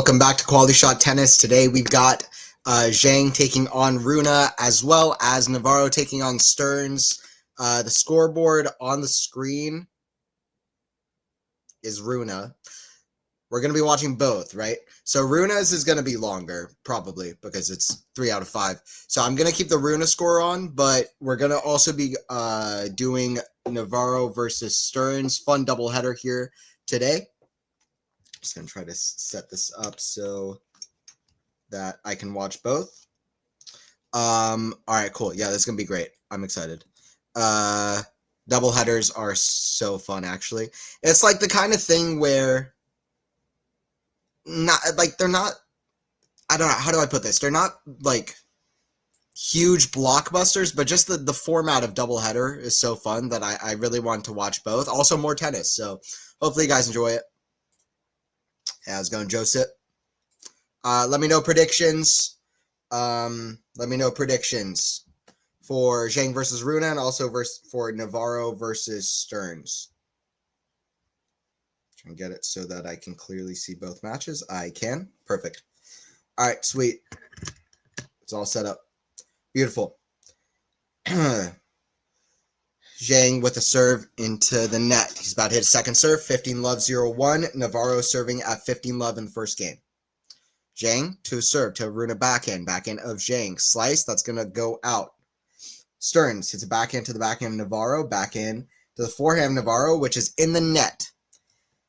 Welcome back to Quality Shot Tennis. Today we've got ZHANG taking on RUNE, as well as NAVARRO taking on STEARNS. The scoreboard on the screen is RUNE. We're going to be watching both, right? So RUNE's is going to be longer, probably, because it's 3 out of 5. So I'm going to keep the RUNE score on, but we're going to also be doing NAVARRO versus STEARNS. Fun doubleheader here today. Just going to try to set this up so that I can watch both. All right, cool. Yeah, this is going to be great. I'm excited. Double headers are so fun, actually. It's like the kind of thing where they're not, I don't know, how do I put this? They're not like huge blockbusters, but just the format of doubleheader is so fun that I really want to watch both. Also more tennis, so hopefully you guys enjoy it. Yeah, how's it going, Joseph? Let me know predictions. Let me know predictions for ZHANG versus RUNE and also for NAVARRO versus STEARNS. Try and get it so that I can clearly see both matches. I can. Perfect. All right, sweet. It's all set up. Beautiful. ZHANG with a serve into the net. He's about to hit a second serve. 15-love, 0-1. NAVARRO serving at 15-love in the first game. ZHANG to serve to RUNE backhand. Backhand of ZHANG. Slice. That's going to go out. STEARNS hits a backhand to the backhand of NAVARRO. Backhand to the forehand of NAVARRO, which is in the net.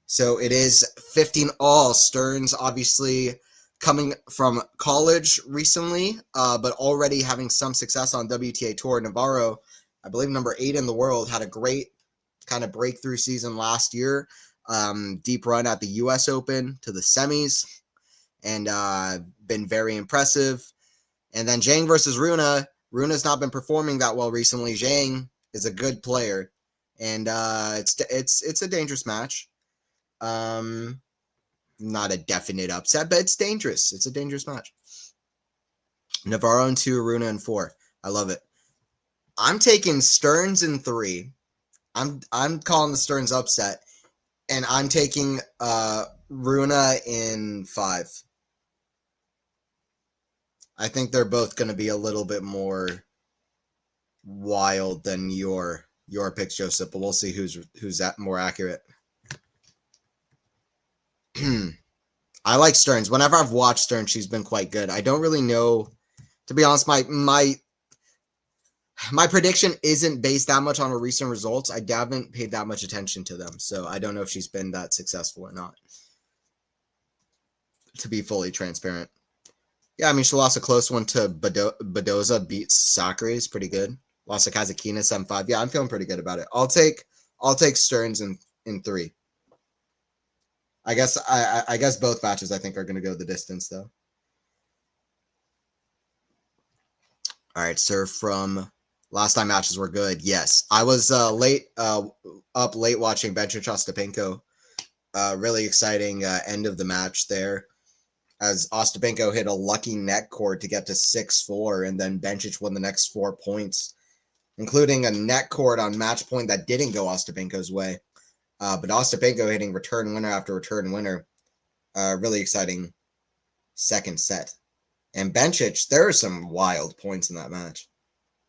So it is 15-all. STEARNS obviously coming from college recently, but already having some success on WTA Tour. NAVARRO, I believe number 8 in the world, had a great kind of breakthrough season last year. Deep run at the U.S. Open to the semis, and been very impressive. And then ZHANG versus RUNE. RUNE has not been performing that well recently. ZHANG is a good player, and it's a dangerous match. Not a definite upset, but it's dangerous. It's a dangerous match. NAVARRO in 2, RUNE in 4. I love it. I'm taking STEARNS in 3. I'm calling the STEARNS upset, and I'm taking RUNE in 5. I think they're both going to be a little bit more wild than your picks, Joseph, but we'll see who's that more accurate. I like STEARNS. Whenever I've watched STEARNS, she's been quite good. I don't really know, to be honest, my prediction isn't based that much on her recent results. I haven't paid that much attention to them, so I don't know if she's been that successful or not, to be fully transparent. Yeah, I mean, she lost a close one to Badoza, beats Sakura, is pretty good. Lost to Kazakina 7-5. Yeah, I'm feeling pretty good about it. I'll take STEARNS in 3. I guess both matches I think are going to go the distance, though. All right, serve from last time matches were good. Yes, I was up late watching Bencic Ostapenko. Really exciting end of the match there, as Ostapenko hit a lucky net cord to get to 6-4, and then Bencic won the next 4 points, including a net cord on match point that didn't go Ostapenko's way. But Ostapenko hitting return winner after return winner. Really exciting second set. And Bencic, there are some wild points in that match.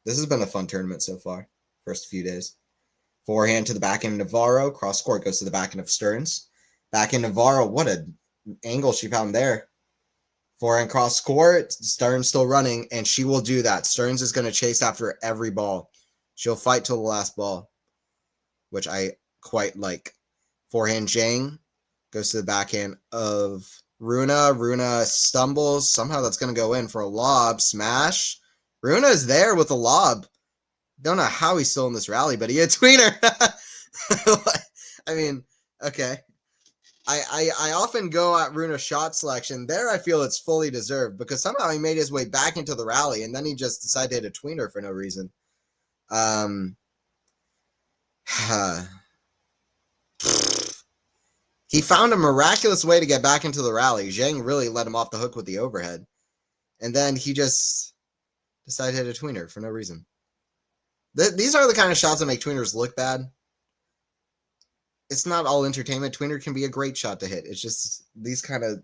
This has been a fun tournament so far. First few days. Forehand to the backhand of NAVARRO. Cross court goes to the backhand of STEARNS. Backhand of NAVARRO. What an angle she found there. Forehand cross court. STEARNS still running, and she will do that. STEARNS is going to chase after every ball. She'll fight till the last ball, which I quite like. Forehand ZHANG goes to the backhand of RUNE. RUNE stumbles. Somehow that's going to go in for a lob. Smash. RUNE is there with a lob. Don't know how he's still in this rally, but he hit tweener. I mean, okay. I often go at RUNE shot selection. There I feel it's fully deserved, because somehow he made his way back into the rally, and then he just decided to hit a tweener for no reason. He found a miraculous way to get back into the rally. ZHANG really let him off the hook with the overhead. And then he just decided to hit a tweener for no reason. These are the kind of shots that make tweeners look bad. It's not all entertainment. Tweener can be a great shot to hit. It's just these kind of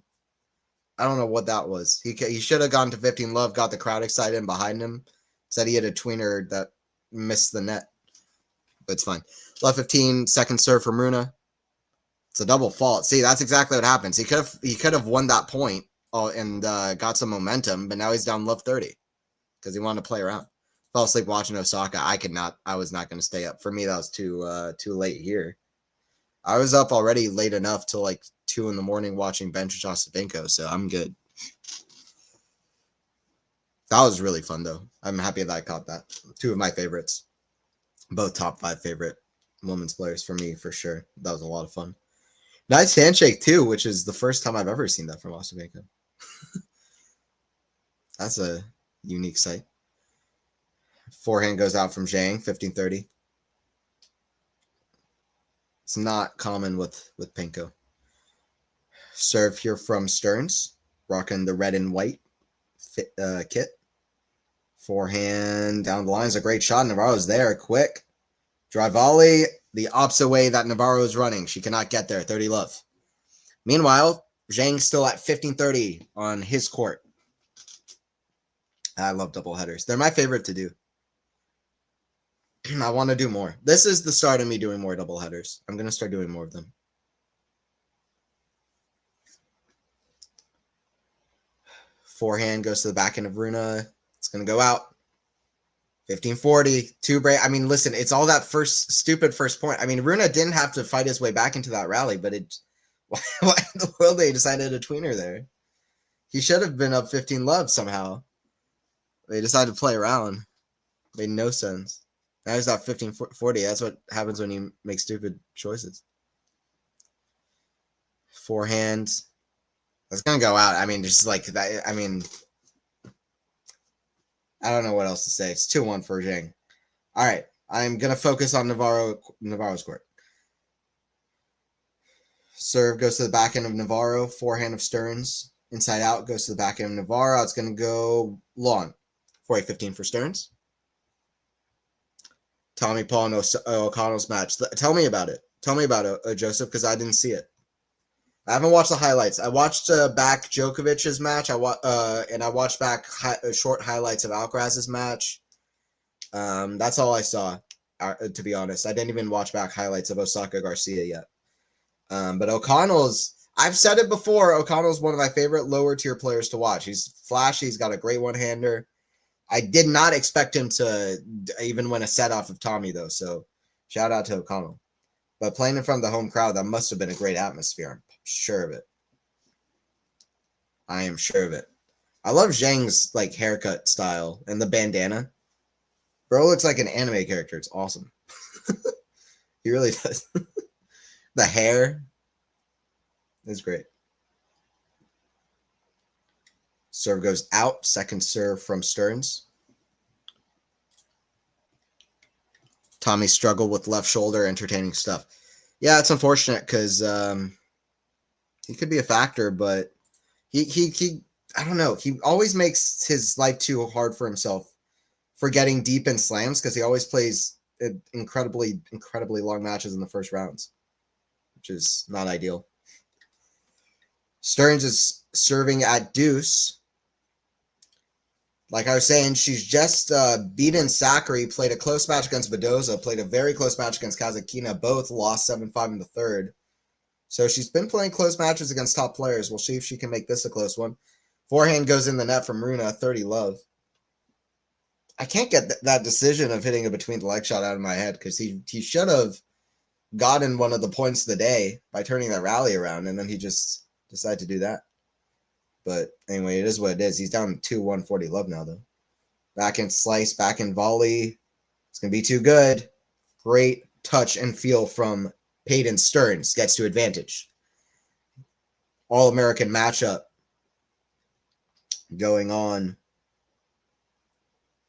I don't know what that was. He should have gone to 15 love, got the crowd excited and behind him. Said he had a tweener that missed the net. But it's fine. Love 15, second serve from Runa. It's a double fault. See, that's exactly what happens. He could have won that point and got some momentum, but now he's down love 30 because he wanted to play around. Fell asleep watching Osaka. I was not going to stay up. For me, that was too late here. I was up already late enough till like 2 in the morning watching Bench Ostapenko, so I'm good. That was really fun, though. I'm happy that I caught that. 2 of my favorites. Both top 5 favorite women's players for me, for sure. That was a lot of fun. Nice handshake, too, which is the first time I've ever seen that from Ostapenko. That's a unique sight. Forehand goes out from Zhang, 15-30. It's not common with Penko. Serve here from Stearns, rocking the red and white kit. Forehand down the line is a great shot. Navarro's there, quick. Drive volley, the opposite way that Navarro is running. She cannot get there, 30 love. Meanwhile, Zhang's still at 15-30 on his court. I love double headers. They're my favorite to do. I want to do more. This is the start of me doing more double headers. I'm going to start doing more of them. Forehand goes to the back end of Runa. It's going to go out. 15-40. Two break. I mean, listen, it's all that stupid first point. I mean, Runa didn't have to fight his way back into that rally, but why in the world they decided to tweener there? He should have been up 15 love somehow. They decided to play around. Made no sense. Now he's at 15-40. That's what happens when you make stupid choices. Forehand. That's going to go out. I mean, just like that. I mean, I don't know what else to say. It's 2-1 for Zhang. All right. I'm going to focus on Navarro's court. Serve goes to the back end of Navarro. Forehand of Stearns. Inside out goes to the back end of Navarro. It's going to go long. 40-15 for Stearns. Tommy Paul and O'Connell's match. Tell me about it. Tell me about it, Joseph, because I didn't see it. I haven't watched the highlights. I watched back Djokovic's match. And I watched back short highlights of Alcaraz's match. That's all I saw, to be honest. I didn't even watch back highlights of Osaka Garcia yet. But O'Connell's, I've said it before, O'Connell's one of my favorite lower tier players to watch. He's flashy. He's got a great one-hander. I did not expect him to even win a set off of Tommy, though. So shout out to O'Connell. But playing in front of the home crowd, that must have been a great atmosphere. I'm sure of it. I am sure of it. I love Zhang's like haircut style and the bandana. Bro looks like an anime character. It's awesome. He really does. The hair is great. Serve goes out. Second serve from Stearns. Tommy struggled with left shoulder. Entertaining stuff. Yeah, it's unfortunate because he could be a factor, but he I don't know. He always makes his life too hard for himself for getting deep in slams because he always plays incredibly long matches in the first rounds, which is not ideal. Stearns is serving at deuce. Like I was saying, she's just beaten Sakari, played a close match against Badoza, played a very close match against Kazakina. Both lost 7-5 in the third. So she's been playing close matches against top players. We'll see if she can make this a close one. Forehand goes in the net from Runa, 30 love. I can't get that decision of hitting a between the leg shot out of my head because he should have gotten one of the points of the day by turning that rally around, and then he just decided to do that. But anyway, it is what it is. He's down 2-1, 40 love now, though. Back in slice, back in volley. It's going to be too good. Great touch and feel from Peyton Stearns. Gets to advantage. All-American matchup going on,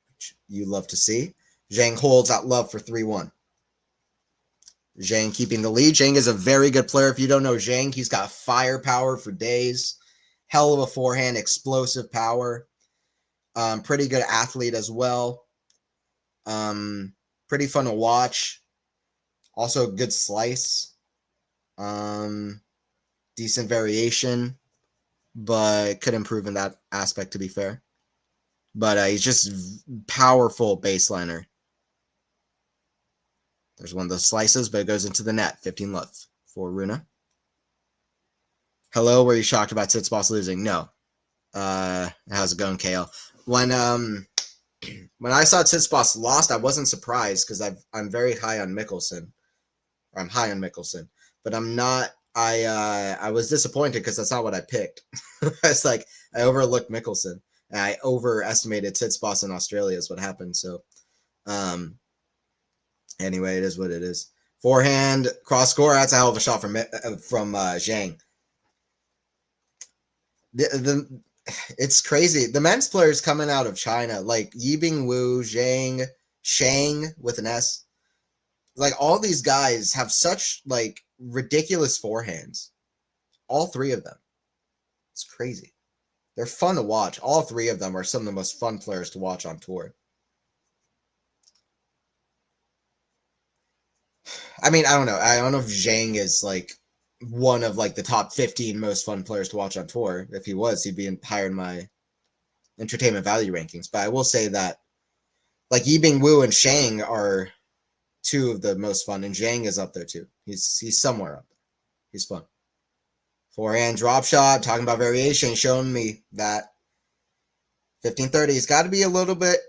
which you love to see. Zhang holds out love for 3-1. Zhang keeping the lead. Zhang is a very good player. If you don't know Zhang, he's got firepower for days. Hell of a forehand, explosive power. Pretty good athlete as well. Pretty fun to watch. Also good slice. Decent variation. but could improve in that aspect, to be fair. But he's just powerful baseliner. There's one of those slices, but it goes into the net. 15 left for RUNE. Hello, were you shocked about Tsitsipas losing? No. How's it going, KL? When I saw Tsitsipas lost, I wasn't surprised because I'm very high on Mickelson. Or I'm high on Mickelson, but I'm not. I was disappointed because that's not what I picked. It's like I overlooked Mickelson and I overestimated Tsitsipas in Australia is what happened. So, anyway, it is what it is. Forehand cross score. That's a hell of a shot from Zhang. It's crazy. The men's players coming out of China, like Yibing Wu, Zhang, Shang with an S. Like all these guys have such like ridiculous forehands. All three of them. It's crazy. They're fun to watch. All three of them are some of the most fun players to watch on tour. I mean, I don't know. I don't know if Zhang is like one of like the top 15 most fun players to watch on tour. If he was, he'd be higher in my entertainment value rankings. But I will say that like Yibing Wu and Shang are two of the most fun, and Zhang is up there too. He's somewhere up there. He's fun. Forehand drop shot, talking about variation, showing me that 1530. He's got to be a little bit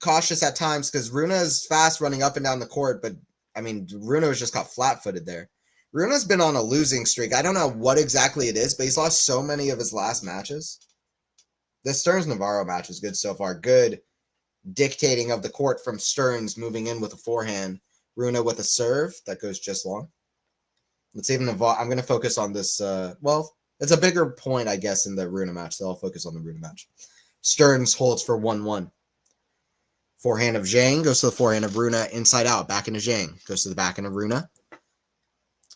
cautious at times because Rune is fast running up and down the court, but I mean, Rune was just got flat-footed there. Rune's been on a losing streak. I don't know what exactly it is, but he's lost so many of his last matches. This Stearns-Navarro match is good so far. Good dictating of the court from Stearns moving in with a forehand. Rune with a serve that goes just long. Let's even I'm going to focus on this. Well, it's a bigger point, I guess, in the Rune match, so I'll focus on the Rune match. Stearns holds for 1-1. Forehand of Zhang goes to the forehand of Rune, inside out, back into Zhang. Goes to the back end of Rune.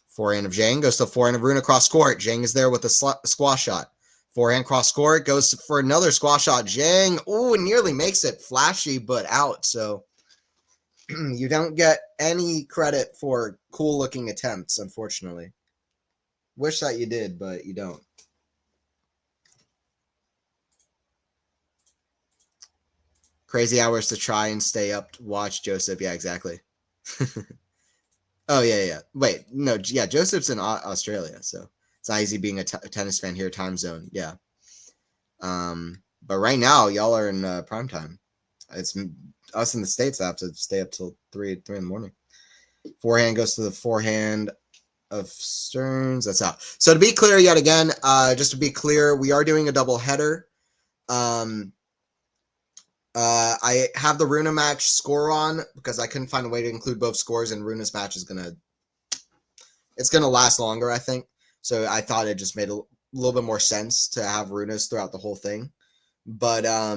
Forehand of Zhang goes to the forehand of Rune cross court. Zhang is there with a squash shot. Forehand cross court goes for another squash shot. Zhang, oh, nearly makes it. Flashy, but out. So you don't get any credit for cool-looking attempts, unfortunately. Wish that you did, but you don't. Crazy hours to try and stay up to watch Joseph. Yeah, exactly. Oh, yeah. Wait, no, yeah, Joseph's in Australia, so it's not easy being a tennis fan here, time zone. Yeah. But right now, y'all are in prime time. It's us in the States that have to stay up till 3 in the morning. Forehand goes to the forehand of Stearns. That's out. So to be clear yet again, just to be clear, we are doing a double header. I have the Rune match score on because I couldn't find a way to include both scores, and Rune's match is gonna last longer, I think. So I thought it just made a little bit more sense to have Rune's throughout the whole thing. But I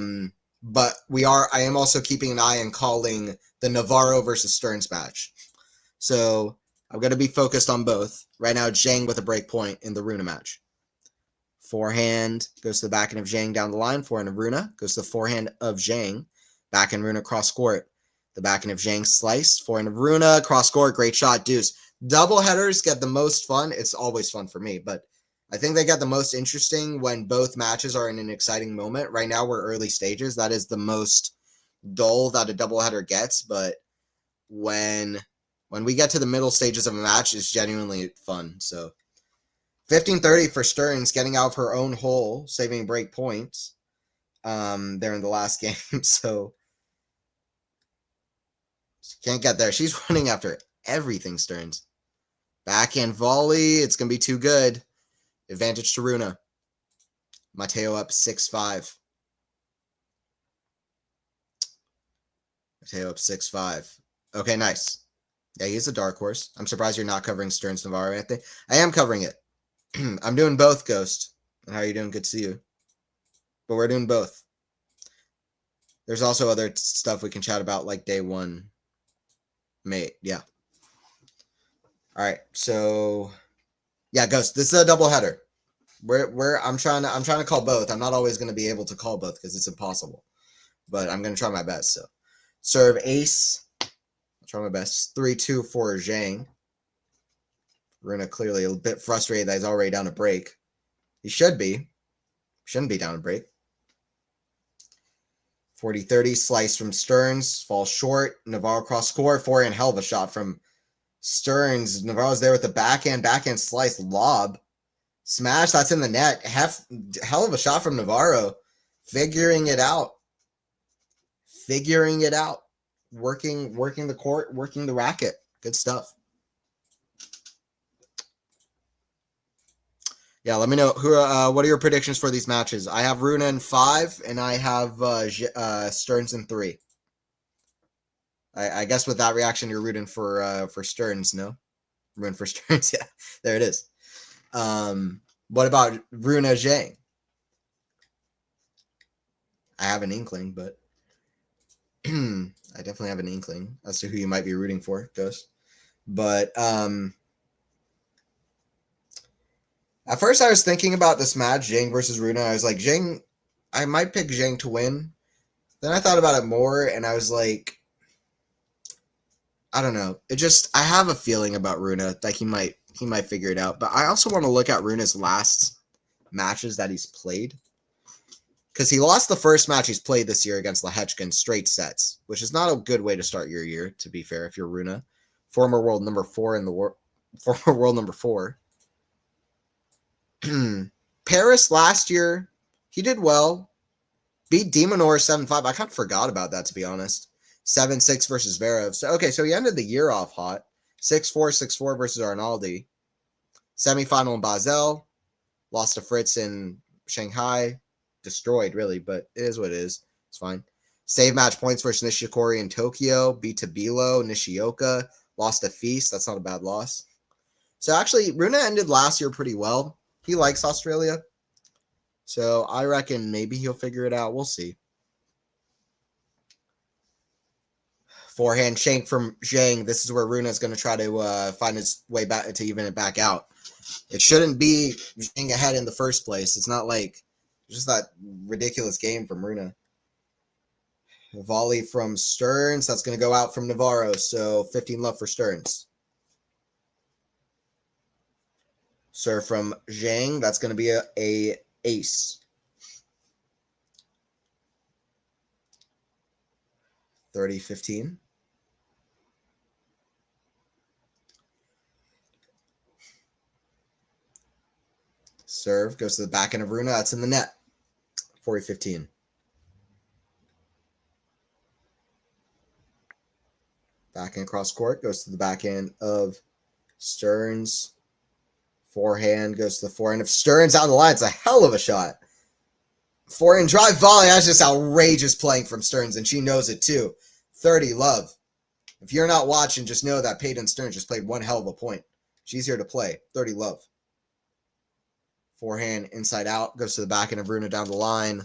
am also keeping an eye on calling the Navarro versus Stearns match. So I'm going to be focused on both. Right now, Zhang with a break point in the Rune match. Forehand goes to the backhand of Zhang down the line. Forehand of Rune goes to the forehand of Zhang. Backhand Rune cross court. The backhand of Zhang slice. Forehand of Rune cross court. Great shot, deuce. Double headers get the most fun. It's always fun for me, but I think they get the most interesting when both matches are in an exciting moment. Right now, we're early stages. That is the most dull that a doubleheader gets, but when we get to the middle stages of a match, it's genuinely fun. So 1530 for Stearns, getting out of her own hole, saving break points there in the last game. So can't get there. She's running after everything, Stearns. Backhand volley. It's going to be too good. Advantage to Rune. Mateo up 6-5. Mateo up 6-5. Okay, nice. Yeah, he's a dark horse. I'm surprised you're not covering Stearns Navarro, Anthony. I am covering it. I'm doing both, Ghost. How are you doing? Good to see you. But we're doing both. There's also other stuff we can chat about, like day one. Mate, yeah. All right, so yeah, Ghost. This is a double header. I'm trying to call both. I'm not always going to be able to call both because it's impossible, but I'm going to try my best. So, serve ace. I'll try my best. 3-2 for Zhang. Rune clearly a bit frustrated that he's already down a break. He should be. Shouldn't be down a break. 40-30, slice from Stearns, falls short. Navarro cross court, forehand, hell of a shot from Stearns. Navarro's there with the backhand slice, lob. Smash, that's in the net. Hell of a shot from Navarro. Figuring it out. Working the court, working the racket. Good stuff. Yeah, let me know who. What are your predictions for these matches? I have RUNE in 5, and I have Stearns in 3. I guess with that reaction, you're rooting for Stearns, no? Rooting for Stearns, yeah. There it is. What about RUNE ZHANG? I have an inkling, but I definitely have an inkling as to who you might be rooting for, Ghost. But at first I was thinking about this match, ZHANG versus RUNE. I was like, ZHANG, I might pick ZHANG to win. Then I thought about it more, and I was like, I don't know. I have a feeling about RUNE, like he might figure it out. But I also want to look at RUNE's last matches that he's played. Because he lost the first match he's played this year against Lehechka straight sets, which is not a good way to start your year, to be fair, if you're RUNE. Former world number 4 in the world. Former world number 4. Paris last year, he did well. Beat Demonor 7-5. I kind of forgot about that, to be honest. 7-6 versus Zverev. So, okay, so he ended the year off hot. 6-4, 6-4 versus Arnaldi. Semifinal in Basel. Lost to Fritz in Shanghai. Destroyed, really, but it is what it is. It's fine. Save match points versus Nishikori in Tokyo. Beat Tabilo, Nishioka. Lost to Feast. That's not a bad loss. So, actually, RUNE ended last year pretty well. He likes Australia. So, I reckon maybe he'll figure it out. We'll see. Forehand shank from ZHANG. This is where RUNE is going to try to find his way back to even it back out. It shouldn't be ZHANG ahead in the first place. It's not like just that ridiculous game from RUNE. Volley from Stearns. That's going to go out from Navarro. So 15 love for Stearns. Serve from ZHANG. That's going to be a ace. 30-15. Serve goes to the back end of RUNE. That's in the net. 40-15. Back end cross court goes to the back end of Stearns. Forehand goes to the forehand of Stearns out the line. It's a hell of a shot. Forehand drive volley. That's just outrageous playing from Stearns, and she knows it too. 30 love. If you're not watching, just know that Peyton Stearns just played one hell of a point. She's here to play. 30 love. Forehand inside out. Goes to the back end of RUNE down the line.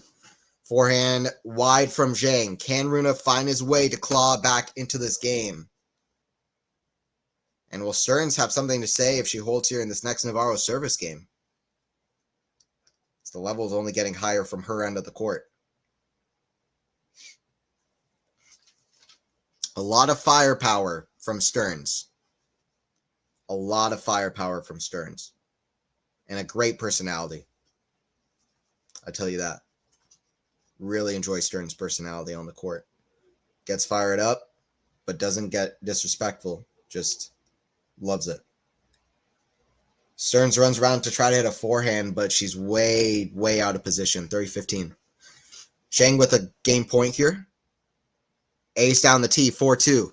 Forehand wide from ZHANG. Can RUNE find his way to claw back into this game? And will Stearns have something to say if she holds here in this next Navarro service game? The level is only getting higher from her end of the court. A lot of firepower from Stearns. A lot of firepower from Stearns. And a great personality. I tell you that. Really enjoy Stearns' personality on the court. Gets fired up, but doesn't get disrespectful. Just loves it. Stearns runs around to try to hit a forehand, but she's way, way out of position. 30-15. ZHANG with a game point here. Ace down the tee, 4-2.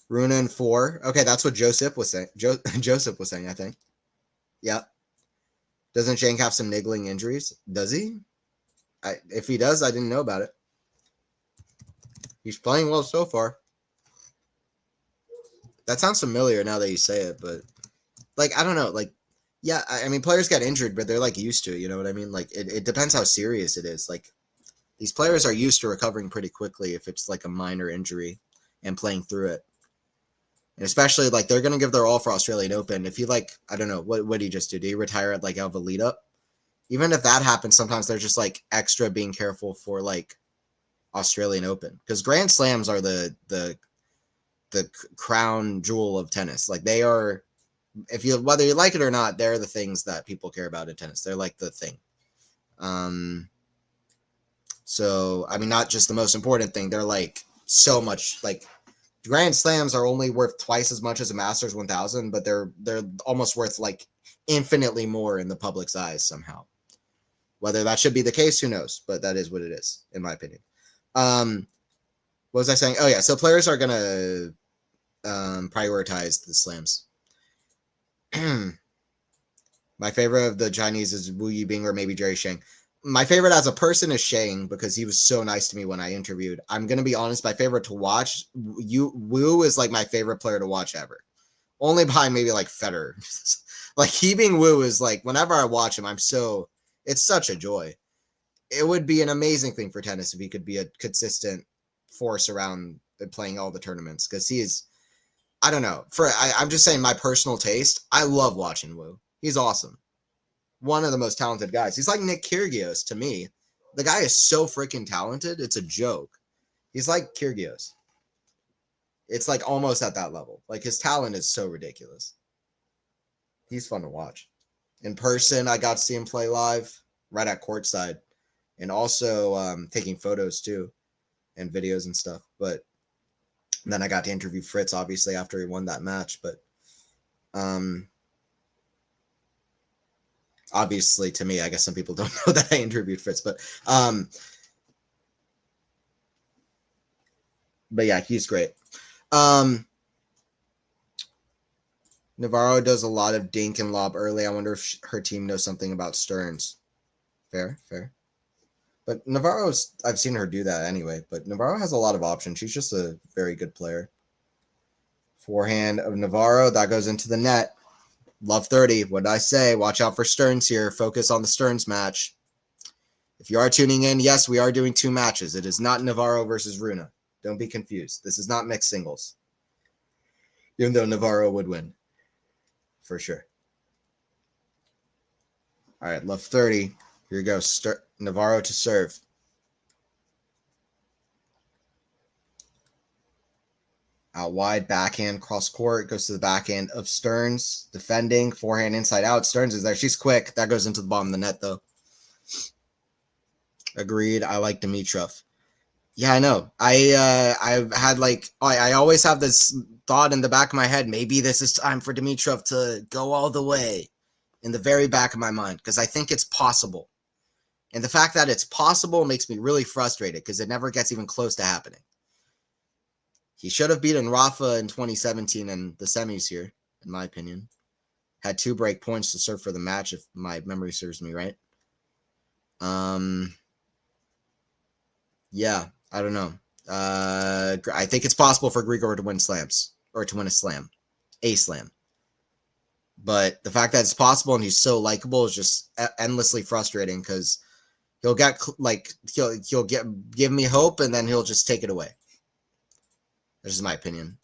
RUNE in 4. Okay, that's what Joseph was saying. Joseph was saying, I think. Yeah. Doesn't ZHANG have some niggling injuries? Does he? If he does, I didn't know about it. He's playing well so far. That sounds familiar now that you say it, but like, I don't know. Like, yeah, I mean, players get injured, but they're like used to it. You know what I mean? Like, it depends how serious it is. Like, these players are used to recovering pretty quickly if it's like a minor injury and playing through it. And especially, like, they're going to give their all for Australian Open. If you, like, I don't know, what do you just do? Do you retire at, like, out of a lead up? Even if that happens, sometimes they're just, like, extra being careful for, like, Australian Open. Because Grand Slams are the crown jewel of tennis. Like, they are if you, whether you like it or not, they're the things that people care about in tennis. They're like the thing. So, I mean, not just the most important thing. They're like so much, like Grand Slams are only worth twice as much as a Masters 1000, but they're almost worth like infinitely more in the public's eyes somehow. Whether that should be the case, who knows? But that is what it is, in my opinion. What was I saying? Oh yeah, so players are gonna prioritize the slams. My favorite of the Chinese is Wu Yibing or maybe Jerry Shang. My favorite as a person is Shang because he was so nice to me when I interviewed. I'm going to be honest, my favorite to watch, Wu is like my favorite player to watch ever. Only behind maybe like Federer. Like Yibing Wu is like, whenever I watch him, it's such a joy. It would be an amazing thing for tennis if he could be a consistent force around playing all the tournaments because he is, I don't know. I'm just saying my personal taste. I love watching Wu. He's awesome. One of the most talented guys. He's like Nick Kyrgios to me. The guy is so freaking talented. It's a joke. He's like Kyrgios. It's like almost at that level. Like his talent is so ridiculous. He's fun to watch. In person, I got to see him play live right at courtside and also taking photos too and videos and stuff. But then I got to interview Fritz obviously after he won that match. But obviously to me, I guess some people don't know that I interviewed Fritz, but yeah, he's great. Navarro does a lot of dink and lob early. I wonder if her team knows something about Stearns. Fair. But Navarro's, I've seen her do that anyway, but Navarro has a lot of options. She's just a very good player. Forehand of Navarro, that goes into the net. Love 30. What did I say? Watch out for Stearns here. Focus on the Stearns match. If you are tuning in, yes, we are doing 2 matches. It is not Navarro versus Rune. Don't be confused. This is not mixed singles. Even though Navarro would win. For sure. All right, love 30. Here we go. Navarro to serve. Out wide, backhand, cross court, goes to the backhand of Stearns. Defending, forehand inside out. Stearns is there. She's quick. That goes into the bottom of the net, though. Agreed. I like Dimitrov. Yeah, I know. I've had like, I always have this thought in the back of my head, maybe this is time for Dimitrov to go all the way in the very back of my mind because I think it's possible. And the fact that it's possible makes me really frustrated because it never gets even close to happening. He should have beaten Rafa in 2017 in the semis here, in my opinion. Had 2 break points to serve for the match, if my memory serves me right. Yeah, I don't know. I think it's possible for Grigor to win slams, or to win a slam. But the fact that it's possible and he's so likable is just endlessly frustrating because he'll get like he'll give me hope and then he'll just take it away. This is my opinion.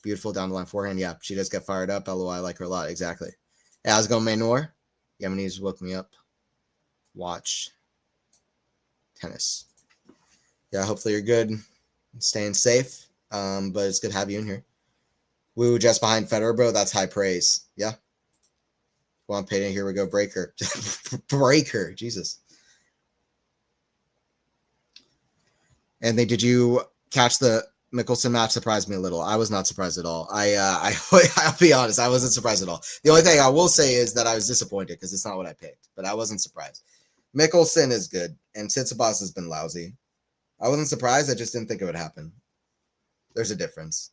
Beautiful down the line forehand. Yeah, she does get fired up. LOI, I like her a lot. Exactly. Yeah, how's it going, Manor? Yemenis woke me up. Watch tennis. Yeah, hopefully you're good. Staying safe. But it's good to have you in here. Woo, just behind Federer, bro. That's high praise. Yeah. Well, I'm paying. Here we go. Breaker. Breaker. Jesus. Anthony, did you catch the Mickelson match? Surprised me a little. I was not surprised at all. I'll be honest. I wasn't surprised at all. The only thing I will say is that I was disappointed because it's not what I picked. But I wasn't surprised. Mickelson is good. And Tsitsipas has been lousy. I wasn't surprised. I just didn't think it would happen. There's a difference.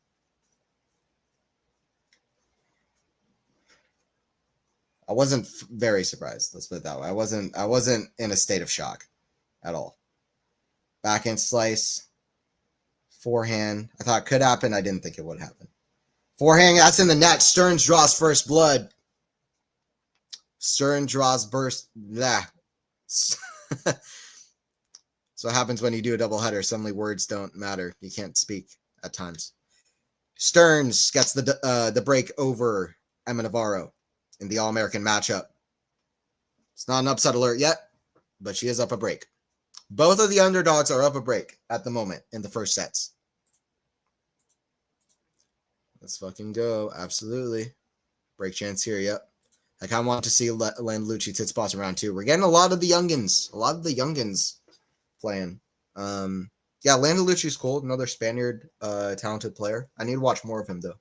I wasn't very surprised. Let's put it that way. I wasn't in a state of shock at all. Backhand slice. Forehand. I thought it could happen. I didn't think it would happen. Forehand. That's in the net. Stearns draws first blood. Stearns draws burst. Blah. So what happens when you do a doubleheader? Suddenly words don't matter. You can't speak at times. Stearns gets the break over Emma Navarro in the All-American matchup. It's not an upset alert yet, but she is up a break. Both of the underdogs are up a break at the moment in the first sets. Let's fucking go. Absolutely. Break chance here, yep. I kind of want to see Landalucci Titsboss around too. We're getting a lot of the youngins. A lot of the youngins playing. Yeah, Landalucci's cool. Another Spaniard talented player. I need to watch more of him, though.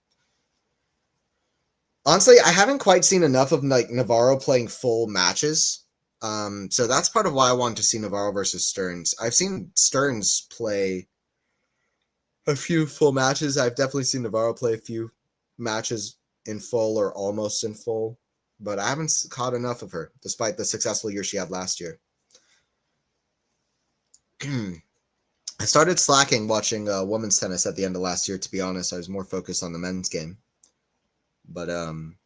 Honestly, I haven't quite seen enough of like Navarro playing full matches. So that's part of why I wanted to see Navarro versus Stearns. I've seen Stearns play a few full matches. I've definitely seen Navarro play a few matches in full or almost in full, but I haven't caught enough of her, despite the successful year she had last year. I started slacking watching women's tennis at the end of last year, to be honest. I was more focused on the men's game. But I'm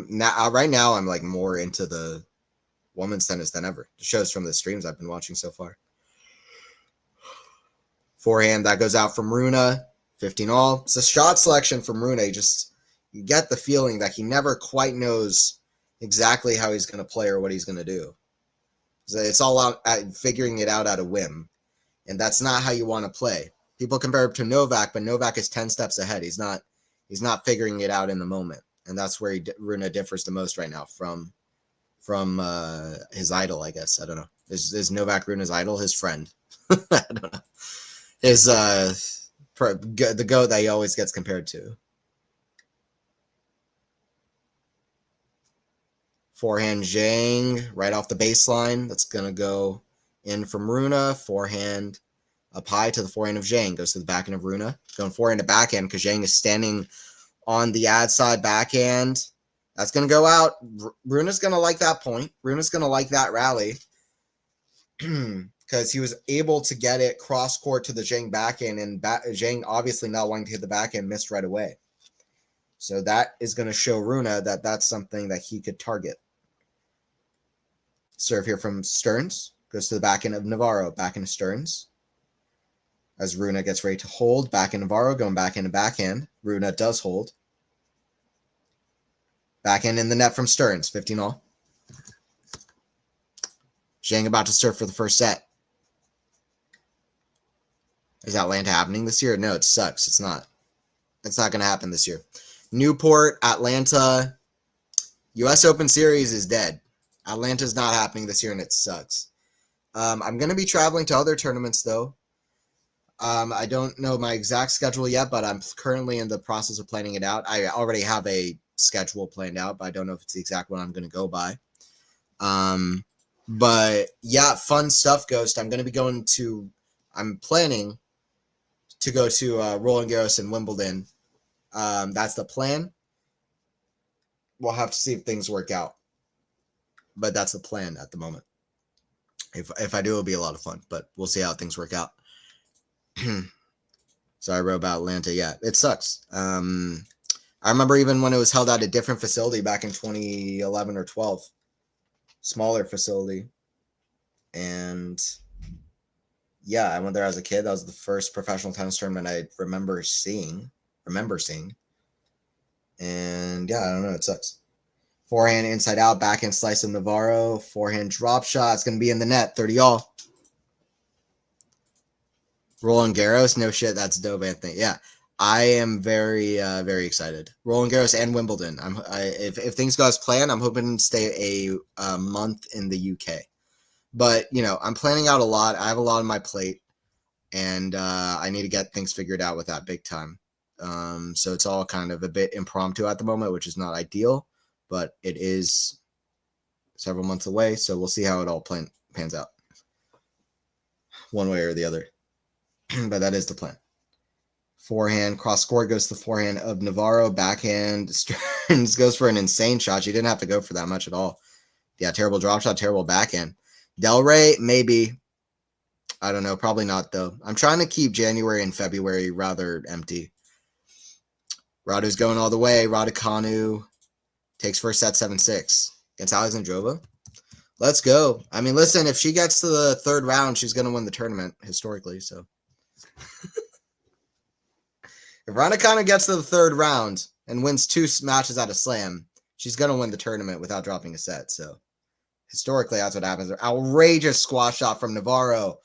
now right now I'm like more into the women's tennis than ever. It shows from the streams I've been watching so far. Forehand that goes out from RUNE, 15 all. It's a shot selection from RUNE. You get the feeling that he never quite knows exactly how he's going to play or what he's going to do. So it's all out at figuring it out at a whim, and that's not how you want to play. People compare him to Novak, but Novak is 10 steps ahead. He's not figuring it out in the moment, and that's where RUNE differs the most right now from his idol, I guess. I don't know. Is Novak RUNE's idol? His friend? I don't know. His the GOAT that he always gets compared to. Forehand Zhang right off the baseline. That's gonna go in from RUNE. Forehand up high to the forehand of Zhang. Goes to the backhand of RUNE. Going forehand to backhand because Zhang is standing on the ad side backhand. That's going to go out. RUNE's going to like that point. RUNE's going to like that rally because he was able to get it cross court to the Zhang backhand, and Zhang obviously not wanting to hit the backhand missed right away. So that is going to show RUNE that that's something that he could target. Serve here from Stearns. Goes to the backhand of Navarro. Backhand of Stearns. As RUNE gets ready to hold. Backhand Navarro going backhand to backhand. RUNE does hold. Backhand in the net from Stearns. 15 all. Zhang about to serve for the first set. Is Atlanta happening this year? No, it sucks. It's not. It's not going to happen this year. Newport, Atlanta, U.S. Open Series is dead. Atlanta's not happening this year, and it sucks. I'm going to be traveling to other tournaments, though. I don't know my exact schedule yet, but I'm currently in the process of planning it out. I already have a schedule planned out, but I don't know if it's the exact one I'm going to go by. But yeah, fun stuff, Ghost. I'm planning to go to Roland Garros and Wimbledon. That's the plan. We'll have to see if things work out, but that's the plan at the moment. If I do, it'll be a lot of fun, but we'll see how things work out. So I wrote about Atlanta. Yeah, it sucks. I remember even when it was held at a different facility back in 2011 or 12, smaller facility. And yeah, I went there as a kid. That was the first professional tennis tournament I remember seeing. And yeah, I don't know. It sucks. Forehand inside out, backhand slice of Navarro. Forehand drop shot. It's going to be in the net. 30 all. Roland Garros. No shit. That's dope, Anthony. Yeah. I am very, very excited. Roland Garros and Wimbledon. If things go as planned, I'm hoping to stay a month in the UK. But, you know, I'm planning out a lot. I have a lot on my plate, and I need to get things figured out with that big time. So it's all kind of a bit impromptu at the moment, which is not ideal, but it is several months away. So we'll see how it all pans out one way or the other. But that is the plan. Forehand, cross court goes to the forehand of Navarro. Backhand, Stearns goes for an insane shot. She didn't have to go for that much at all. Yeah, terrible drop shot, terrible backhand. Del Rey, maybe. I don't know. Probably not, though. I'm trying to keep January and February rather empty. Radu's going all the way. Raducanu takes first set 7-6 against Alexandrova. Let's go. I mean, listen, if she gets to the third round, she's going to win the tournament historically, so... If Raducanu gets to the third round and wins 2 matches at a slam, she's going to win the tournament without dropping a set. So historically, that's what happens. Outrageous squash shot from Navarro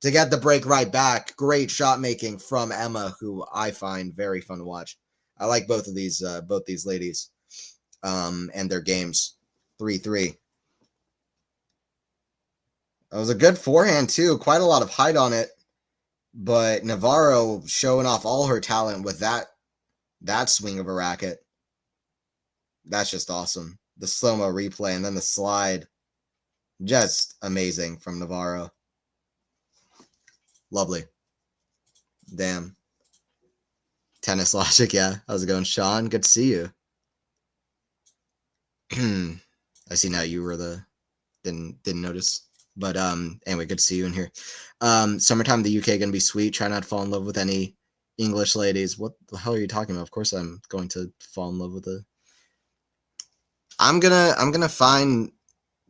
to get the break right back. Great shot making from Emma, who I find very fun to watch. I like both these ladies. and their games 3-3. That was a good forehand too. Quite a lot of height on it, but Navarro showing off all her talent with that swing of a racket. That's just awesome. The slow-mo replay and then the slide. Just amazing from Navarro. Lovely. Damn. Tennis Logic, yeah. How's it going, Sean? Good to see you. I see now you were the didn't notice. But anyway, good to see you in here. Summertime in the UK gonna be sweet. Try not to fall in love with any English ladies. What the hell are you talking about? Of course I'm going to fall in love with a I'm gonna find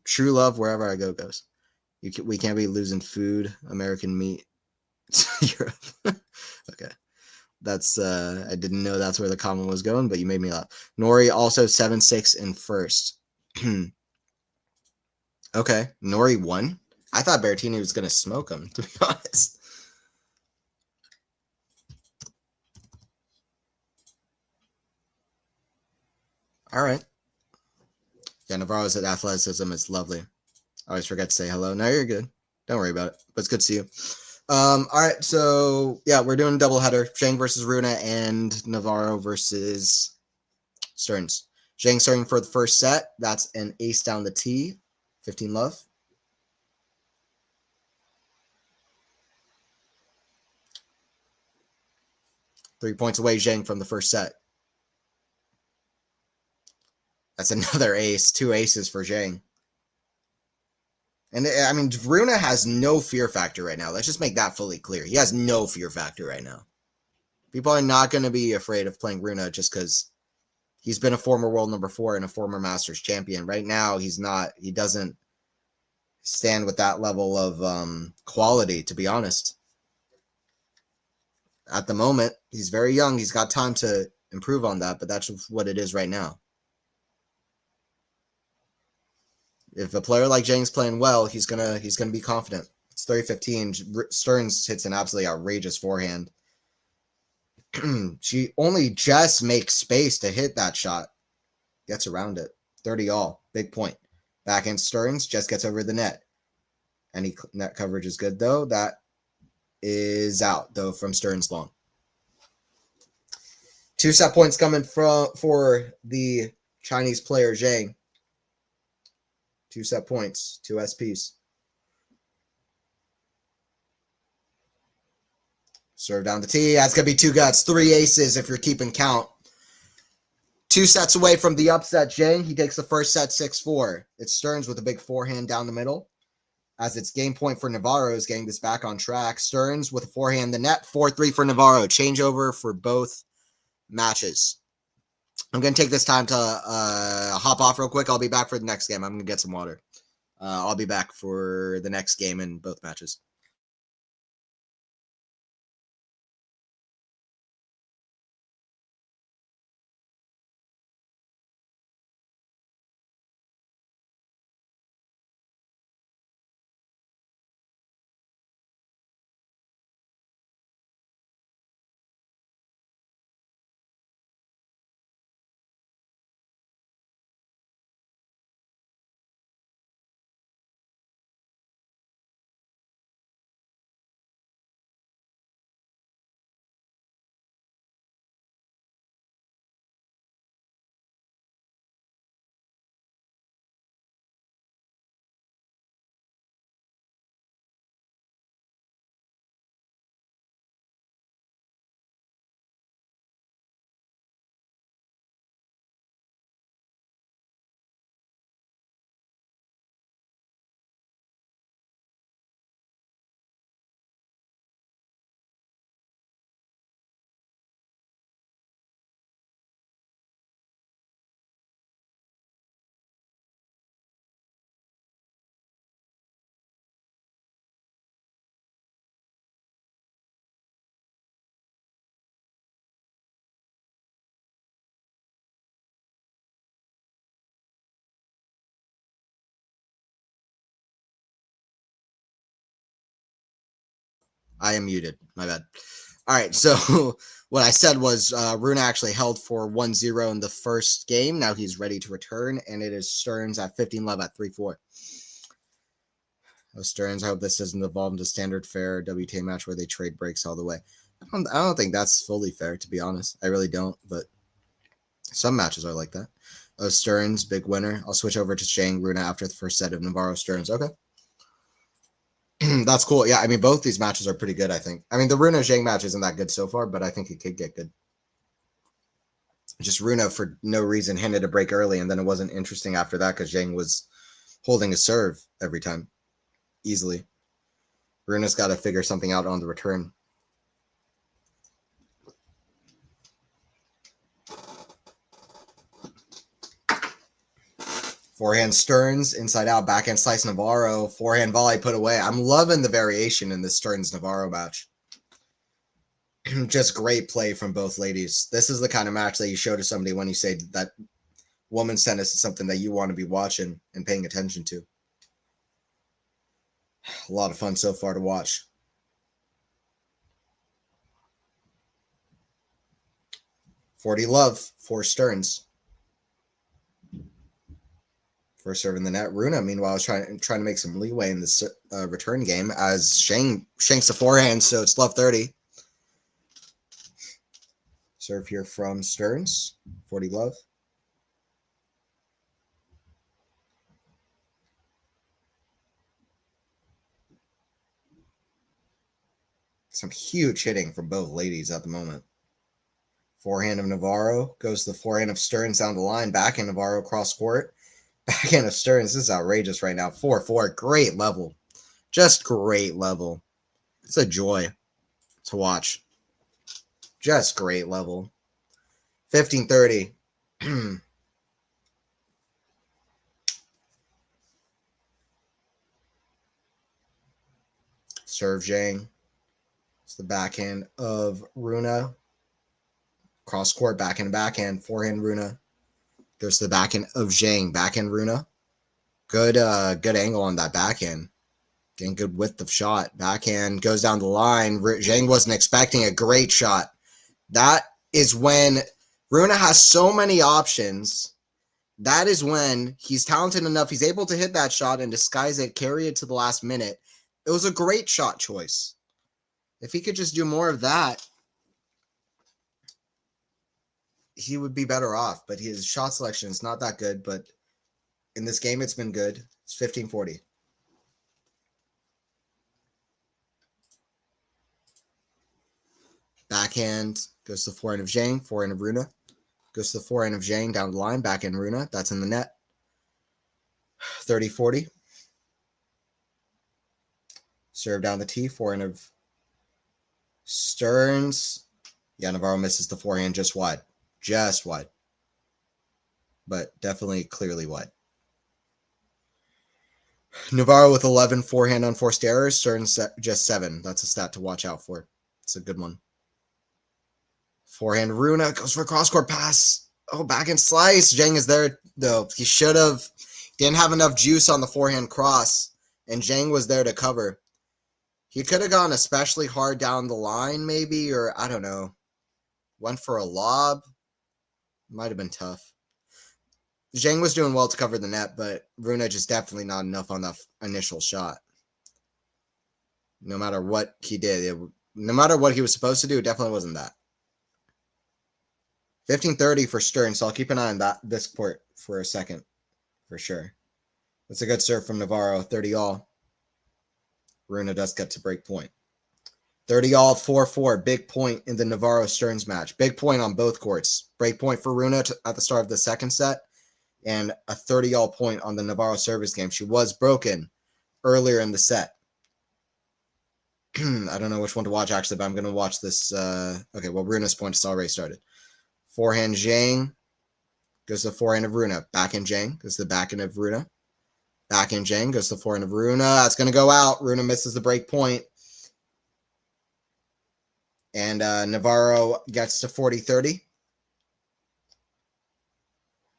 true love wherever I go goes. We can't be losing food, American meat. Europe. Okay. That's I didn't know that's where the comment was going, but you made me laugh. Nori also 7-6 in first. Okay. Nori won? I thought Berrettini was gonna smoke him, to be honest. All right. Yeah, Navarro's at athleticism. It's lovely. I always forget to say hello. No, you're good. Don't worry about it. But it's good to see you. All right, so yeah, we're doing a doubleheader. Zhang versus RUNE and Navarro versus Stearns. Zhang starting for the first set. That's an ace down the tee. 15 love. Three points away, Zhang from the first set. That's another ace. Two aces for Zhang. And I mean, RUNE has no fear factor right now. Let's just make that fully clear. He has no fear factor right now. People are not going to be afraid of playing RUNE just because he's been a former world number 4 and a former Masters champion. Right now, he's not. He doesn't stand with that level of quality, to be honest. At the moment, he's very young. He's got time to improve on that, but that's what it is right now. If a player like Zhang's playing well, he's gonna be confident. It's 30-15. Stearns hits an absolutely outrageous forehand. She only just makes space to hit that shot. Gets around it. 30 all. Big point. Backhand Stearns just gets over the net. Any net coverage is good, though. That is out, though, from Stearns long. 2 set points coming for the Chinese player, Zhang. 2 set points. 2 SPs. Serve down the tee. That's going to be 2 guts. 3 aces if you're keeping count. 2 sets away from the upset, Zhang. He takes the first set 6-4. It's Stearns with a big forehand down the middle. As it's game point for Navarro is getting this back on track. Stearns with a forehand the net. 4-3 for Navarro. Changeover for both matches. I'm going to take this time to hop off real quick. I'll be back for the next game. I'm going to get some water. I'll be back for the next game in both matches. I am muted. My bad. All right, so what I said was Rune actually held for 1-0 in the first game. Now he's ready to return, and it is Stearns at 15 love at 3-4. Oh, Stearns, I hope this doesn't evolve into standard fair WTA match where they trade breaks all the way. I don't think that's fully fair, to be honest. I really don't, but some matches are like that. Oh, Stearns, big winner. I'll switch over to ZHANG Rune after the first set of Navarro Stearns. Okay. That's cool. Yeah, I mean, both these matches are pretty good, I think. I mean, the Rune ZHANG match isn't that good so far, but I think it could get good. Just Rune, for no reason, handed a break early, and then it wasn't interesting after that because ZHANG was holding a serve every time, easily. Rune's got to figure something out on the return. Forehand Stearns, inside out, backhand slice Navarro, forehand volley put away. I'm loving the variation in this Stearns-Navarro match. Just great play from both ladies. This is the kind of match that you show to somebody when you say that women's tennis is something that you want to be watching and paying attention to. A lot of fun so far to watch. $40 love for Stearns. First serve in the net. Rune, meanwhile, is trying to make some leeway in this return game as ZHANG shanks the forehand, so it's love 30. Serve here from Stearns. 40 love. Some huge hitting from both ladies at the moment. Forehand of Navarro goes to the forehand of Stearns down the line. Backhand Navarro cross court. Backhand of Stearns. This is outrageous right now. 4-4. Great level. Just great level. It's a joy to watch. Just great level. 15-30. Serve ZHANG. It's the backhand of Rune. Cross court, backhand, forehand Rune. Goes to the backhand of ZHANG. Backhand Rune. Good angle on that backhand. Getting good width of shot. Backhand goes down the line. ZHANG wasn't expecting a great shot. That is when Rune has so many options. That is when he's talented enough. He's able to hit that shot and disguise it, carry it to the last minute. It was a great shot choice. If he could just do more of that, he would be better off. But his shot selection is not that good. But in this game, it's been good. It's 15-40. Backhand goes to the forehand of ZHANG, forehand of Rune. Goes to the forehand of ZHANG down the line, backhand Rune. That's in the net. 30-40. Serve down the tee, forehand of Stearns. Yeah, Navarro misses the forehand just wide. Just wide. But definitely clearly wide. Navarro with 11 forehand unforced errors. Stearns just 7. That's a stat to watch out for. It's a good one. Forehand Rune goes for a cross-court pass. Oh, backhand slice. ZHANG is there, though. He should have. Didn't have enough juice on the forehand cross, and ZHANG was there to cover. He could have gone especially hard down the line, maybe, or I don't know. Went for a lob. Might have been tough. ZHANG was doing well to cover the net, but Rune just definitely not enough on that initial shot. No matter what he did, no matter what he was supposed to do, it definitely wasn't that. 15-30 for Stearns, so I'll keep an eye on this court for a second, for sure. That's a good serve from Navarro, 30-all. Rune does get to break point. 30-all, 4-4, big point in the Navarro-Stearns match. Big point on both courts. Break point for Rune at the start of the second set, and a 30-all point on the Navarro service game. She was broken earlier in the set. I don't know which one to watch, actually, but I'm going to watch this. Okay, well, Rune's point is already started. Forehand ZHANG goes to the forehand of Rune. Backhand ZHANG goes to the backhand of Rune. Backhand ZHANG goes to the forehand of Rune. That's going to go out. Rune misses the break point. And Navarro gets to 40-30.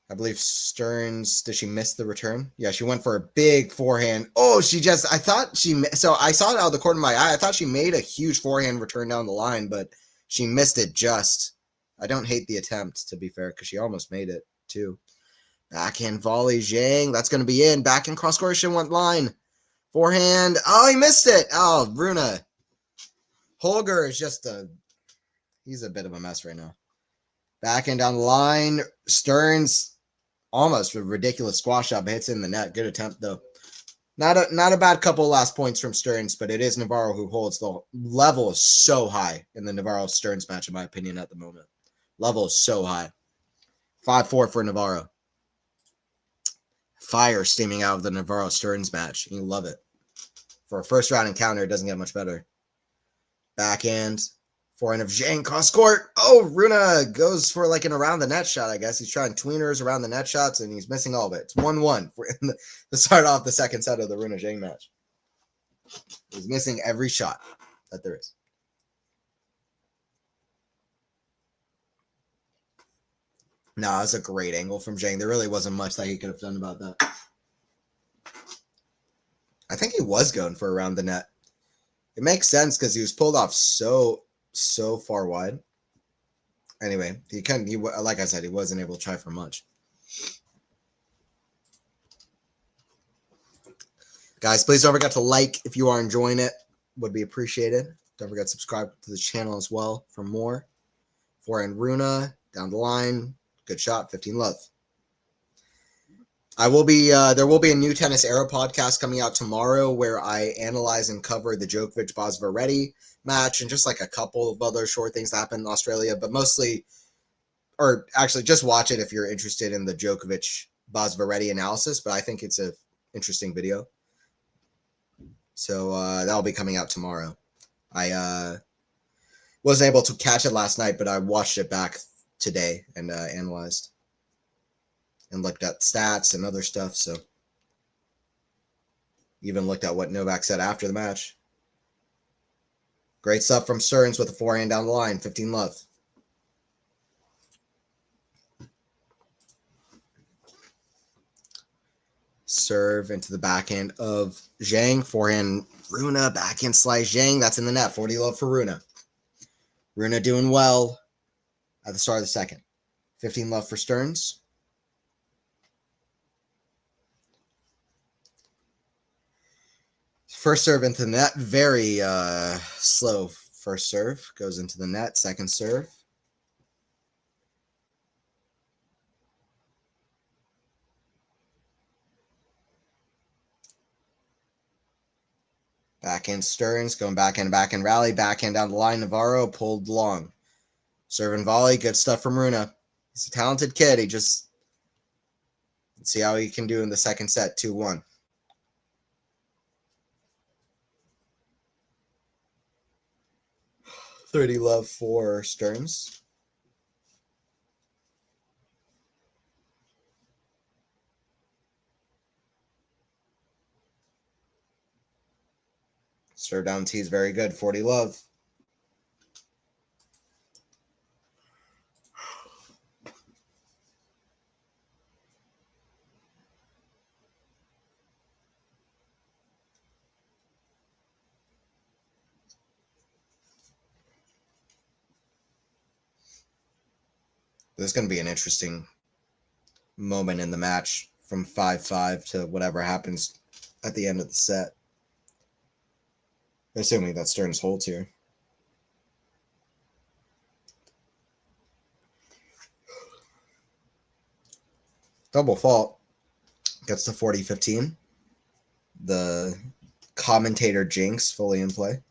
I believe Stearns, did she miss the return? Yeah, she went for a big forehand. Oh, I thought so I saw it out of the corner of my eye. I thought she made a huge forehand return down the line, but she missed it just. I don't hate the attempt, to be fair, because she almost made it, too. Backhand volley, Zhang. That's going to be in. Backhand cross court, she went line. Forehand. Oh, he missed it. Oh, Rune. Holger is he's a bit of a mess right now. Backhand down the line. Stearns, almost a ridiculous squash shot, but hits in the net. Good attempt, though. Not a bad couple of last points from Stearns, but it is Navarro who holds. The level is so high in the Navarro-Stearns match, in my opinion, at the moment. Level is so high. 5-4 for Navarro. Fire steaming out of the Navarro-Stearns match. You love it. For a first-round encounter, it doesn't get much better. Backhand. Forehand of Zhang, cross court. Oh, Rune goes for like an around the net shot, I guess. He's trying tweeners around the net shots, and he's missing all of it. It's 1-1 to start off the second set of the Rune Zhang match. He's missing every shot that there is. No, that's a great angle from Zhang. There really wasn't much that he could have done about that. I think he was going for around the net. It makes sense because he was pulled off so far wide. Anyway, like I said, he wasn't able to try for much. Guys, please don't forget to like if you are enjoying it. Would be appreciated. Don't forget to subscribe to the channel as well for more. Forehand Rune, down the line. Good shot, 15 love. There will be a new Tennis Era podcast coming out tomorrow where I analyze and cover the Djokovic-Bosvaretti match and just like a couple of other short things that happened in Australia, but mostly, or actually just watch it if you're interested in the Djokovic-Bosvaretti analysis, but I think it's an interesting video. So that'll be coming out tomorrow. I wasn't able to catch it last night, but I watched it back today and analyzed and looked at stats and other stuff. So even looked at what Novak said after the match. Great stuff from Stearns with a forehand down the line, 15 love. Serve into the backhand of Zhang. Forehand Rune, backhand slice Zhang. That's in the net. 40 love for Rune. Rune doing well at the start of the second. 15 love for Stearns. First serve into the net. Very slow first serve. Goes into the net. Second serve. Backhand Stearns. Going backhand rally. Backhand down the line. Navarro pulled long. Serve and volley. Good stuff from Rune. He's a talented kid. Let's see how he can do in the second set. 2-1. $30 love for Stearns. Serve down T is very good. 40 love. There's going to be an interesting moment in the match from 5-5 to whatever happens at the end of the set. Assuming that Stearns holds here. Double fault. Gets to 40-15. The commentator jinx fully in play.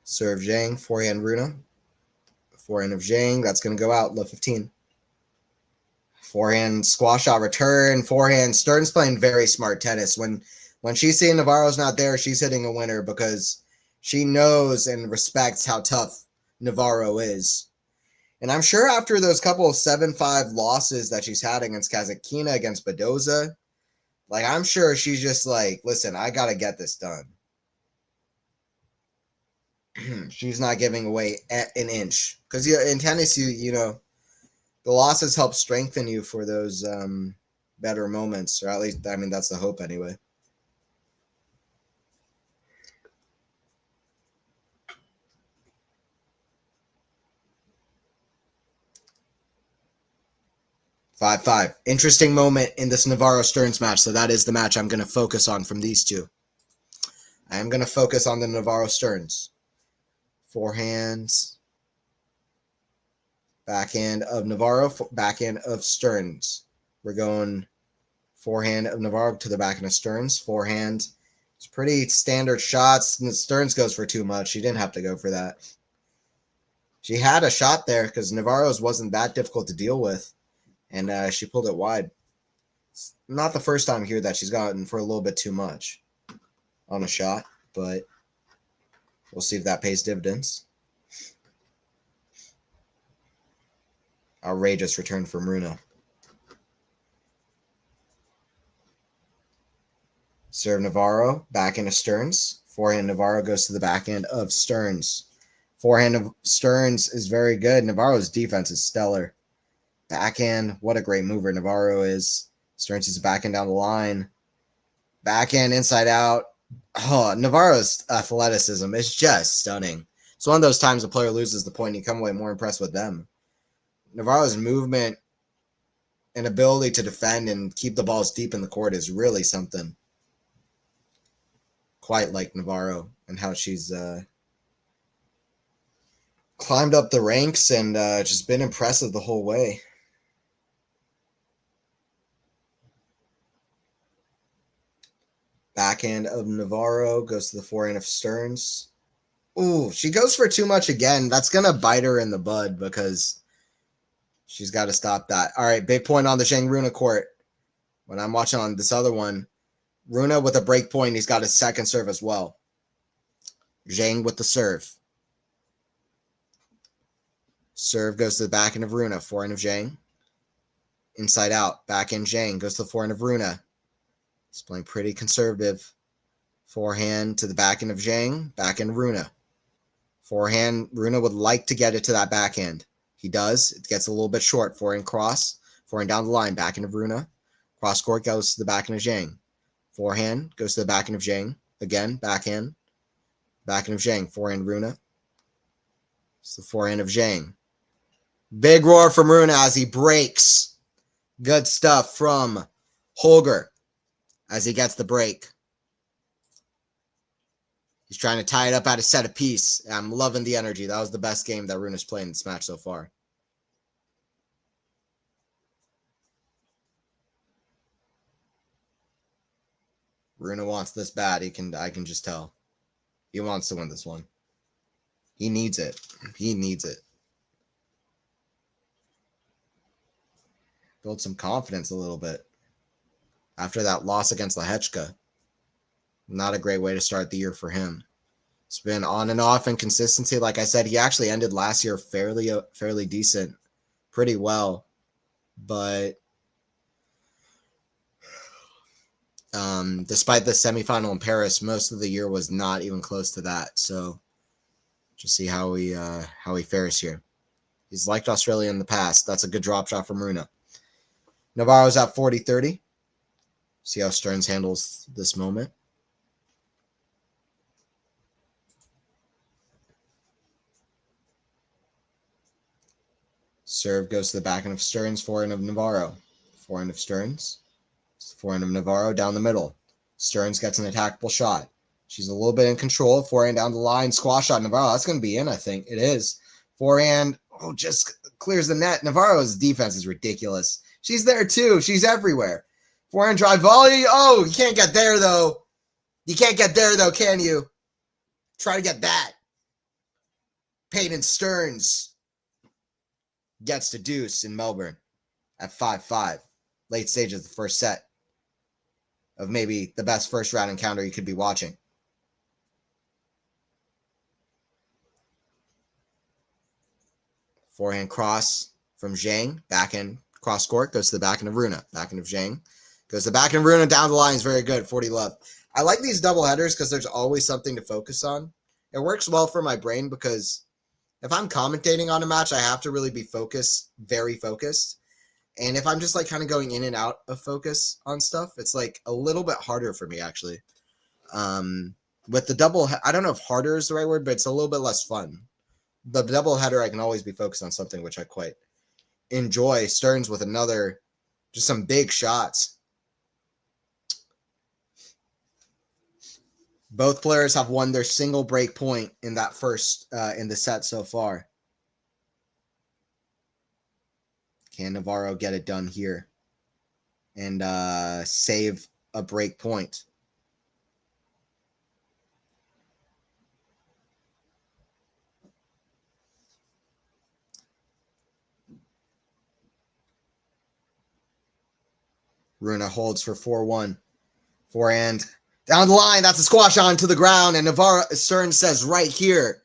Serve Zhang, forehand Rune. Forehand of Zhang, that's going to go out, love 15. Forehand squash shot return. Forehand. Stearns playing very smart tennis. When she's seeing Navarro's not there, she's hitting a winner because she knows and respects how tough Navarro is. And I'm sure after those couple of 7-5 losses that she's had against Kazatkina, against Badoza, like, I'm sure she's just like, listen, I got to get this done. She's not giving away an inch. Because in tennis, you know, the losses help strengthen you for those better moments. Or at least, I mean, that's the hope anyway. Five. Interesting moment in this Navarro-Stearns match. So that is the match I'm going to focus on from these two. I am going to focus on the Navarro-Stearns. Forehands. Backhand of Navarro. Backhand of Stearns. We're going forehand of Navarro to the backhand of Stearns. Forehand. It's pretty standard shots. And Stearns goes for too much. She didn't have to go for that. She had a shot there because Navarro's wasn't that difficult to deal with. And she pulled it wide. It's not the first time here that she's gotten for a little bit too much on a shot, but we'll see if that pays dividends. Outrageous return from Rune. Serve Navarro, backhand of Stearns. Forehand Navarro goes to the backhand of Stearns. Forehand of Stearns is very good. Navarro's defense is stellar. Backhand, what a great mover Navarro is. Stearns is backhand down the line. Backhand inside out. Oh, Navarro's athleticism is just stunning. It's one of those times a player loses the point, you come away more impressed with them. Navarro's movement and ability to defend and keep the balls deep in the court is really something. Quite like Navarro and how she's climbed up the ranks and just been impressive the whole way. Backhand of Navarro goes to the forehand of Stearns. Ooh, she goes for too much again. That's going to bite her in the bud because she's got to stop that. All right, big point on the Zhang Rune court. When I'm watching on this other one, Rune with a break point. He's got his second serve as well. Zhang with the serve. Serve goes to the backhand of Rune. Forehand of Zhang. Inside out. Backhand Zhang goes to the forehand of Rune. He's playing pretty conservative. Forehand to the backhand of Zhang. Backhand Rune. Forehand, Rune would like to get it to that backhand. He does. It gets a little bit short. Forehand cross. Forehand down the line. Backhand of Rune. Cross court goes to the backhand of Zhang. Forehand goes to the backhand of Zhang. Again, backhand. Backhand of Zhang. Forehand Rune. It's the forehand of Zhang. Big roar from Rune as he breaks. Good stuff from Holger as he gets the break. He's trying to tie it up at a set apiece. I'm loving the energy. That was the best game that Rune has played in this match so far. Rune wants this bad. I can just tell. He wants to win this one. He needs it. He needs it. Build some confidence a little bit. After that loss against Lehechka. Not a great way to start the year for him. It's been on and off inconsistency. Like I said, he actually ended last year fairly decent. Pretty well. But despite the semifinal in Paris, most of the year was not even close to that. So just see how he fares here. He's liked Australia in the past. That's a good drop shot from Rune. Navarro's at 40-30. See how Stearns handles this moment. Serve goes to the backhand of Stearns, forehand of Navarro. Forehand of Stearns. Forehand of Navarro down the middle. Stearns gets an attackable shot. She's a little bit in control. Forehand down the line. Squash shot. Navarro. That's going to be in, I think. It is. Forehand. Oh, just clears the net. Navarro's defense is ridiculous. She's there too. She's everywhere. Forehand drive volley. Oh, you can't get there, though. You can't get there, though, can you? Try to get that. Peyton Stearns gets to deuce in Melbourne at 5-5. Late stage of the first set of maybe the best first round encounter you could be watching. Forehand cross from Zhang. Backhand cross court. Goes to the backhand of Rune. Backhand of Zhang. Goes to the backhand of Rune. Down the line is very good. 40 love. I like these double headers because there's always something to focus on. It works well for my brain because if I'm commentating on a match, I have to really be focused, very focused. And if I'm just like kind of going in and out of focus on stuff, it's like a little bit harder for me actually. With the double, I don't know if harder is the right word, but it's a little bit less fun. The double header, I can always be focused on something, which I quite enjoy. Stearns with another, just some big shots. Both players have won their single break point in that first, in the set so far. Can Navarro get it done here and save a break point? Rune holds for 4-1. Forehand down the line. That's a squash on to the ground. And Navarro Stearns says right here.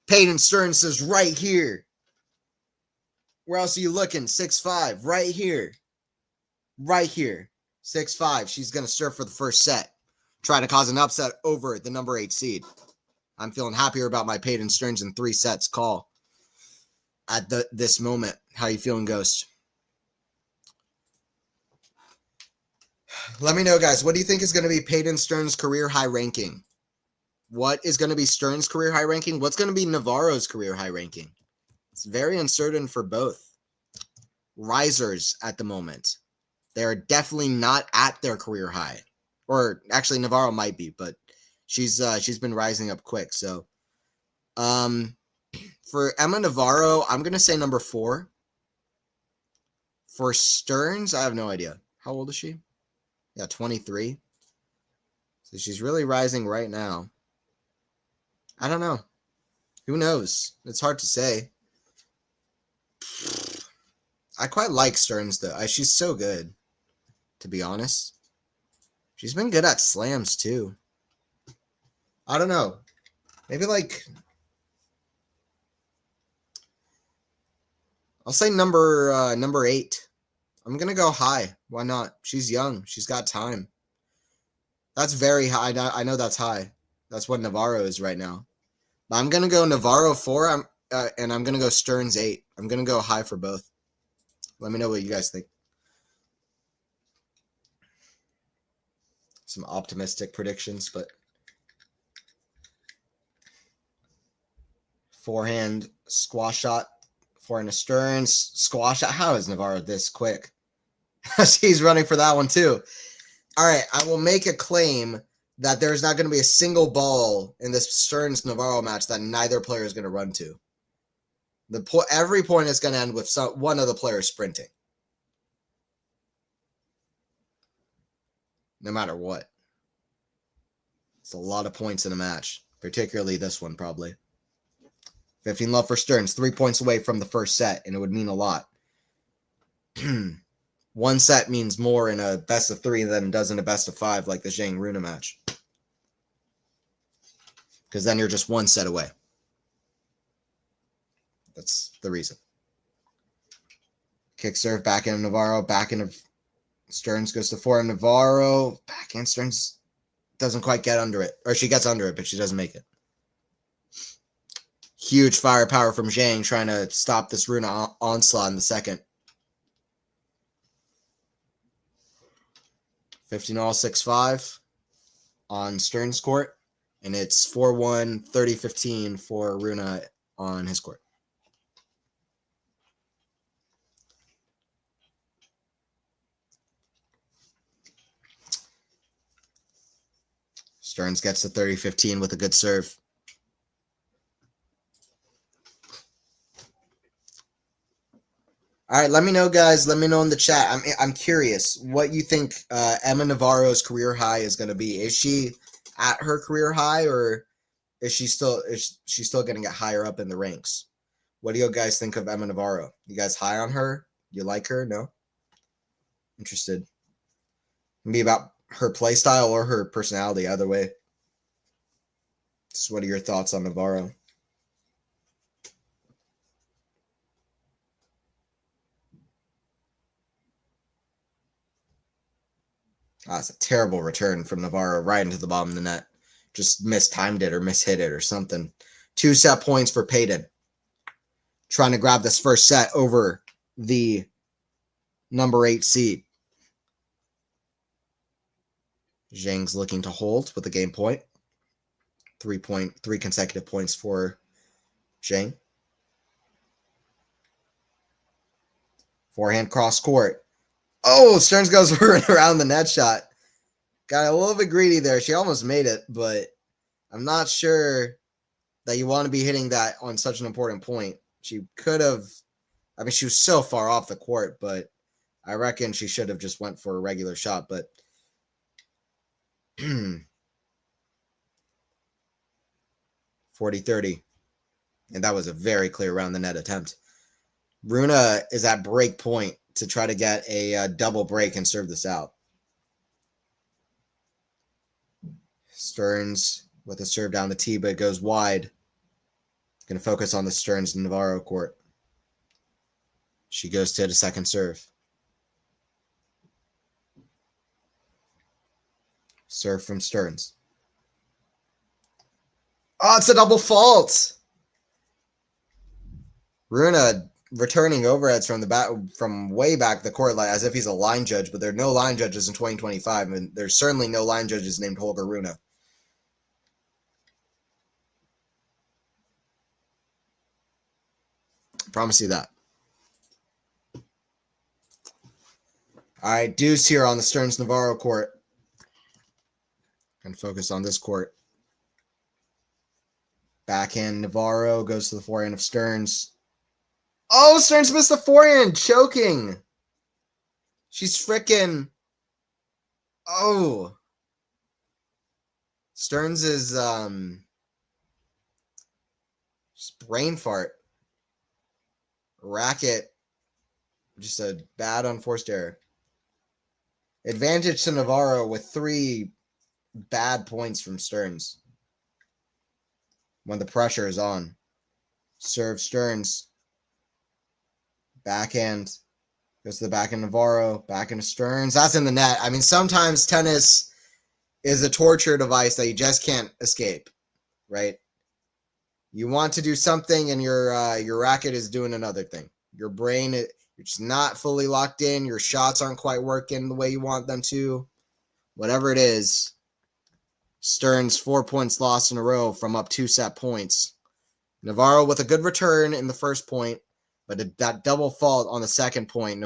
Peyton Stearns says right here. Where else are you looking? 6-5. Right here. Right here. 6-5. She's going to serve for the first set. Trying to cause an upset over the number 8 seed. I'm feeling happier about my Peyton Stearns in 3 sets call at this moment. How you feeling, Ghost? Let me know, guys. What do you think is going to be Peyton Stearns' career high ranking? What is going to be Stearns' career high ranking? What's going to be Navarro's career high ranking? It's very uncertain for both. Risers at the moment. They're definitely not at their career high. Or actually, Navarro might be, but she's been rising up quick. So, for Emma Navarro, I'm going to say number 4. For Stearns, I have no idea. How old is she? Yeah, 23. So she's really rising right now. I don't know. Who knows? It's hard to say. I quite like Stearns, though. She's so good, to be honest. She's been good at slams, too. I don't know. Maybe, like... I'll say number 8. I'm going to go high. Why not? She's young. She's got time. That's very high. I know that's high. That's what Navarro is right now. But I'm going to go Navarro 4, and I'm going to go Stearns 8. I'm going to go high for both. Let me know what you guys think. Some optimistic predictions, but... Forehand squash shot. Forehand to Stearns. Squash shot. How is Navarro this quick? She's running for that one too. All right, I will make a claim that there's not going to be a single ball in this Stearns-Navarro match that neither player is going to run to. Every point is going to end with one of the players sprinting. No matter what. It's a lot of points in a match, particularly this one probably. 15 love for Stearns, 3 points away from the first set, and it would mean a lot. 1 set means more in a best of 3 than it does in a best of 5, like the Zhang Rune match. Because then you're just 1 set away. That's the reason. Kick serve, backhand of Navarro, backhand of Stearns goes to forehand Navarro. Backhand Stearns doesn't quite get under it. Or she gets under it, but she doesn't make it. Huge firepower from Zhang trying to stop this Rune onslaught in the second. 15-all, 6-5 on Stearns' court. And it's 4-1, 30-15 for Rune on his court. Stearns gets to 30-15 with a good serve. All right, let me know, guys. Let me know in the chat. I'm curious what you think Emma Navarro's career high is going to be. Is she at her career high, or is she still going to get higher up in the ranks? What do you guys think of Emma Navarro? You guys high on her? You like her? No? Interested. Maybe about her play style or her personality, either way. Just what are your thoughts on Navarro? That's a terrible return from Navarro right into the bottom of the net. Just mistimed it or mishit it or something. 2 set points for Payton. Trying to grab this first set over the number 8 seed. Zhang's looking to hold with a game point. 3 consecutive points for Zhang. Forehand cross court. Oh, Stearns goes around the net shot. Got a little bit greedy there. She almost made it, but I'm not sure that you want to be hitting that on such an important point. She could have, I mean, she was so far off the court, but I reckon she should have just went for a regular shot, but 40-30. And that was a very clear around the net attempt. Rune is at break point to try to get a double break and serve this out. Stearns with a serve down the tee, but it goes wide. Going to focus on the Stearns and Navarro court. She goes to the second serve. Serve from Stearns. Oh, it's a double fault. Rune returning overheads from the back, from way back the court, like as if he's a line judge, but there are no line judges in 2025, and there's certainly no line judges named Holger Rune. Promise you that. All right, deuce here on the Stearns Navarro court. And focus on this court. Backhand Navarro goes to the forehand of Stearns. Oh, Stearns missed the forehand, choking. She's freaking. Oh. Stearns is just brain fart. Racket. Just a bad unforced error. Advantage to Navarro with 3 bad points from Stearns. When the pressure is on. Serve Stearns. Backhand. Goes to the backhand Navarro. Backhand Stearns. That's in the net. I mean, sometimes tennis is a torture device that you just can't escape, right? You want to do something and your racket is doing another thing. Your brain, you're just not fully locked in. Your shots aren't quite working the way you want them to. Whatever it is, Stearns 4 points lost in a row from up 2 set points. Navarro with a good return in the first point, but that double fault on the second point,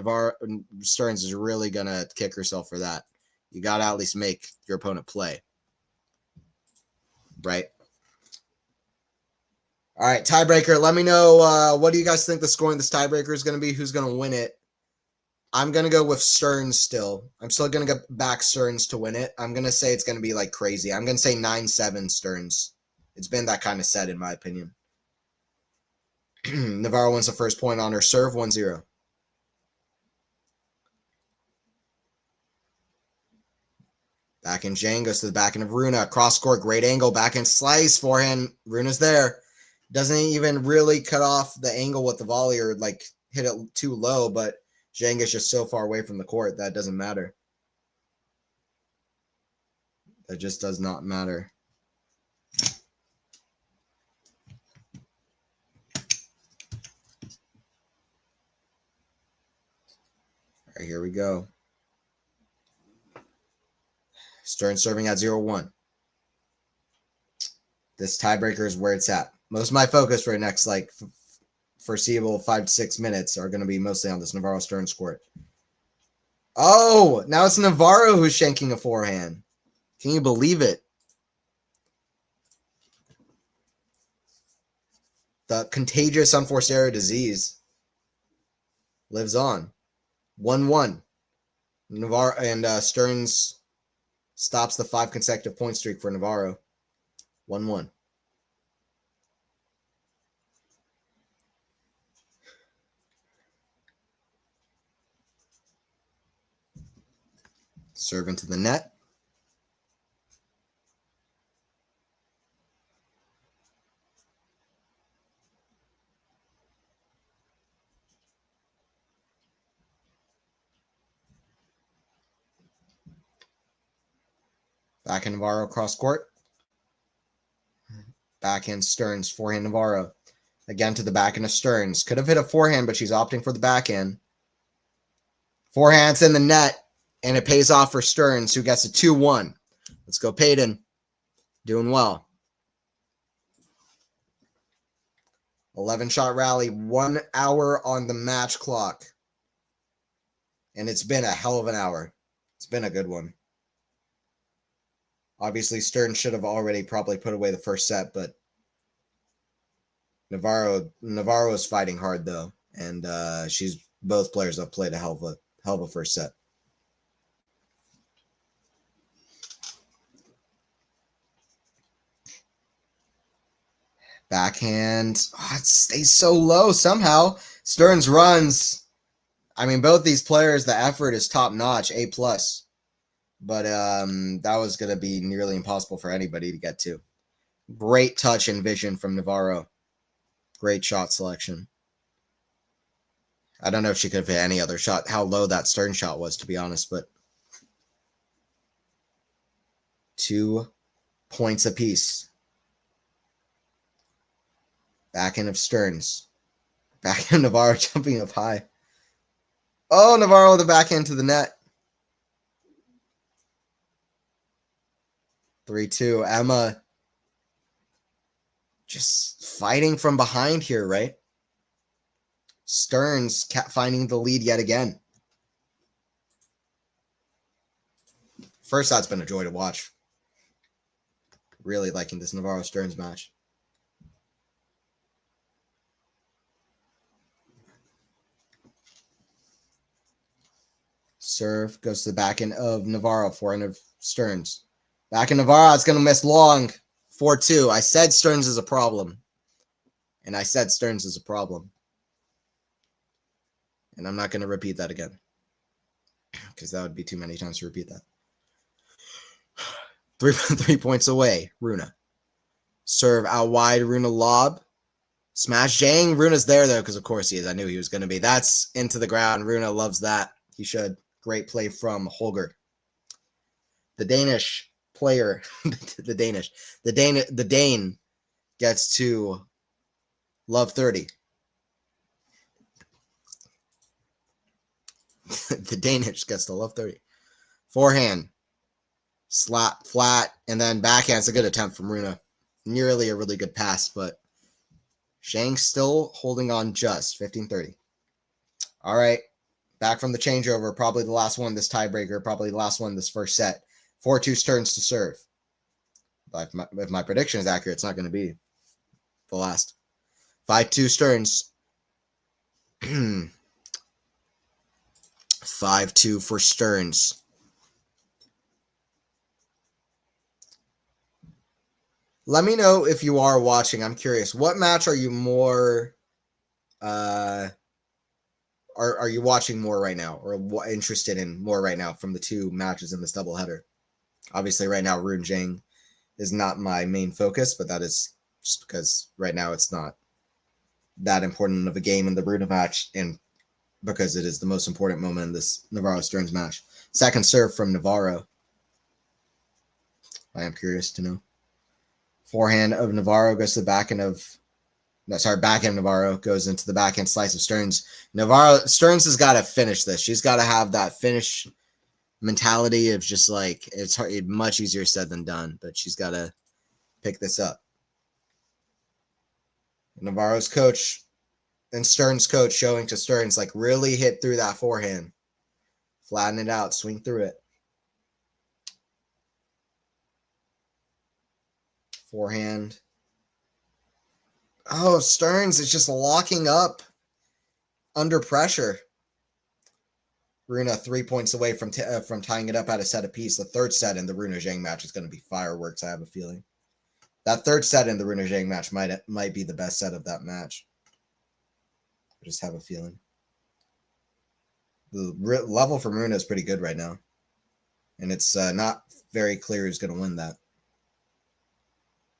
Stearns is really going to kick herself for that. You got to at least make your opponent play. Right? All right, tiebreaker. Let me know what do you guys think the scoring of this tiebreaker is going to be? Who's going to win it? I'm going to go with Stearns still. I'm still going to go back Stearns to win it. I'm going to say it's going to be like crazy. I'm going to say 9-7 Stearns. It's been that kind of set in my opinion. Navarro wins the first point on her serve, 1-0. Backhand Zhang goes to the backhand of Rune. Cross court, great angle, backhand slice, forehand. Rune's there. Doesn't even really cut off the angle with the volley or like hit it too low, but Zhang is just so far away from the court that doesn't matter. That just does not matter. All right, here we go. Stearns serving at 0-1. This tiebreaker is where it's at. Most of my focus for the next like foreseeable 5 to 6 minutes are going to be mostly on this Navarro Stearns court. Oh, now it's Navarro who's shanking a forehand. Can you believe it? The contagious unforced error disease lives on. 1-1. Navarro and Stearns stops the 5 consecutive point streak for Navarro. 1-1. Serve into the net. Backhand Navarro cross court. Backhand Stearns, forehand Navarro. Again to the backhand of Stearns. Could have hit a forehand, but she's opting for the backhand. Forehand's in the net, and it pays off for Stearns, who gets a 2-1. Let's go, Peyton. Doing well. 11-shot rally, 1 hour on the match clock. And it's been a hell of an hour. It's been a good one. Obviously, Stearns should have already probably put away the first set, but Navarro is fighting hard, though. And both players have played a hell of a first set. Backhand. Oh, it stays so low somehow. Stearns runs. I mean, both these players, the effort is top notch, A+. But that was going to be nearly impossible for anybody to get to. Great touch and vision from Navarro. Great shot selection. I don't know if she could have hit any other shot, how low that Stearns shot was, to be honest, but 2 points apiece. Backhand of Stearns. Backhand Navarro jumping up high. Oh, Navarro with the backhand to the net. 3-2. Emma just fighting from behind here, right? Stearns kept finding the lead yet again. First set's been a joy to watch. Really liking this Navarro-Stearns match. Serve goes to the backhand of Navarro, forehand of Stearns. Backhand Navarro, it's going to miss long. 4-2. I said Stearns is a problem. And I said Stearns is a problem. And I'm not going to repeat that again. Because that would be too many times to repeat that. 3 points away, RUNE. Serve out wide, RUNE lob. Smash Zhang. RUNE's there, though, because of course he is. I knew he was going to be. That's into the ground. RUNE loves that. He should. Great play from Holger. The Danish player, the Dane gets to love 30. The Danish gets to love 30. Forehand, slap, flat, and then backhand. It's a good attempt from RUNE. Nearly a really good pass, but Zhang still holding on just 15-30. All right, back from the changeover. Probably the last one this tiebreaker. Probably the last one this first set. 4-2 Stearns to serve. But if my prediction is accurate, it's not going to be the last. 5-2 Stearns. 5-2 for Stearns. Let me know if you are watching. I'm curious. What match are you more are you watching more right now, or interested in more right now from the two matches in this doubleheader? Obviously, right now, RUNE Zhang is not my main focus, but that is just because right now it's not that important of a game in the RUNE match, and because it is the most important moment in this Navarro-Stearns match. Second serve from Navarro. I am curious to know. Forehand of Navarro goes to the backhand of... No, sorry, backhand Navarro goes into the backhand slice of Stearns. Stearns has got to finish this. She's got to have that finish mentality of just like, it's hard, much easier said than done, but she's got to pick this up. Navarro's coach and Stearns' coach showing to Stearns, like, really hit through that forehand. Flatten it out, swing through it. Forehand. Oh, Stearns is just locking up under pressure. RUNE 3 points away from tying it up at a set apiece. The third set in the RUNE Zhang match is going to be fireworks, I have a feeling. That third set in the RUNE Zhang match might be the best set of that match. I just have a feeling. The level from RUNE is pretty good right now. And it's not very clear who's going to win that.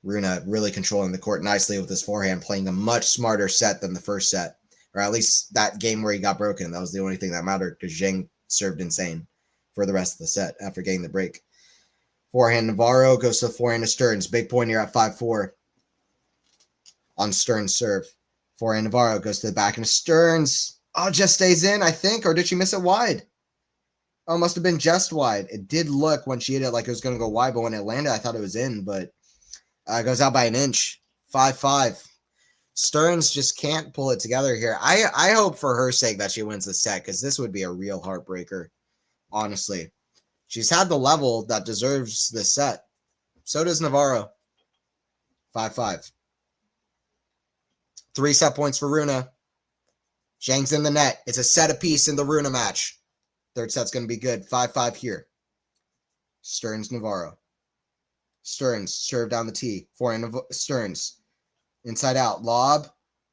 RUNE really controlling the court nicely with his forehand, playing a much smarter set than the first set. Or at least that game where he got broken. That was the only thing that mattered because ZHANG served insane for the rest of the set after getting the break. Forehand Navarro goes to the forehand of Stearns. Big point here at 5-4 on Stearns' serve. Forehand Navarro goes to the back of Stearns. Oh, just stays in, I think. Or did she miss it wide? Oh, must have been just wide. It did look when she hit it like it was going to go wide, but when it landed, I thought it was in. But it goes out by an inch. 5-5. Stearns just can't pull it together here. I hope for her sake that she wins the set because this would be a real heartbreaker, honestly. She's had the level that deserves the set. So does Navarro. 5-5. 3 set points for RUNE. Zhang's in the net. It's a set apiece in the RUNE match. Third set's going to be good. 5-5 here. Stearns, Navarro. Stearns, serve down the tee. Forehand Stearns. Inside out. Lob.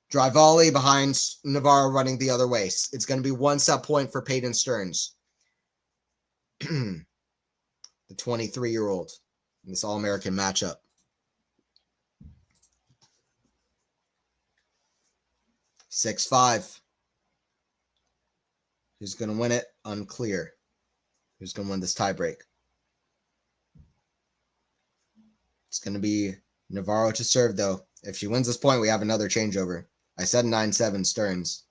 Drive volley behind Navarro running the other way. It's going to be 1 set point for Peyton Stearns. The 23-year-old in this All-American matchup. (6-5). Who's going to win it? Unclear. Who's going to win this tiebreak? It's going to be Navarro to serve, though. If she wins this point, we have another changeover. I said 9-7 Stearns.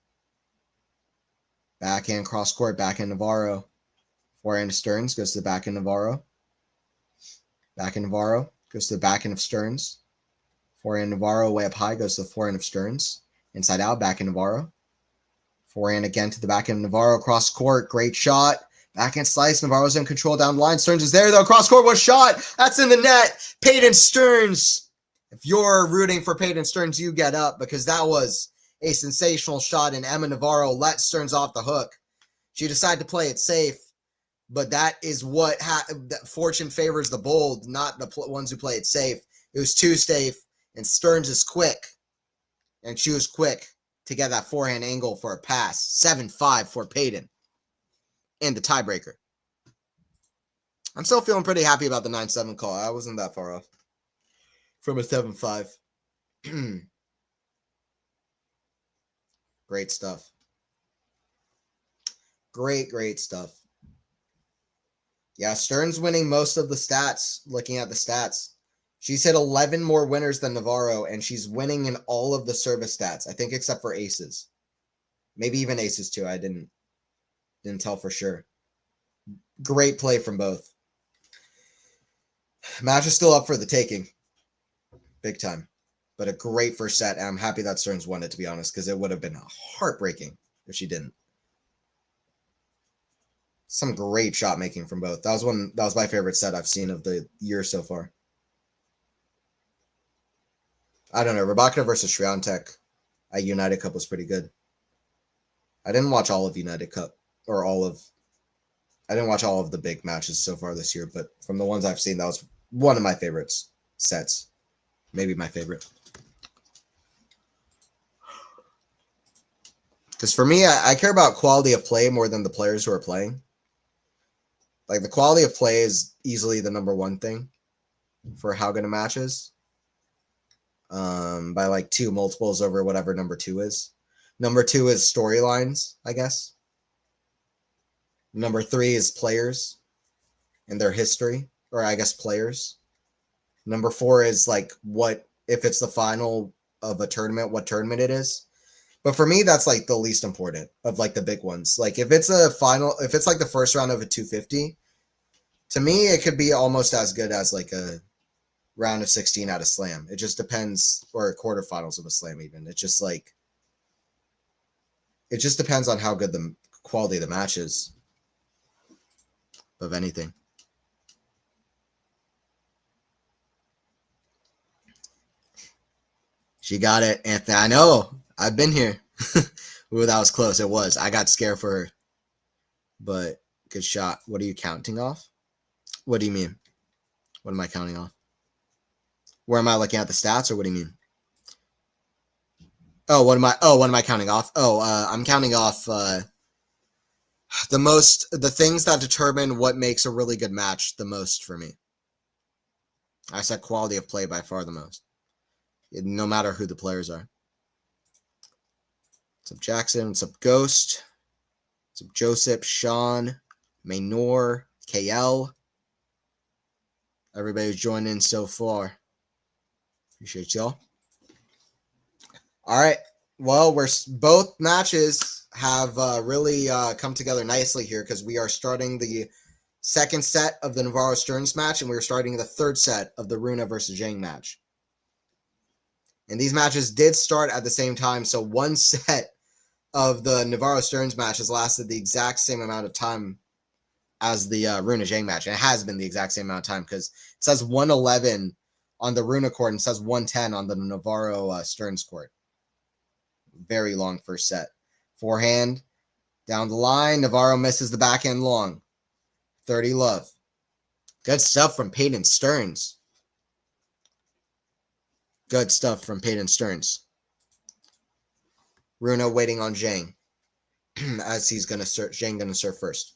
Backhand cross court, backhand Navarro. Forehand Stearns goes to the backhand Navarro. Backhand Navarro goes to the backhand of Stearns. Forehand Navarro way up high goes to the forehand of Stearns. Inside out, backhand Navarro. Forehand again to the backhand of Navarro. Cross court, great shot. Backhand slice. Navarro's in control down the line. Stearns is there though. Cross court was shot. That's in the net. Peyton Stearns. If you're rooting for Peyton Stearns, you get up because that was a sensational shot. And Emma Navarro let Stearns off the hook. She decided to play it safe. But that is what fortune favors the bold, not the ones who play it safe. It was too safe, and Stearns is quick. And she was quick to get that forehand angle for a pass. 7-5 for Peyton in the tiebreaker. I'm still feeling pretty happy about the 9-7 call. I wasn't that far off from a 7-5. Great stuff. Great stuff. Yeah, Stearns winning most of the stats, looking at the stats. She's hit 11 more winners than Navarro, and she's winning in all of the service stats, I think except for aces. Maybe even aces too. I didn't tell for sure. Great play from both. Match is still up for the taking. Big time. But a great first set, and I'm happy that Stearns won it, to be honest, because it would have been heartbreaking if she didn't. Some great shot making from both. That was my favorite set I've seen of the year so far. I don't know. Rybakina versus Swiatek at United Cup was pretty good. I didn't watch all of United Cup I didn't watch all of the big matches so far this year, but from the ones I've seen, that was one of my favorites sets. Maybe my favorite. Because for me, I care about quality of play more than the players who are playing. Like, the quality of play is easily the number one thing for how good a match is. By like 2 multiples over whatever number 2 is. Number 2 is storylines, I guess. Number 3 is players and their history, or I guess players. Number 4 is like what, if it's the final of a tournament, what tournament it is. But for me, that's like the least important of like the big ones. Like if it's a final, if it's like the first round of a 250, to me, it could be almost as good as like a round of 16 at a slam. It just depends, or quarterfinals of a slam even. It's just like, it just depends on how good the quality of the match is. Of anything. She got it, Anthony. I know. I've been here. Ooh, that was close. It was. I got scared for her. But good shot. What are you counting off? What do you mean? What am I counting off? Where am I looking at the stats, or what do you mean? Oh, what am I counting off? Oh, I'm counting off The things that determine what makes a really good match the most for me. I said quality of play by far the most, no matter who the players are. What's up, Jackson? What's up, Ghost? What's up, Joseph, Sean, Maynor, KL? Everybody's joined in so far. Appreciate y'all. All right. Well, both matches have really come together nicely here because we are starting the second set of the Navarro Stearns match, and we're starting the third set of the RUNE versus ZHANG match. And these matches did start at the same time, so one set of the Navarro Stearns match has lasted the exact same amount of time as the RUNE ZHANG match, and it has been the exact same amount of time because it says 111 on the RUNE court and it says 110 on the Navarro Stearns court. Very long first set. Forehand down the line. Navarro misses the backhand long. 30 love. Good stuff from Peyton Stearns. Good stuff from Peyton Stearns. RUNE waiting on ZHANG as he's going to serve. ZHANG going to serve first.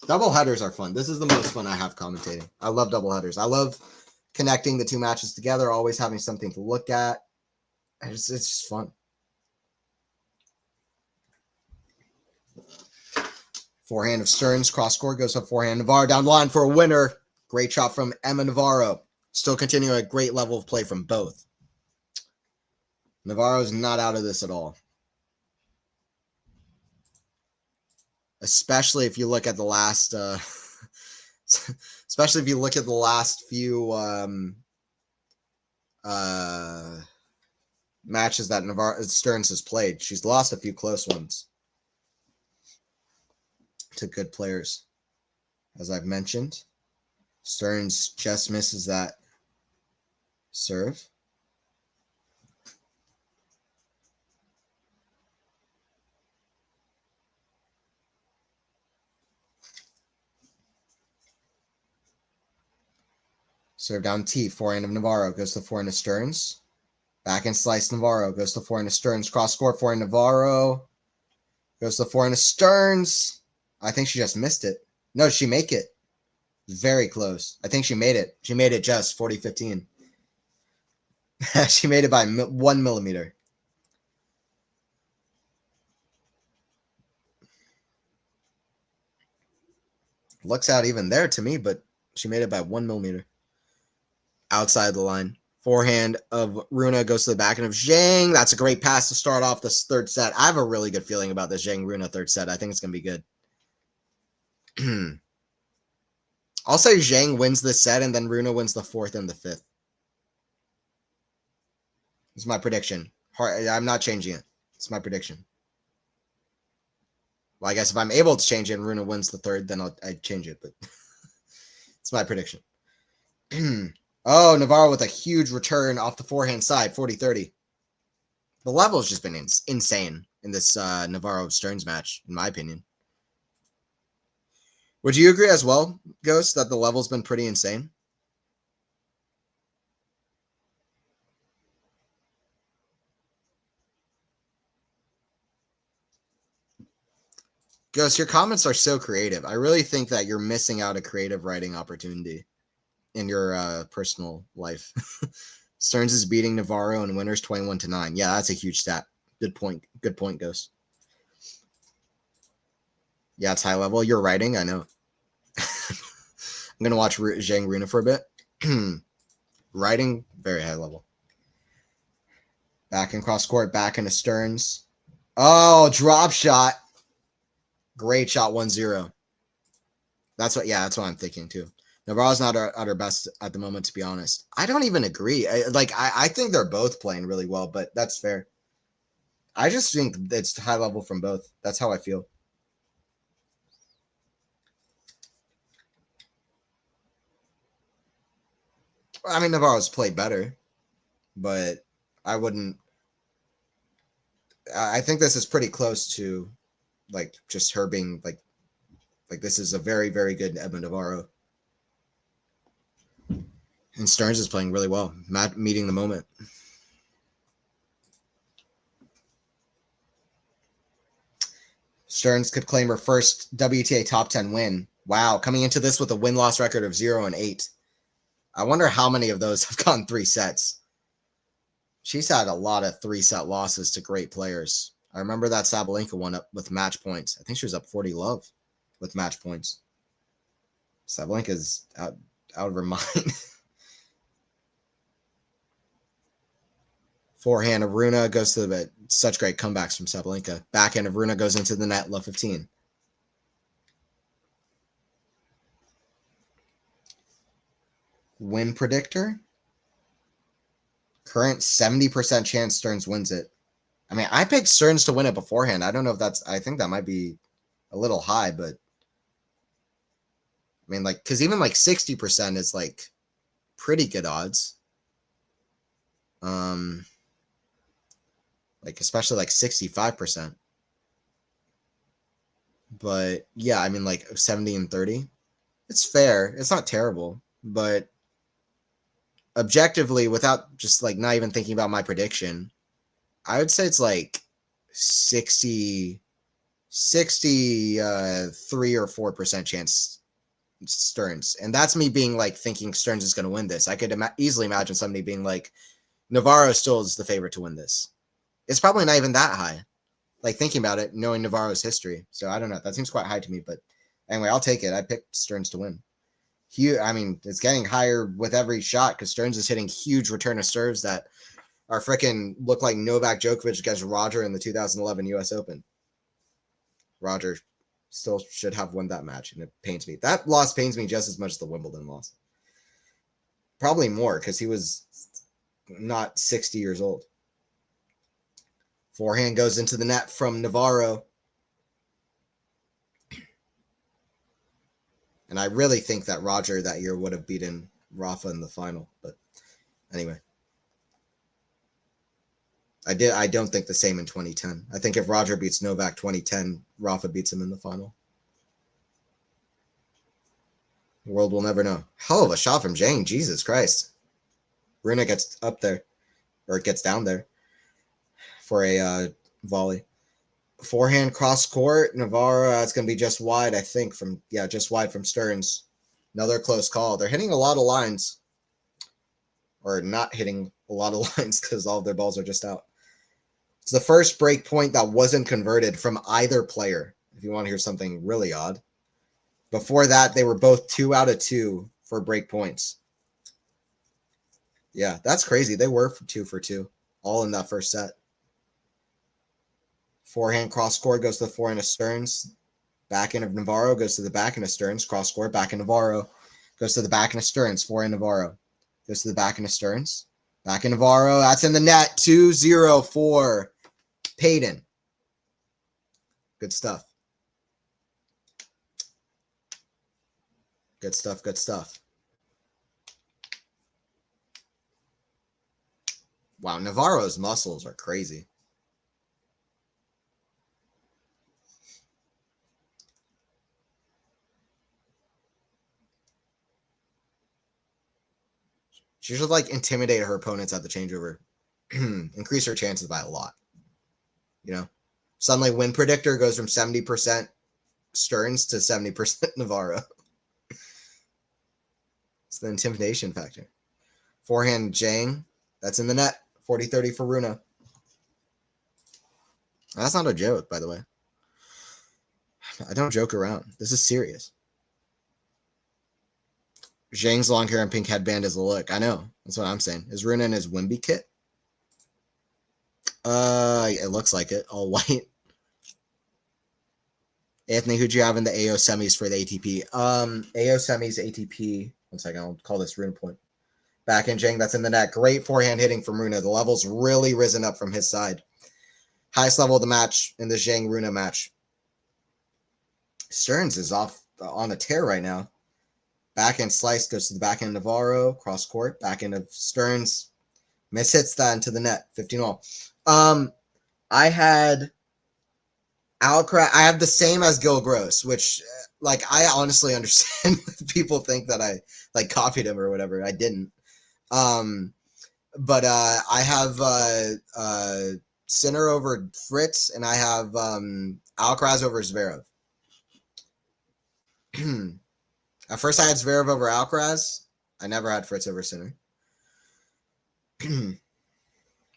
Double headers are fun. This is the most fun I have commentating. I love double headers. I love connecting the two matches together, always having something to look at. It's just fun. Forehand of Stearns, cross court, goes up forehand. Navarro down the line for a winner. Great shot from Emma Navarro. Still continuing a great level of play from both. Navarro's not out of this at all. Especially if you look at the last especially if you look at the last few matches that Stearns has played. She's lost a few close ones to good players. As I've mentioned, Stearns just misses that serve. Serve down T, forehand of Navarro, goes to the forehand of Stearns. Backhand slice Navarro, goes to the forehand of Stearns. Cross court, forehand Navarro. Goes to the forehand of Stearns. I think she just missed it. No, she make it. Very close. I think she made it. She made it just 40-15. She made it by 1 millimeter. Looks out even there to me, but she made it by 1 millimeter. Outside the line. Forehand of RUNE goes to the backhand of ZHANG. That's a great pass to start off this third set. I have a really good feeling about this ZHANG RUNE third set. I think it's going to be good. I'll say ZHANG wins this set, and then RUNE wins the fourth and the fifth. It's my prediction. I'm not changing it. It's my prediction. Well, I guess if I'm able to change it and RUNE wins the third, then I'd change it. But it's my prediction. Oh, Navarro with a huge return off the forehand side, 40-30. The level has just been insane in this Navarro-Stearns match, in my opinion. Would you agree as well, Ghost, that the level's been pretty insane? Ghost, your comments are so creative. I really think that you're missing out a creative writing opportunity in your personal life. Stearns is beating Navarro and winners 21-9. Yeah, that's a huge stat. Good point. Good point, Ghost. Yeah, it's high level. You're writing, I know. I'm going to watch ZHANG RUNE for a bit. Writing, very high level. Back and cross court, back into Stearns. Oh, drop shot. Great shot, 1-0. That's what I'm thinking too. Navarro's not at her best at the moment, to be honest. I don't even agree. I think they're both playing really well, but that's fair. I just think it's high level from both. That's how I feel. I mean, Navarro's played better, but I wouldn't. I think this is pretty close to, like, just her being like this is a very, very good Emma Navarro. And Stearns is playing really well, meeting the moment. Stearns could claim her first WTA top 10 win. Wow, coming into this with a win-loss record of 0-8. I wonder how many of those have gone 3 sets. She's had a lot of 3-set losses to great players. I remember that Sabalenka one up with match points. I think she was up 40 love with match points. Sabalenka's out of her mind. Forehand of Rune goes to the such great comebacks from Sabalenka. Backhand of Rune goes into the net, love 15. Win predictor. Current 70% chance Stearns wins it. I mean, I picked Stearns to win it beforehand. I don't know if I think that might be a little high, but I mean, like, because even like 60% is like pretty good odds. Like, especially like 65%. But yeah, I mean, like 70 and 30. It's fair. It's not terrible, but objectively, without just like not even thinking about my prediction, I would say it's like 63 or 4% chance Stearns. And that's me being like thinking Stearns is going to win this. I could easily imagine somebody being like, Navarro still is the favorite to win this. It's probably not even that high. Like thinking about it, knowing Navarro's history. So I don't know. That seems quite high to me. But anyway, I'll take it. I picked Stearns to win. I mean, it's getting higher with every shot because Stearns is hitting huge return of serves that are freaking look like Novak Djokovic against Roger in the 2011 U.S. Open. Roger still should have won that match, and it pains me. That loss pains me just as much as the Wimbledon loss. Probably more because he was not 60 years old. Forehand goes into the net from Navarro. And I really think that Roger that year would have beaten Rafa in the final. But anyway. I don't think the same in 2010. I think if Roger beats Novak 2010, Rafa beats him in the final. The world will never know. Hell of a shot from Zhang. Jesus Christ. Rune gets up there. Or it gets down there. For a volley. Forehand cross court. Navarro, it's going to be just wide, I think, just wide from Stearns. Another close call. They're hitting a lot of lines. Or not hitting a lot of lines because all of their balls are just out. It's the first break point that wasn't converted from either player, if you want to hear something really odd. Before that, they were both 2 out of 2 for break points. Yeah, that's crazy. They were 2 for 2, all in that first set. Forehand cross court goes to the forehand of Stearns. Backhand of Navarro goes to the backhand of Stearns. Cross court, backhand Navarro goes to the backhand of Stearns. Forehand Navarro goes to the backhand of Stearns. Backhand Navarro, that's in the net. 2-0 for Payton. Good stuff. Good stuff, good stuff. Wow, Navarro's muscles are crazy. She should like intimidate her opponents at the changeover. Increase her chances by a lot. You know? Suddenly win predictor goes from 70% Stearns to 70% Navarro. It's the intimidation factor. Forehand Zhang. That's in the net. 40-30 for Rune. That's not a joke, by the way. I don't joke around. This is serious. Zhang's long hair and pink headband is a look. I know. That's what I'm saying. Is Rune in his Wimby kit? It looks like it. All white. Anthony, who'd you have in the AO semis for the ATP? AO semis, ATP. 1 second. I'll call this Rune point. Backhand Zhang, that's in the net. Great forehand hitting from Rune. The level's really risen up from his side. Highest level of the match in the Zhang-Rune match. Stearns is off on a tear right now. Backhand slice goes to the backhand Navarro. Cross court. Backhand of Stearns. Mishits that into the net. 15-all. I had Alcaraz. I have the same as Gil Gross, which, like, I honestly understand people think that I, like, copied him or whatever. I didn't. But I have Sinner over Fritz, and I have Alcaraz over Zverev. At first, I had Zverev over Alcaraz. I never had Fritz over Sinner.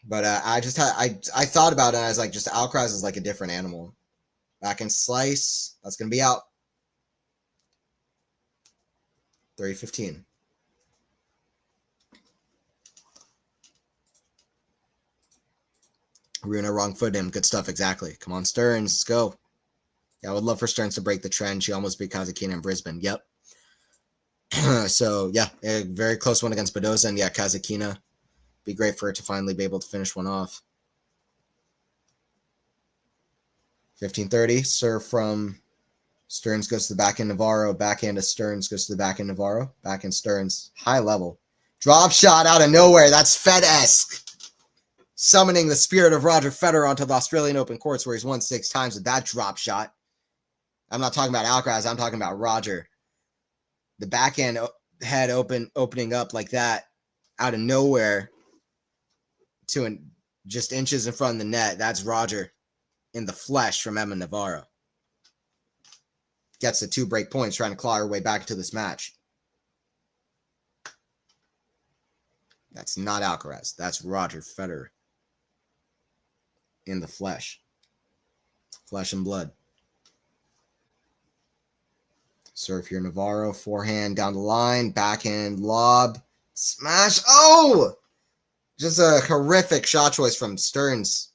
But I just had I thought about it. And I was like, just Alcaraz is like a different animal. Back in slice, that's gonna be out. 3:15. Rune wrong foot him. Good stuff. Exactly. Come on, Stearns. Let's go. Yeah, I would love for Stearns to break the trend. She almost beat Kazakina in Brisbane. Yep. So, yeah, a very close one against Badoza. And, yeah, Kazakina. Be great for her to finally be able to finish one off. 15:30. Serve from Stearns goes to the backhand Navarro. Backhand to Stearns goes to the backhand Navarro. Backhand Stearns. High level. Drop shot out of nowhere. That's Fed-esque. Summoning the spirit of Roger Federer onto the Australian Open courts where he's won 6 times with that drop shot. I'm not talking about Alcaraz. I'm talking about Roger. The backhand head opening up like that out of nowhere to just inches in front of the net. That's Roger in the flesh from Emma Navarro. Gets the 2 break points trying to claw her way back into this match. That's not Alcaraz. That's Roger Federer. In the flesh. Flesh and blood. Serve here, Navarro. Forehand down the line. Backhand lob. Smash. Oh! Just a horrific shot choice from Stearns.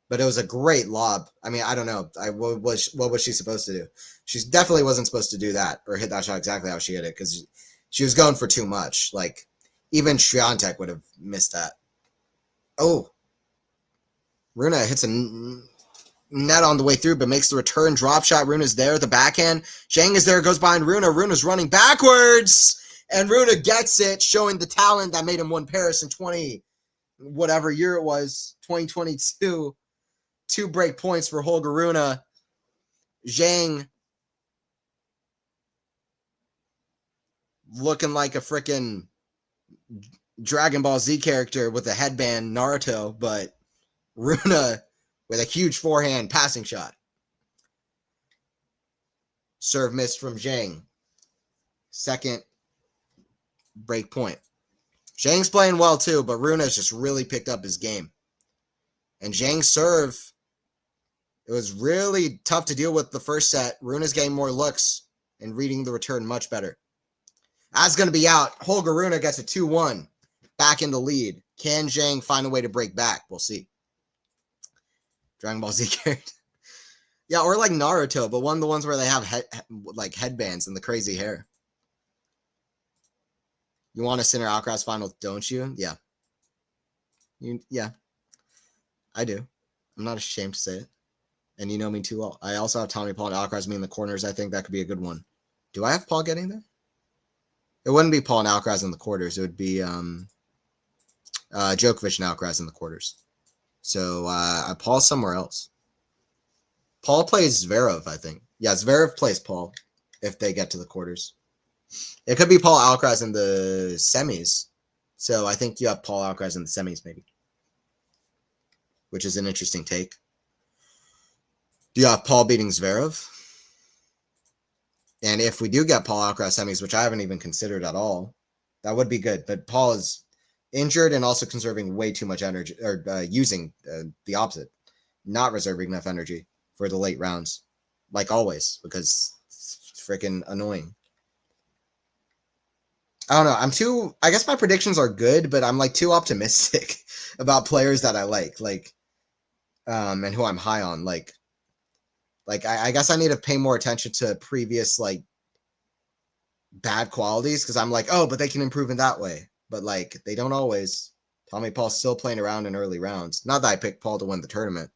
But it was a great lob. I mean, I don't know. What was she supposed to do? She definitely wasn't supposed to do that or hit that shot exactly how she hit it because she was going for too much. Like, even Swiatek would have missed that. Oh. Rune hits a net on the way through, but makes the return drop shot. Rune is there. The backhand. Zhang is there. Goes behind Rune. Rune is running backwards. And Rune gets it, showing the talent that made him win Paris in whatever year it was, 2022. 2 break points for Holger Rune. Zhang looking like a freaking Dragon Ball Z character with a headband, Naruto, but Rune with a huge forehand passing shot. Serve missed from Zhang. Second break point. Zhang's playing well too, but Rune has just really picked up his game. And Zhang's serve, it was really tough to deal with the first set. Rune is getting more looks and reading the return much better. That's going to be out. Holger Rune gets a 2-1. Back in the lead. Can Zhang find a way to break back? We'll see. Dragon Ball Z character. Yeah, or like Naruto, but one of the ones where they have headbands and the crazy hair. You want a Sinner Alcaraz final, don't you? Yeah. Yeah. I do. I'm not ashamed to say it. And you know me too well. I also have Tommy Paul and Alcaraz me in the corners. I think that could be a good one. Do I have Paul getting there? It wouldn't be Paul and Alcaraz in the quarters. It would be Djokovic and Alcaraz in the quarters. So Paul's somewhere else. Paul plays Zverev, I think. Yeah, Zverev plays Paul if they get to the quarters. It could be Paul Alcaraz in the semis. So I think you have Paul Alcaraz in the semis maybe. Which is an interesting take. Do you have Paul beating Zverev? And if we do get Paul Alcaraz semis, which I haven't even considered at all, that would be good. But Paul is injured and also conserving way too much energy, or using the opposite, not reserving enough energy for the late rounds, like always, because it's freaking annoying. I don't know. I guess my predictions are good, but I'm like too optimistic about players that I like, and who I'm high on. Like I guess I need to pay more attention to previous like bad qualities because I'm like, oh, but they can improve in that way. But like they don't always. Tommy Paul's still playing around in early rounds. Not that I picked Paul to win the tournament,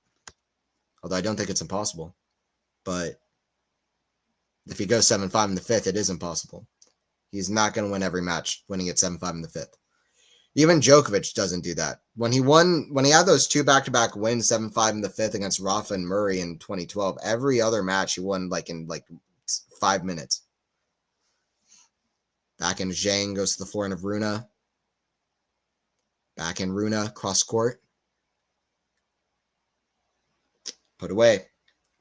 although I don't think it's impossible. But if he goes 7-5 in the 5th, it is impossible. He's not going to win every match winning at 7-5 in the 5th. Even Djokovic doesn't do that. When he had those 2 back-to-back wins, 7-5 in the 5th against Rafa and Murray in 2012, every other match he won in 5 minutes. Back in Zhang goes to the forehand of Rune. Back in Rune, cross court. Put away.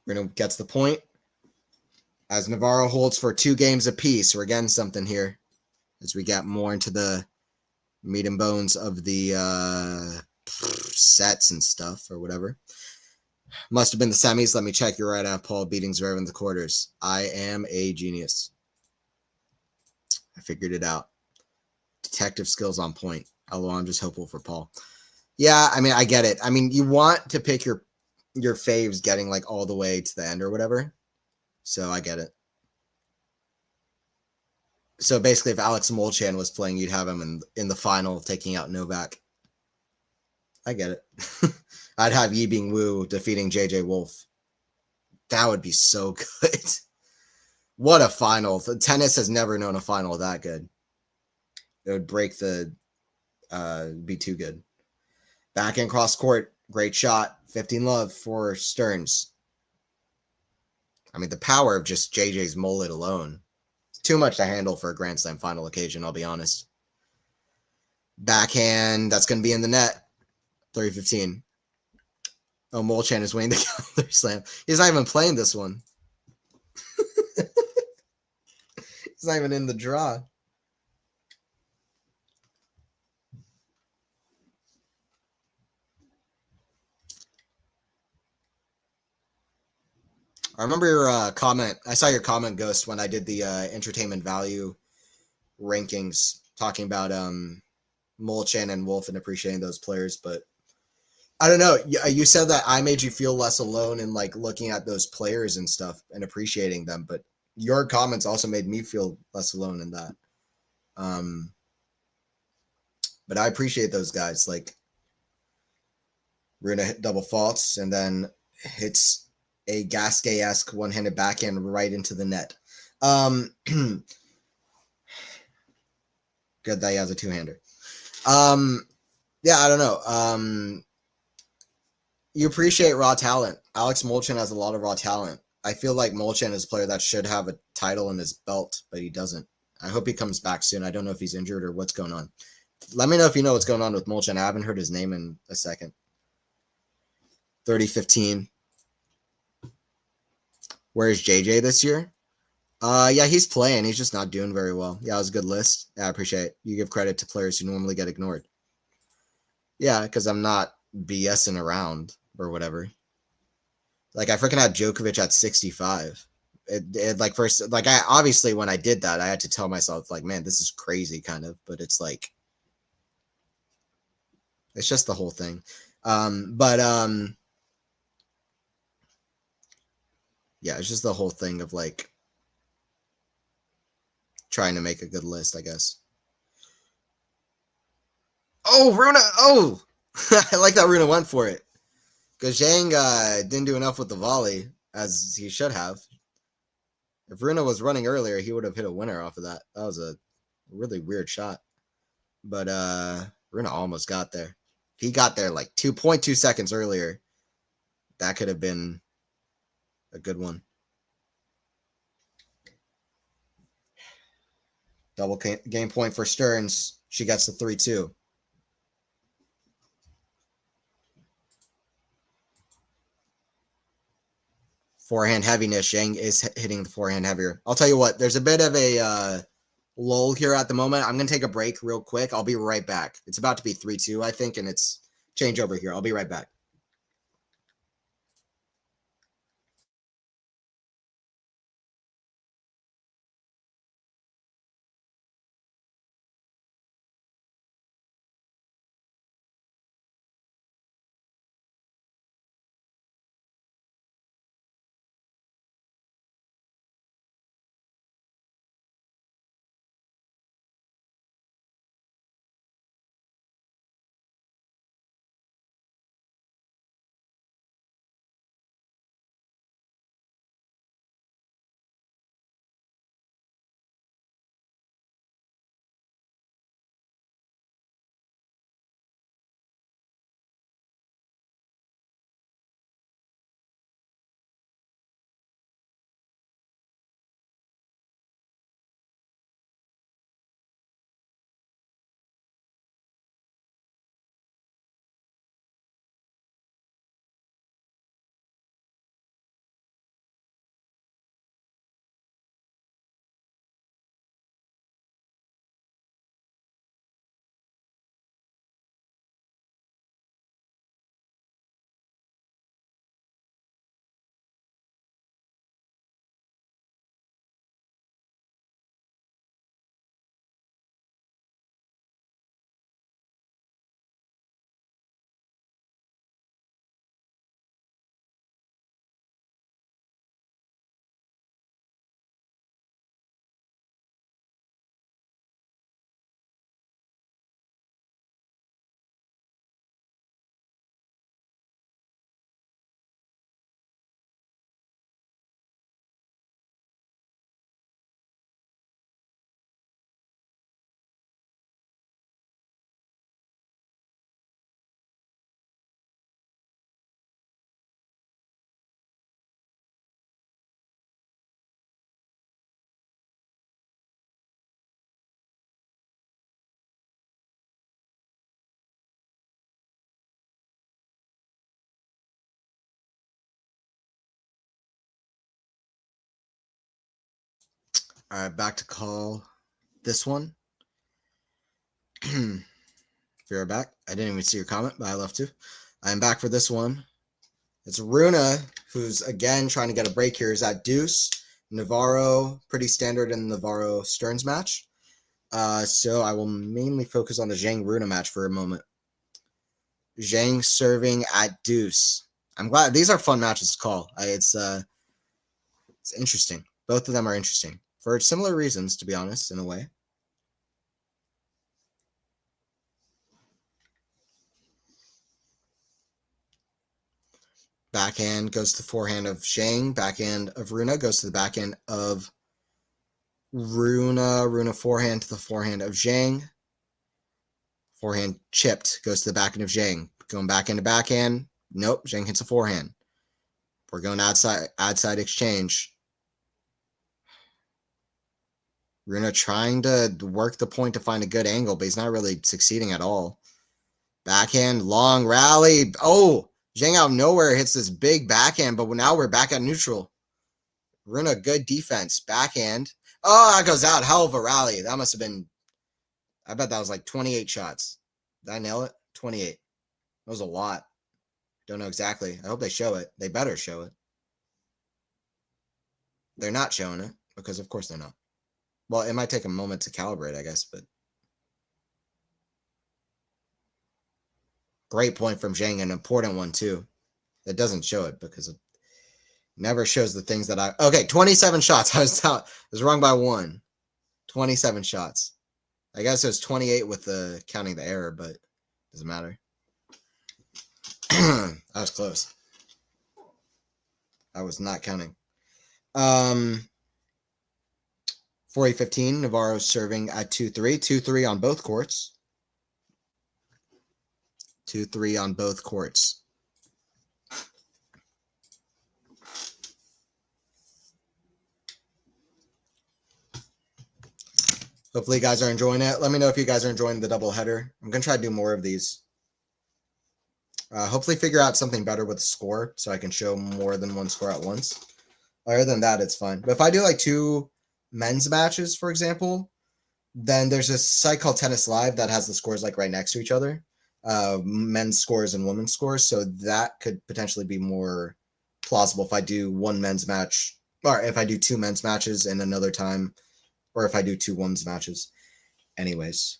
Runa gets the point. As Navarro holds for 2 games apiece, we're getting something here. As we get more into the meat and bones of the sets and stuff or whatever. Must have been the semis. Let me check. You're right. I have Paul beating Zverev in the quarters. I am a genius. I figured it out. Detective skills on point. Although I'm just hopeful for Paul. Yeah, I mean, I get it. I mean, you want to pick your faves getting like all the way to the end or whatever. So I get it. So basically, if Alex Molchan was playing, you'd have him in the final taking out Novak. I get it. I'd have Yibing Wu defeating JJ Wolf. That would be so good. What a final. Tennis has never known a final that good. It would break the be too good. Backhand cross court, great shot. 15 love for Stearns. I mean, the power of just JJ's mullet alone. It's too much to handle for a Grand Slam final occasion, I'll be honest. Backhand, that's going to be in the net. 30-15. Oh, Molchan is winning the counter slam. He's not even playing this one. He's not even in the draw. I remember your comment. I saw your comment, Ghost, when I did the entertainment value rankings, talking about Molchan and Wolf and appreciating those players. But I don't know. You said that I made you feel less alone in like looking at those players and stuff and appreciating them. But your comments also made me feel less alone in that. But I appreciate those guys. Like Rune hit double faults and then hits a Gasquet-esque one-handed backhand right into the net. Good that he has a two-hander. Yeah, I don't know. You appreciate raw talent. Alex Molchan has a lot of raw talent. I feel like Molchan is a player that should have a title in his belt, but he doesn't. I hope he comes back soon. I don't know if he's injured or what's going on. Let me know if you know what's going on with Molchan. I haven't heard his name in a second. 30-15. Where's JJ this year? Yeah, he's playing. He's just not doing very well. Yeah, it was a good list. Yeah, I appreciate it. You give credit to players who normally get ignored. Yeah, because I'm not BSing around or whatever. Like, I freaking had Djokovic at 65. It like first, like, I obviously when I did that, I had to tell myself, like, man, this is crazy, kind of. But it's like, it's just the whole thing. Yeah, it's just the whole thing of like trying to make a good list, I guess. Oh, Runa! Oh, I like that Runa went for it because Zhang didn't do enough with the volley as he should have. If Runa was running earlier, he would have hit a winner off of that. That was a really weird shot, but Runa almost got there. If he got there like 2.2 seconds earlier, that could have been a good one. Double game point for Stearns. She gets the 3-2. Forehand heaviness. Zhang is hitting the forehand heavier. I'll tell you what, there's a bit of a lull here at the moment. I'm going to take a break real quick. I'll be right back. It's about to be 3-2, I think, and it's change over here. I'll be right back. All right, back to call this one. You're back. I didn't even see your comment, but I love to. I'm back for this one. It's RUNE, who's again trying to get a break here, is at deuce. NAVARRO, pretty standard in the NAVARRO STEARNS match. So I will mainly focus on the ZHANG RUNE match for a moment. ZHANG serving at deuce. I'm glad these are fun matches to call. It's interesting. Both of them are interesting for similar reasons, to be honest, in a way. Backhand goes to the forehand of ZHANG. Backhand of RUNE goes to the backhand of RUNE. RUNE forehand to the forehand of ZHANG. Forehand chipped goes to the backhand of ZHANG. Going backhand to backhand. Nope. ZHANG hits a forehand. We're going outside exchange. RUNE trying to work the point to find a good angle, but he's not really succeeding at all. Backhand, long rally. Oh! ZHANG out of nowhere hits this big backhand, but now we're back at neutral. RUNE, good defense. Backhand. Oh, that goes out. Hell of a rally. That must have been, I bet that was like 28 shots. Did I nail it? 28. That was a lot. Don't know exactly. I hope they show it. They better show it. They're not showing it because, of course, they're not. Well, it might take a moment to calibrate, I guess, but. Great point from ZHANG, an important one, too. It doesn't show it because it never shows the things that I... Okay, 27 shots. I was wrong by 1. 27 shots. I guess it was 28 with the counting the error, but it doesn't matter. That was close. I was not counting. 40-15, NAVARRO serving at 2-3. 2-3 on both courts. 2-3 on both courts. Hopefully you guys are enjoying it. Let me know if you guys are enjoying the double header. I'm going to try to do more of these. Hopefully figure out something better with the score so I can show more than one score at once. Other than that, it's fine. But if I do like 2 men's matches, for example, then there's a site called Tennis Live that has the scores like right next to each other. Men's scores and women's scores. So that could potentially be more plausible if I do 1 men's match, or if I do 2 men's matches in another time, or if I do 2 women's matches. Anyways.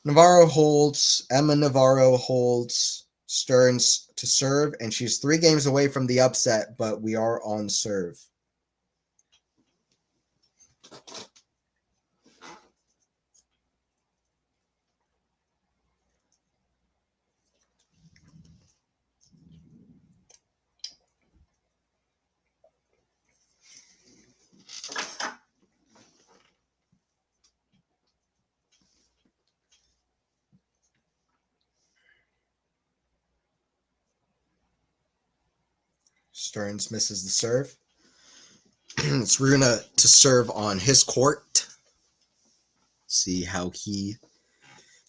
NAVARRO holds, Emma NAVARRO holds STEARNS to serve, and she's 3 games away from the upset, but we are on serve. STEARNS misses the serve. It's RUNE to serve on his court. See how he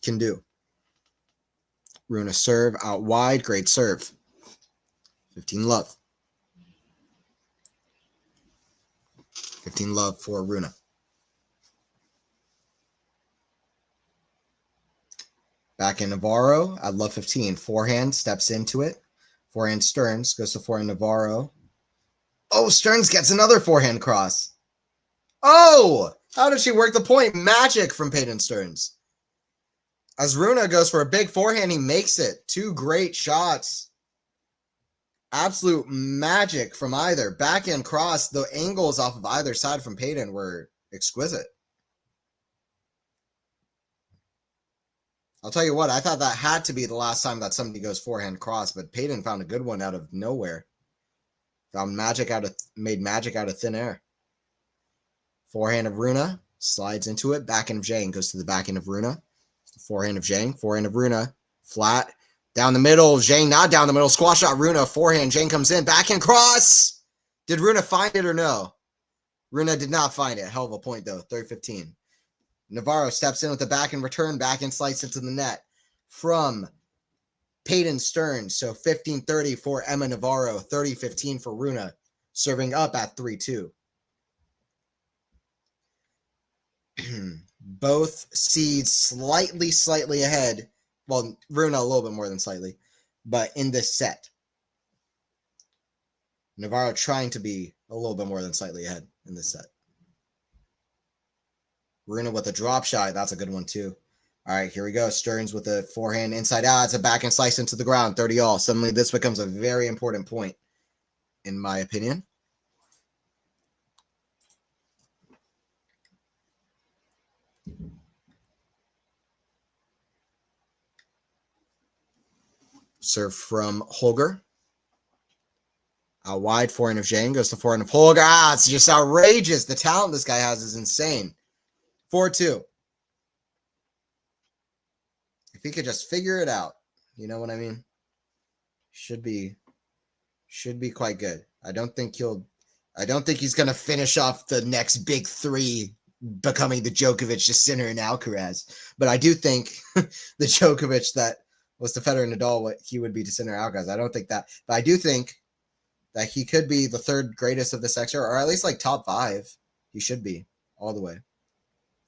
can do. RUNE serve out wide. Great serve. 15 love. 15 love for RUNE. Back in NAVARRO at love 15. Forehand steps into it. Forehand STEARNS goes to forehand NAVARRO. Oh, STEARNS gets another forehand cross. Oh, how did she work the point? Magic from Peyton STEARNS. As RUNE goes for a big forehand, he makes it. 2 great shots. Absolute magic from either. Backhand cross. The angles off of either side from Peyton were exquisite. I'll tell you what, I thought that had to be the last time that somebody goes forehand cross, but Peyton found a good one out of nowhere. Made magic out of thin air. Forehand of RUNE slides into it. Backhand of ZHANG goes to the backhand of RUNE. Forehand of ZHANG. Forehand of RUNE. Flat. Down the middle. ZHANG not down the middle. Squash shot RUNE. Forehand. ZHANG comes in. Backhand cross. Did RUNE find it or no? RUNE did not find it. Hell of a point though. 30-15. NAVARRO steps in with the backhand return. Backhand slice into the net from Peyton STEARNS. So 15-30 for Emma NAVARRO. 30-15 for RUNE. Serving up at 3-2. Both seeds slightly ahead. Well, RUNE a little bit more than slightly, but in this set. Navarro trying to be a little bit more than slightly ahead in this set. RUNE with a drop shot. That's a good one, too. All right, here we go. Stearns with a forehand inside out. It's a backhand slice into the ground. 30-all. Suddenly, this becomes a very important point, in my opinion. Serve from Holger. Out wide, forehand of ZHANG goes to forehand of Holger. Ah, it's just outrageous. The talent this guy has is insane. 4-2. If he could just figure it out, you know what I mean? Should be quite good. I don't think he's gonna finish off the next big three, becoming the Djokovic to Sinner and Alcaraz. But I do think the Djokovic that was to Federer and Nadal, what he would be to Sinner and Alcaraz. I don't think that, but I do think that he could be the third greatest of this sector, or at least like top 5. He should be all the way.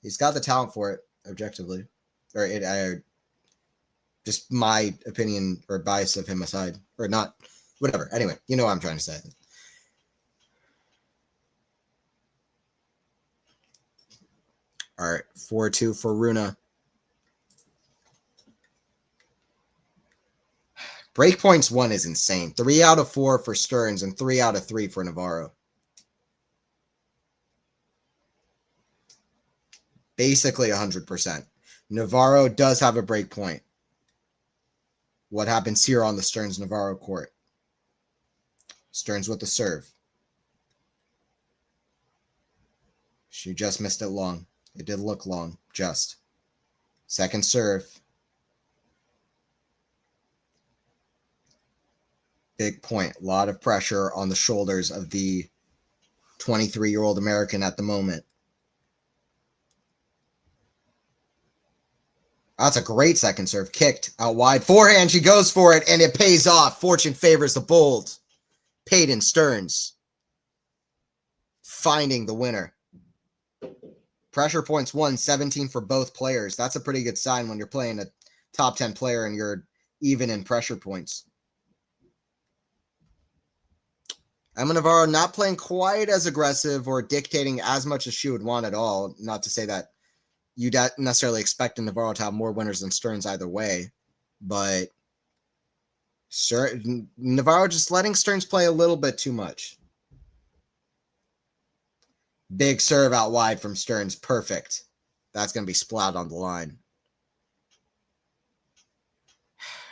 He's got the talent for it, objectively, or just my opinion or bias of him aside, or not, whatever. Anyway, you know what I'm trying to say. All right, 4-2 for RUNE. Breakpoints 1 is insane. 3 out of 4 for Stearns and 3 out of 3 for Navarro. Basically 100%. Navarro does have a break point. What happens here on the Stearns-Navarro court? Stearns with the serve. She just missed it long. It did look long, just. Second serve. Big point. A lot of pressure on the shoulders of the 23-year-old American at the moment. That's a great second serve. Kicked out wide. Forehand. She goes for it, and it pays off. Fortune favors the bold. Peyton Stearns finding the winner. Pressure points 1, 17 for both players. That's a pretty good sign when you're playing a top 10 player and you're even in pressure points. Emma Navarro not playing quite as aggressive or dictating as much as she would want at all. Not to say that you don't necessarily expect Navarro to have more winners than Stearns either way, but Navarro just letting Stearns play a little bit too much. Big serve out wide from Stearns. Perfect. That's going to be splat on the line.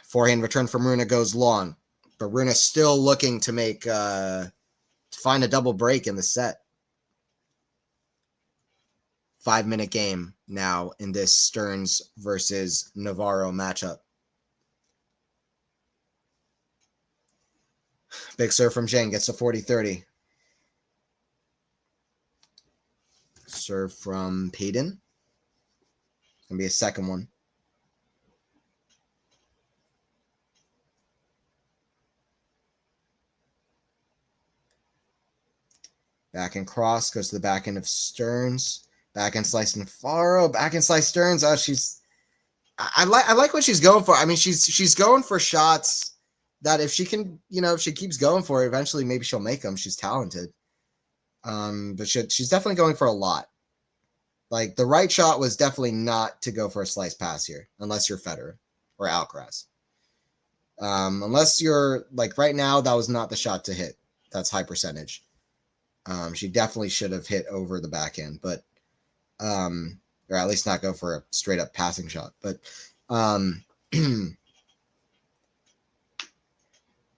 Forehand return from RUNE goes long, but RUNE still looking to make to find a double break in the set. 5-minute game now in this Stearns versus Navarro matchup. Big serve from ZHANG gets to 40-30. Serve from Peyton. It's going to be a second one. Back and cross goes to the back end of Stearns. Back and slice Navarro. Back and slice Stearns. Oh, I like what she's going for. I mean, she's going for shots that if she can, if she keeps going for it, eventually maybe she'll make them. She's talented. But she's definitely going for a lot. Like, the right shot was definitely not to go for a slice pass here, unless you're Federer or Alcaraz. Unless you're, like, right now, that was not the shot to hit. That's high percentage. She definitely should have hit over the backhand, but, or at least not go for a straight up passing shot. But, or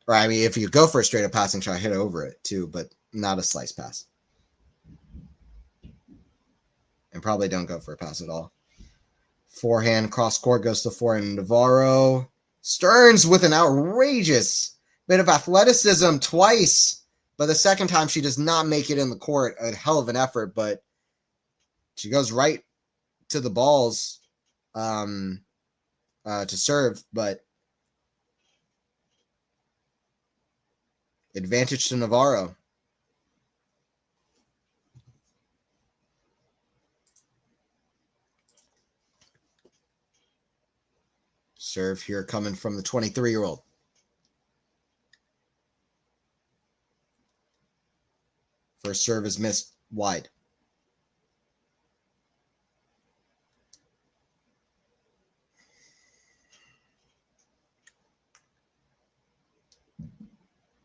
I mean, if you go for a straight up passing shot, hit over it too, but not a slice pass. And probably don't go for a pass at all. Forehand cross court goes to forehand Navarro. Stearns with an outrageous bit of athleticism twice, but the second time she does not make it in the court. A hell of an effort, but she goes right to the balls to serve, but advantage to Navarro. Serve here coming from the 23-year-old. First serve is missed wide.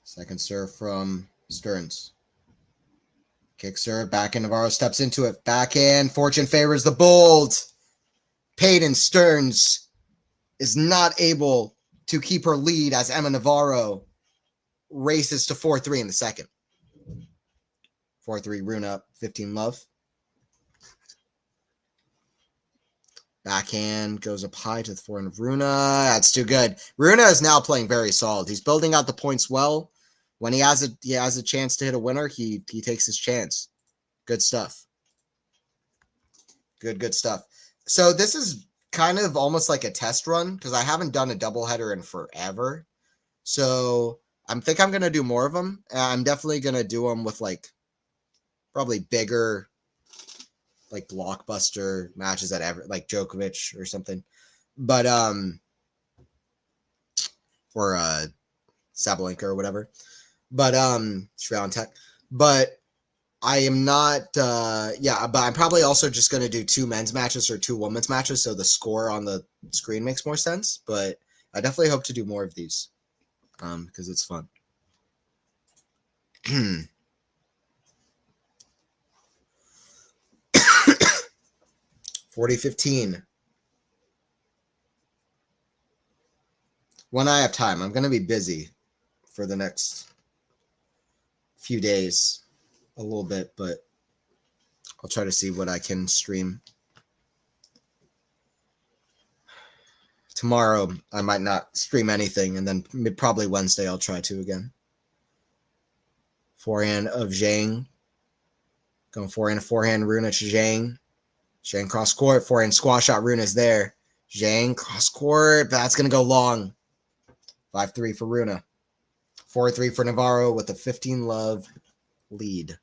Second serve from Stearns. Kick serve, backhand. Navarro steps into it. Backhand. Fortune favors the bold. Peyton Stearns is not able to keep her lead as Emma Navarro races to 4-3 in the second. 4-3, Rune up, 15 love. Backhand goes up high to the forehand of Rune. That's too good. Rune is now playing very solid. He's building out the points well. When he has a chance to hit a winner, he takes his chance. Good stuff. Good stuff. So this is kind of almost like a test run because I haven't done a doubleheader in forever. So I think I'm going to do more of them. I'm definitely going to do them with like probably bigger, like blockbuster matches that ever, like Djokovic or something. But, or Sabalenka or whatever. But, Swiatek. But I am not, but I'm probably also just going to do 2 men's matches or 2 women's matches. So the score on the screen makes more sense. But I definitely hope to do more of these because it's fun. 40-15. When I have time, I'm going to be busy for the next few days a little bit, but I'll try to see what I can stream. Tomorrow, I might not stream anything, and then probably Wednesday I'll try to again. Forehand of Zhang. Going forehand, Rune to Zhang. Zhang cross court, forehand squash shot, Rune is there. Zhang cross court, that's going to go long. 5-3 for Rune. 4-3 for Navarro with a 15-love lead.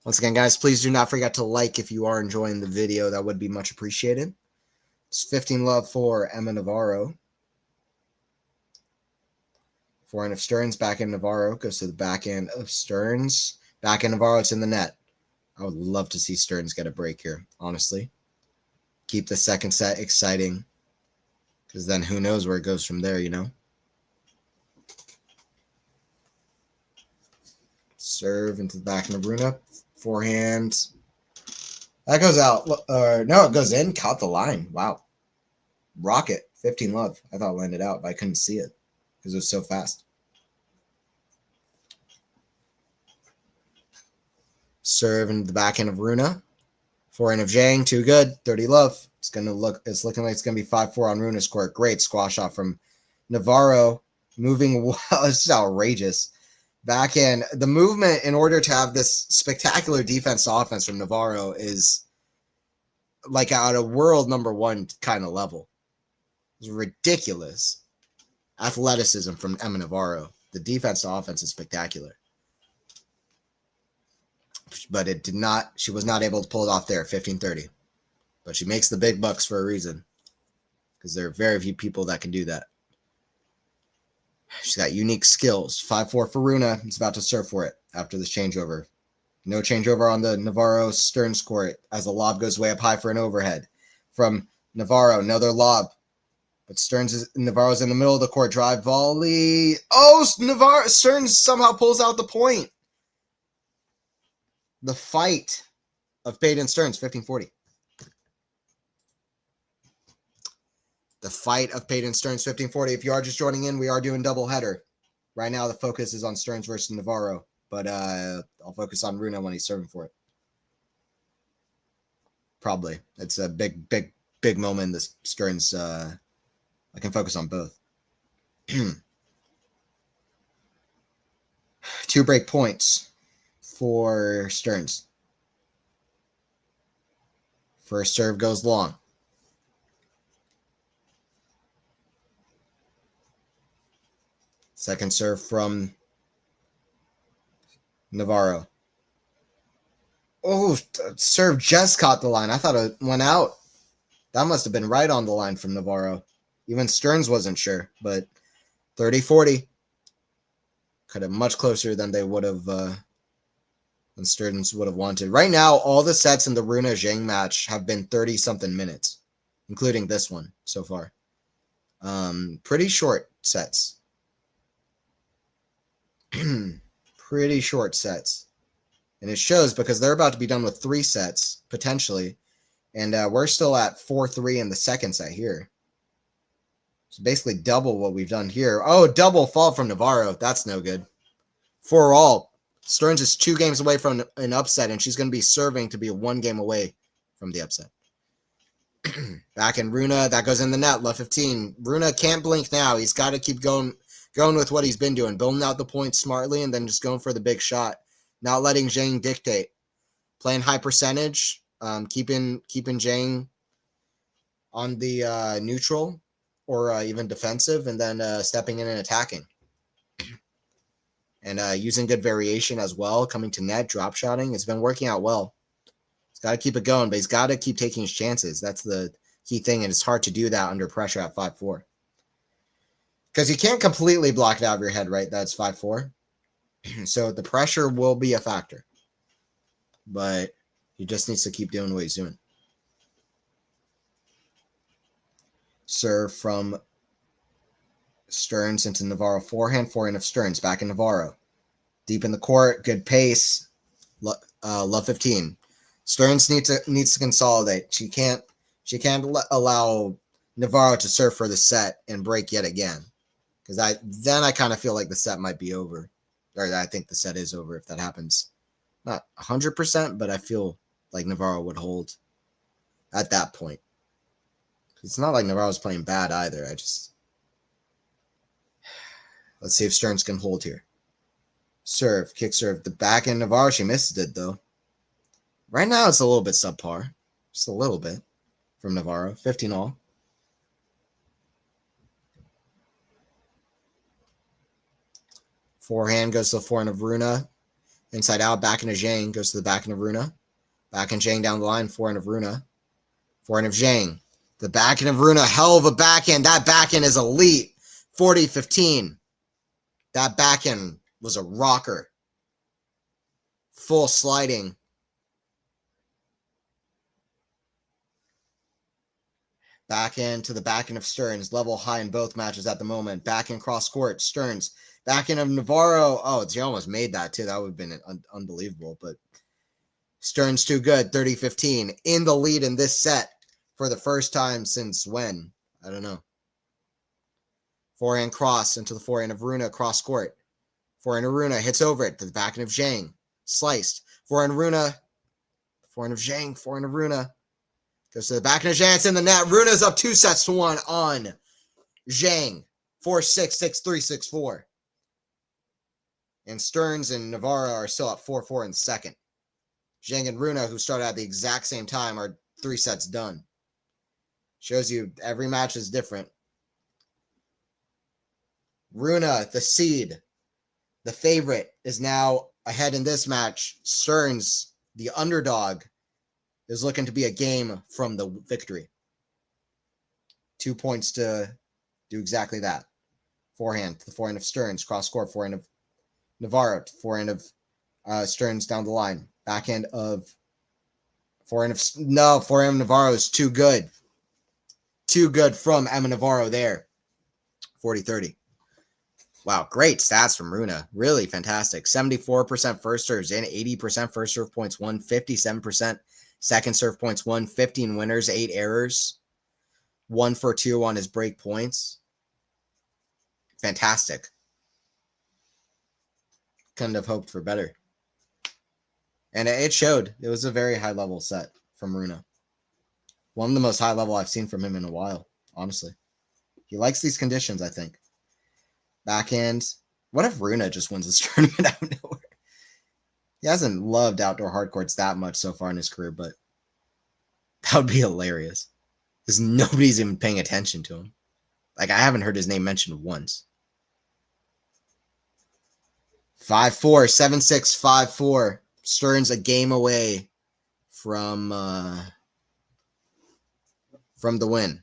Once again, guys, please do not forget to like if you are enjoying the video. That would be much appreciated. It's 15-love for Emma Navarro. Forehand of Stearns, backhand Navarro goes to the backhand of Stearns. Backhand Navarro, it's in the net. I would love to see Stearns get a break here, honestly. Keep the second set exciting. Because then who knows where it goes from there, you know? Serve into the backhand of Rune. Forehand. That goes out. No, it goes in. Caught the line. Wow. Rocket. 15-love. I thought it landed out, but I couldn't see it because it was so fast. Serve into the backhand of Rune. Forehand of Zhang, too good. 30-love. It's looking like it's gonna be 5-4 on Rune's court. Great squash shot from Navarro. Moving well. This is outrageous. Backhand. The movement in order to have this spectacular defense to offense from Navarro is like at a world #1 kind of level. It's ridiculous. Athleticism from Emma Navarro. The defense to offense is spectacular. But it did not, she was not able to pull it off there, 15-30. But she makes the big bucks for a reason. Because there are very few people that can do that. She's got unique skills. 5-4 for Rune. He's about to serve for it after this changeover. No changeover on the Navarro Stearns court as the lob goes way up high for an overhead. From Navarro, another lob. But Navarro's in the middle of the court. Drive volley. Oh, Stearns somehow pulls out the point. The fight of Peyton Stearns, 15-40. The fight of Peyton Stearns, 15-40. If you are just joining in, we are doing doubleheader. Right now, the focus is on Stearns versus Navarro. But I'll focus on Rune when he's serving for it. Probably. It's a big moment in this Stearns. I can focus on both. 2 break points for Stearns. First serve goes long. Second serve from Navarro. Oh, serve just caught the line. I thought it went out. That must have been right on the line from Navarro. Even Stearns wasn't sure, but 30-40. Could have much closer than they would have, than Stearns would have wanted. Right now, all the sets in the RUNE ZHANG match have been 30-something minutes, including this one so far. Pretty short sets. Pretty short sets. And it shows because they're about to be done with 3 sets, potentially. And we're still at 4-3 in the second set here. So basically double what we've done here. Oh, double fault from Navarro. That's no good. 4-all. Stearns is 2 games away from an upset, and she's going to be serving to be 1 game away from the upset. Back in RUNE, that goes in the net. Love 15. RUNE can't blink now. He's got to keep going with what he's been doing, building out the points smartly, and then just going for the big shot. Not letting Zhang dictate. Playing high percentage, keeping Zhang on the neutral or even defensive, and then stepping in and attacking. And using good variation as well, coming to net, drop shotting. It's been working out well. He's got to keep it going, but he's got to keep taking his chances. That's the key thing, and it's hard to do that under pressure at 5-4. Because you can't completely block it out of your head, right? That's 5-4. So the pressure will be a factor. But he just needs to keep doing what he's doing. Serve from Stearns into Navarro. Forehand of Stearns. Back in Navarro. Deep in the court. Good pace. Love 15. Stearns needs to consolidate. She can't allow Navarro to serve for the set and break yet again. Because I kind of feel like the set might be over. Or I think the set is over if that happens. Not 100%, but I feel like Navarro would hold at that point. It's not like Navarro's playing bad either. Let's see if Stearns can hold here. Serve, kick serve. The back end Navarro, she missed it though. Right now it's a little bit subpar. Just a little bit from Navarro. 15-all. Forehand goes to the forehand of RUNE. Inside out, back into Zhang. Goes to the back end of RUNE. Back end Zhang down the line. Forehand of RUNE. Forehand of Zhang. The back end of RUNE. Hell of a backhand. That backhand is elite. 40-15. That backhand was a rocker. Full sliding. Backhand to the backhand of Stearns. Level high in both matches at the moment. Backhand cross court. Stearns. Backhand of Navarro. Oh, she almost made that too. That would have been unbelievable. But Stearns too good. 30-15. In the lead in this set for the first time since when? I don't know. Forehand cross into the forehand of RUNE. Cross court. Forehand of RUNE. Hits over it to the backhand of Zhang. Sliced. Forehand of RUNE. Forehand of Zhang. Forehand of RUNE. Goes to the backhand of Zhang. It's in the net. RUNE's up 2-1 on Zhang. 4-6, 6-3, 6-4. And Stearns and Navarro are still at 4-4 in second. Zhang and RUNE, who started at the exact same time, are 3 sets done. Shows you every match is different. RUNE, the seed, the favorite, is now ahead in this match. Stearns, the underdog, is looking to be a game from the victory. 2 points to do exactly that. Forehand to the forehand of Stearns. Cross court. Forehand of Navarro. Forehand of Stearns down the line. Backhand of forehand of Navarro is too good. Too good from Emma Navarro there. 40-30. Wow, great stats from RUNE. Really fantastic. 74% first serves in, 80% first serve points won, 57% second serve points won, 15 winners, 8 errors, 1 for 2 on his break points. Fantastic. Couldn't have hoped for better. And it showed. It was a very high level set from RUNE. One of the most high level I've seen from him in a while, honestly. He likes these conditions, I think. Backhand. What if RUNE just wins this tournament out of nowhere? He hasn't loved outdoor hardcourts that much so far in his career, but that would be hilarious. Because nobody's even paying attention to him. Like, I haven't heard his name mentioned once. 5-4, 7-6, 5-4. Stearns a game away from from the win.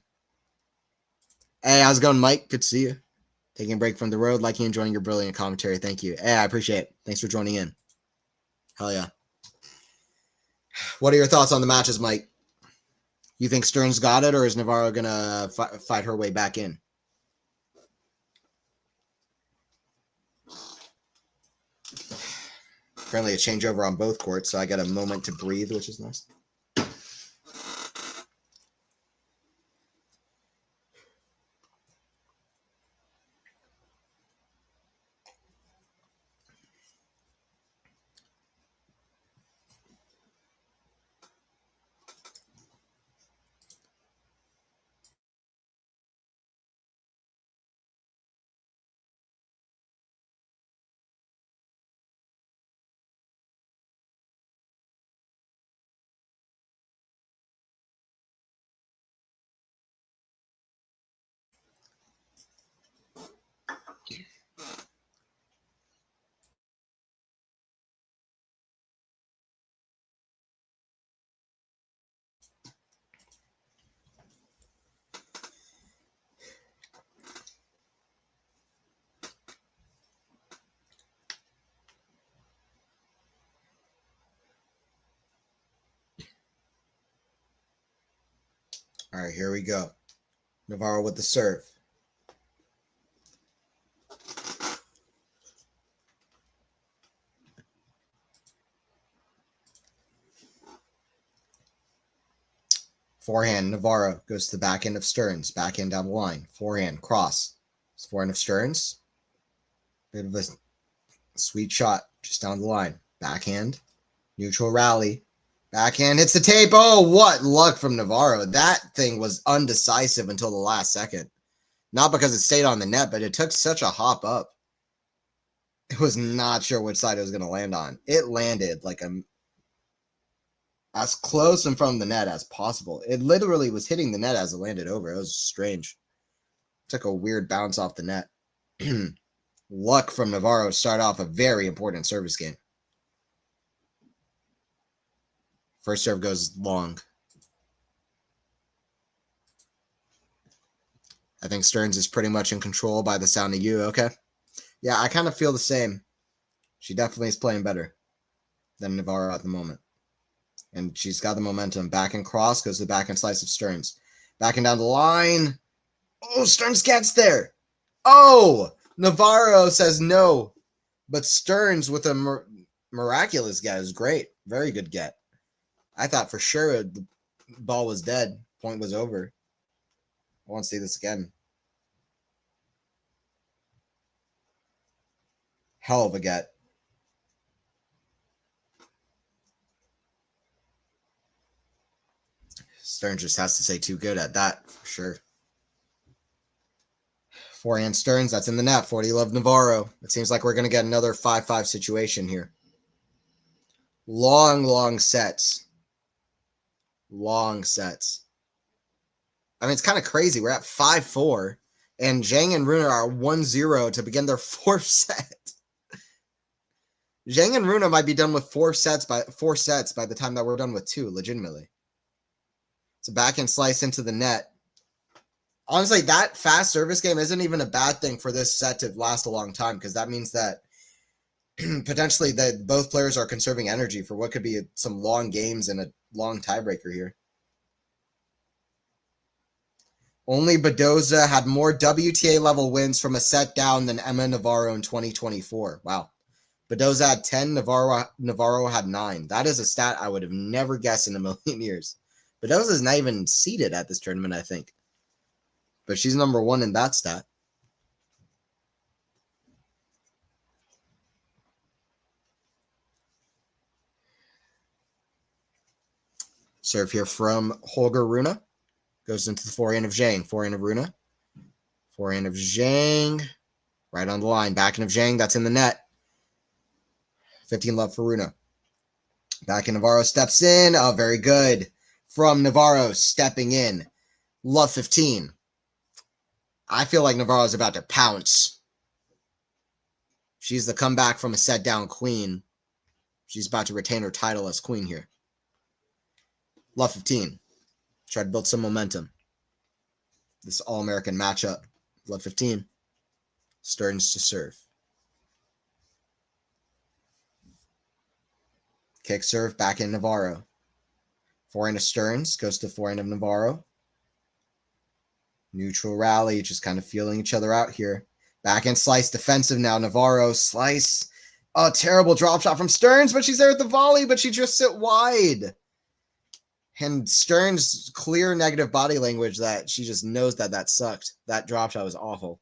Hey, how's it going, Mike? Good to see you. Taking a break from the road, liking and enjoying your brilliant commentary. Thank you. Hey, I appreciate it. Thanks for joining in. Hell yeah. What are your thoughts on the matches, Mike? You think Stearns got it, or is Navarro going to fight her way back in? Currently a changeover on both courts, so I got a moment to breathe, which is nice. All right, here we go. Navarro with the serve. Forehand, Navarro goes to the back end of Stearns. Backhand down the line. Forehand, cross. It's forehand of Stearns. Bit of a sweet shot just down the line. Backhand, neutral rally. Backhand hits the tape. Oh, what luck from Navarro. That thing was undecisive until the last second. Not because it stayed on the net, but it took such a hop up. It was not sure which side it was going to land on. It landed like as close in front of the net as possible. It literally was hitting the net as it landed over. It was strange. It took a weird bounce off the net. Luck from Navarro to start off a very important service game. First serve goes long. I think Stearns is pretty much in control by the sound of you. Okay. Yeah, I kind of feel the same. She definitely is playing better than Navarro at the moment. And she's got the momentum. Back and cross goes to the back and slice of Stearns. Backing down the line. Oh, Stearns gets there. Oh, Navarro says no. But Stearns with a miraculous get is great. Very good get. I thought for sure the ball was dead. Point was over. I want to see this again. Hell of a get. Stearns just has to say too good at that for sure. Forehand Stearns, that's in the net. 40 love Navarro. It seems like we're going to get another 5-5 situation here. Long sets. Long sets. I mean, it's kind of crazy. We're at 5-4, and Zhang and RUNE are 1-0 to begin their fourth set. Zhang and RUNE might be done with four sets by the time that we're done with two, legitimately. It's a backhand slice into the net. Honestly, that fast service game isn't even a bad thing for this set to last a long time, because that means that potentially that both players are conserving energy for what could be some long games and a long tiebreaker here. Only Badoza had more WTA level wins from a set down than Emma Navarro in 2024. Wow. Badoza had 10, Navarro had 9. That is a stat I would have never guessed in a million years. Badoza's not even seeded at this tournament, I think. But she's number 1 in that stat. Serve here from Holger Rune. Goes into the forehand of Zhang. Forehand of Rune. Forehand of Zhang. Right on the line. Backhand of Zhang. That's in the net. 15 love for Rune. Backhand Navarro steps in. Oh, very good. From Navarro stepping in. Love 15. I feel like Navarro is about to pounce. She's the comeback from a set down queen. She's about to retain her title as queen here. Love 15. Try to build some momentum. this All-American matchup. Love 15. Stearns to serve. Kick serve, back in Navarro. Forehand of Stearns, goes to forehand of Navarro. Neutral rally, just kind of feeling each other out here. Backhand slice, defensive now. Navarro, slice. Oh, terrible drop shot from Stearns, but she's there at the volley, but she drifts it wide. And Stearns' clear negative body language that she just knows that sucked. That drop shot was awful.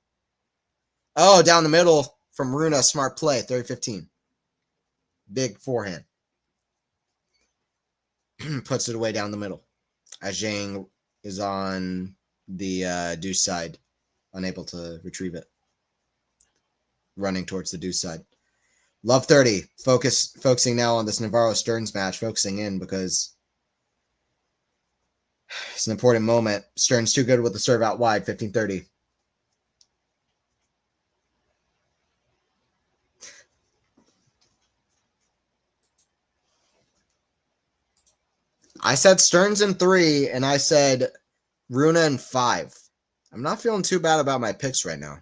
Oh, down the middle from Rune, smart play, 30-15. Big forehand. Puts it away down the middle. As Zhang is on the deuce side, unable to retrieve it. Running towards the deuce side. Love 30. Focusing now on this Navarro-Stearns match. Focusing in because it's an important moment. Stearns too good with the serve out wide. 15-30. I said Stearns in 3, and I said Rune in 5. I'm not feeling too bad about my picks right now.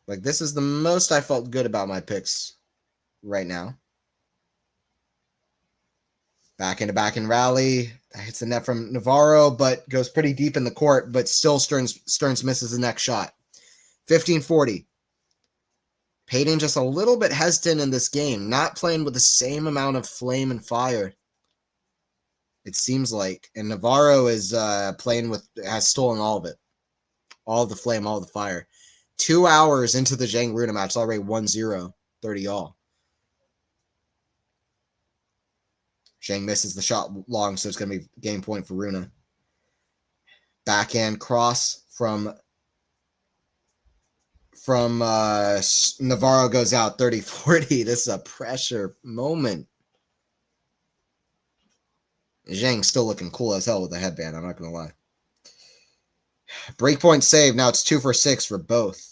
Like, this is the most I felt good about my picks right now. Back in rally. That hits the net from Navarro, but goes pretty deep in the court, but still Stearns misses the next shot. 15-40. Payton just a little bit hesitant in this game, not playing with the same amount of flame and fire, it seems like. And Navarro is playing with, has stolen all of it. All of the flame, all of the fire. 2 hours into the Zhang Rune match, already 1-0, 30 all. Zhang misses the shot long, so it's going to be game point for Rune. Backhand cross from Navarro goes out 30-40. This is a pressure moment. Zhang's still looking cool as hell with the headband, I'm not going to lie. Breakpoint save. Now it's 2 for 6 for both.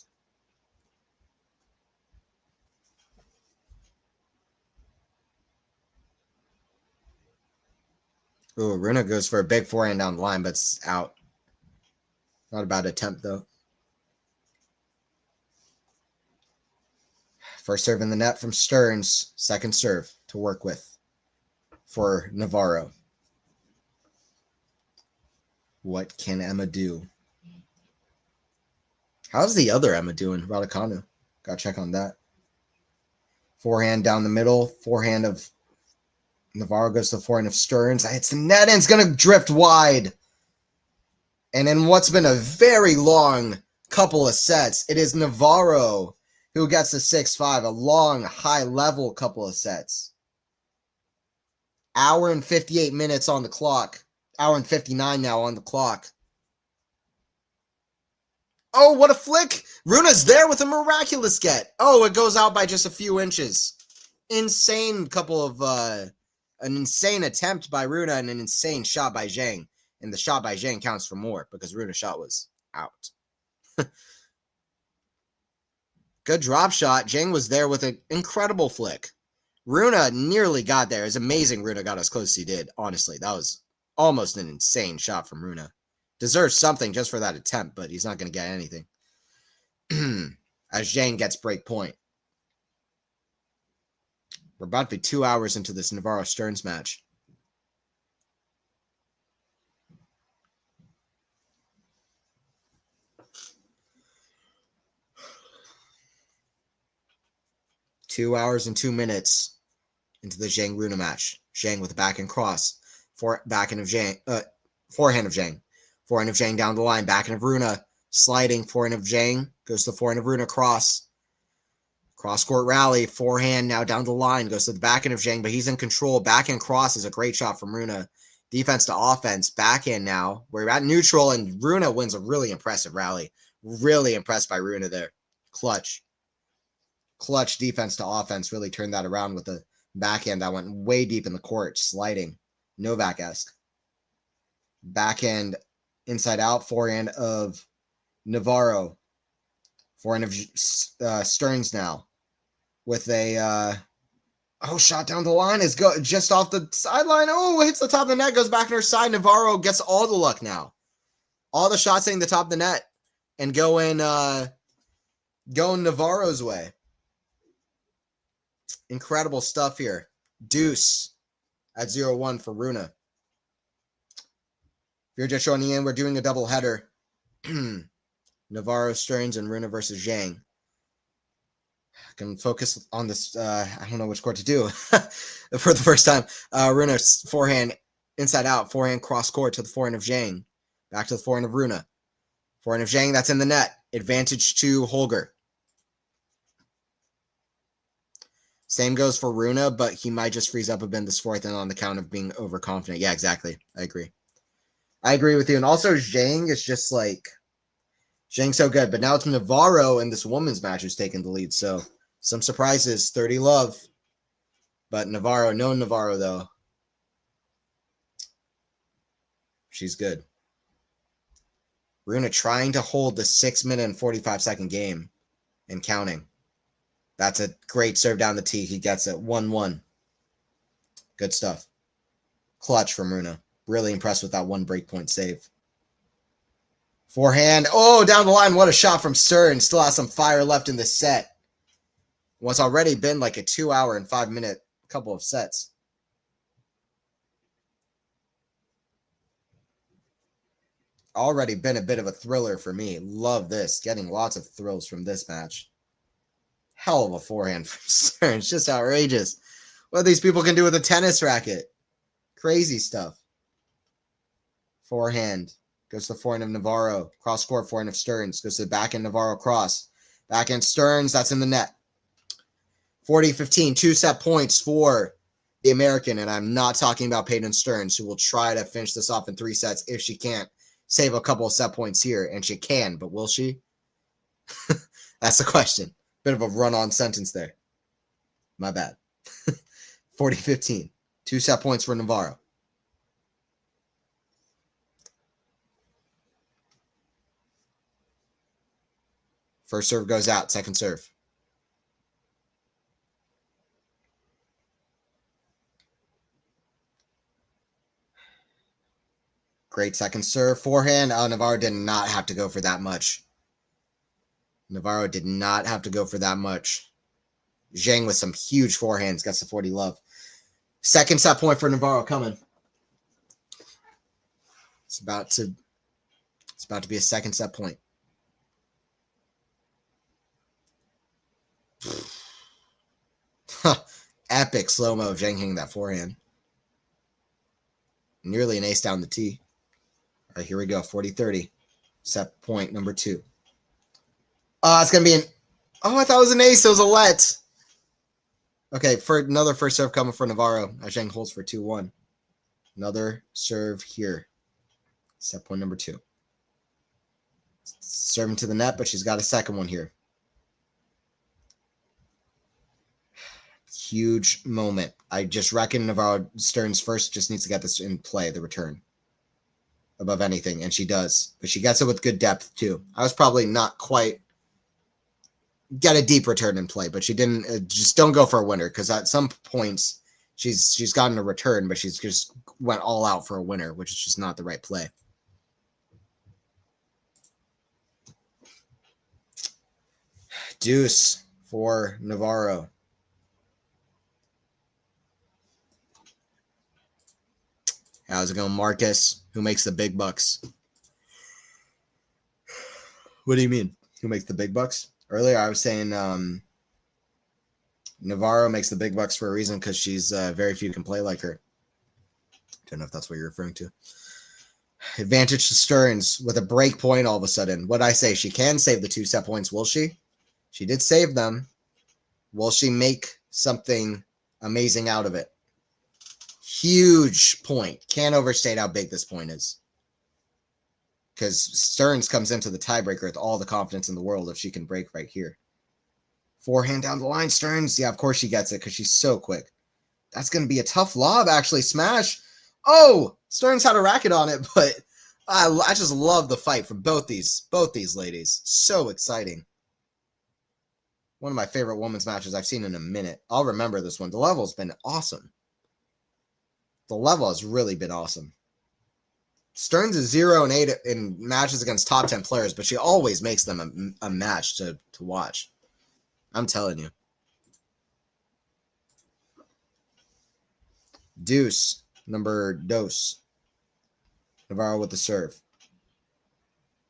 Ooh, Rune goes for a big forehand down the line, but it's out. Not a bad attempt, though. First serve in the net from Stearns. Second serve to work with for Navarro. What can Emma do? How's the other Emma doing? Raducanu. Got to check on that. Forehand down the middle. Forehand of Navarro goes to the forehand of Stearns. It's the net and it's going to drift wide. And in what's been a very long couple of sets, it is Navarro who gets the 6-5, a long, high-level couple of sets. Hour and 58 minutes on the clock. Hour and 59 now on the clock. Oh, what a flick! Rune's there with a miraculous get. Oh, it goes out by just a few inches. Insane couple of, an insane attempt by Rune and an insane shot by Zhang. And the shot by Zhang counts for more because Rune's shot was out. Good drop shot. Zhang was there with an incredible flick. Rune nearly got there. It's amazing Rune got as close as he did. Honestly, that was almost an insane shot from Rune. Deserves something just for that attempt, but he's not going to get anything. As Zhang gets break point. We're about to be 2 hours into this Navarro-Stearns match. Two hours and 2 minutes into the Zhang Rune match. Zhang with a backhand cross. Forehand of Zhang. Forehand of Zhang down the line. Backhand of Rune. Sliding. Forehand of Zhang. Goes to the forehand of Rune. Cross. Cross-court rally. Forehand now down the line. Goes to the backhand of Zhang, but he's in control. Backhand cross is a great shot from Rune. Defense to offense. Backhand now. We're at neutral, and Rune wins a really impressive rally. Really impressed by Rune there. Clutch defense to offense really turned that around with the backhand that went way deep in the court, sliding. Novak-esque. Backhand inside out. Forehand of Navarro. Forehand of Stearns now with a Oh, shot down the line is just off the sideline. Oh, hits the top of the net, goes back to her side. Navarro gets all the luck now. All the shots hitting the top of the net and going Navarro's way. Incredible stuff here. Deuce at 0-1 for RUNE. If you're just joining in, we're doing a double header. Navarro, Stearns, and RUNE versus ZHANG. I can focus on this. I don't know which court to do for the first time. RUNE forehand inside out, forehand cross court to the forehand of ZHANG. Back to the forehand of RUNE. Forehand of ZHANG, that's in the net. Advantage to Holger. Same goes for RUNE, but he might just freeze up a bit this fourth and on the count of being overconfident. Yeah, exactly. I agree. I agree with you. And also ZHANG is just like, ZHANG's so good. But now it's Navarro in this women's match who's taking the lead. So some surprises. 30 love. But Navarro, no Navarro though. She's good. RUNE trying to hold the 6-minute and 45-second game and counting. That's a great serve down the tee. He gets it. 1-1. Good stuff. Clutch from RUNE. Really impressed with that one breakpoint save. Forehand. Oh, down the line. What a shot from Stearns. Still has some fire left in the set. What's already been like a 2-hour and 5-minute couple of sets. Already been a bit of a thriller for me. Love this. Getting lots of thrills from this match. Hell of a forehand from Stearns. Just outrageous. What these people can do with a tennis racket. Crazy stuff. Forehand. Goes to the forehand of Navarro. Cross court forehand of Stearns. Goes to the backhand Navarro cross. Backhand Stearns. That's in the net. 40-15. 2-set points for the American. And I'm not talking about Peyton Stearns, who will try to finish this off in 3 sets if she can't save a couple of set points here. And she can, but will she? That's the question. Bit of a run-on sentence there. My bad. 40-15. 2 set points for Navarro. First serve goes out. Second serve. Great second serve. Forehand. Oh, Navarro did not have to go for that much. Navarro did not have to go for that much. ZHANG with some huge forehands. Gets the 40 love. Second set point for Navarro coming. It's about to be a second set point. Epic slow-mo of ZHANG hitting that forehand. Nearly an ace down the tee. All right, here we go. 40-30. Set point number 2. It's going to be an... Oh, I thought it was an ace. It was a let. Okay, for another first serve coming for Navarro. ZHANG holds for 2-1. Another serve here. Set point number 2. Serving to the net, but she's got a second one here. Huge moment. I just reckon Navarro Stearns first just needs to get this in play, the return. Above anything, and she does. But she gets it with good depth, too. I was probably not quite... get a deep return in play, but she didn't. Just don't go for a winner, because at some points she's gotten a return, but she's just went all out for a winner, which is just not the right play. Deuce for Navarro. How's it going, Marcus? Who makes the big bucks? What do you mean? Who makes the big bucks? Earlier, I was saying Navarro makes the big bucks for a reason because she's very few can play like her. Don't know if that's what you're referring to. Advantage to Stearns with a break point all of a sudden. What I say? She can save the 2 set points, will she? She did save them. Will she make something amazing out of it? Huge point. Can't overstate how big this point is. Because Stearns comes into the tiebreaker with all the confidence in the world if she can break right here. Forehand down the line, Stearns. Yeah, of course she gets it because she's so quick. That's going to be a tough lob, actually. Smash. Oh, Stearns had a racket on it, but I just love the fight from both these ladies. So exciting. One of my favorite women's matches I've seen in a minute. I'll remember this one. The level's been awesome. The level has really been awesome. Stearns is 0-8 in matches against top 10 players, but she always makes them a match to watch. I'm telling you. Deuce, number dos. Navarro with the serve.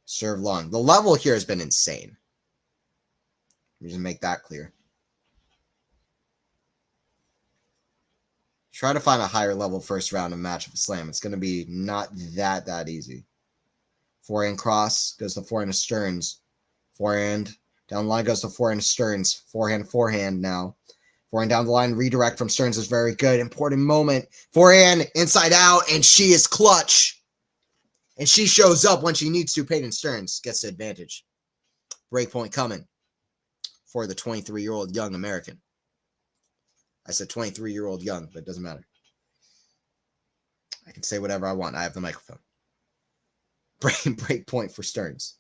Serve long. The level here has been insane. Let me just make that clear. Try to find a higher level first round of Match of Slam. It's going to be not that easy. Forehand cross goes to forehand to Stearns. Forehand down the line goes to forehand to Stearns. Forehand now. Forehand down the line, redirect from Stearns is very good. Important moment. Forehand inside out, and she is clutch. And she shows up when she needs to. Peyton Stearns gets the advantage. Breakpoint coming for the 23-year-old young American. I said 23-year-old young, but it doesn't matter. I can say whatever I want. I have the microphone. Break point for Stearns.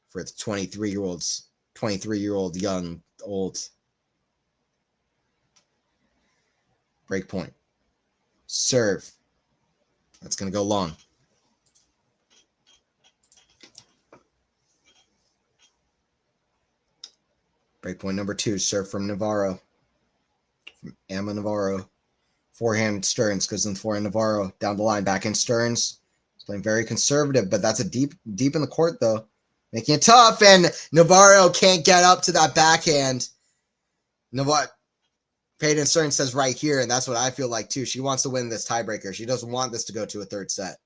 For the 23-year-old young, old. Break point. Serve. That's going to go long. Breakpoint number 2, serve from Navarro. From Emma Navarro. Forehand Stearns goes in forehand Navarro. Down the line, back in Stearns. He's playing very conservative, but that's a deep in the court, though. Making it tough, and Navarro can't get up to that backhand. Peyton Stearns says right here, and that's what I feel like, too. She wants to win this tiebreaker. She doesn't want this to go to a third set.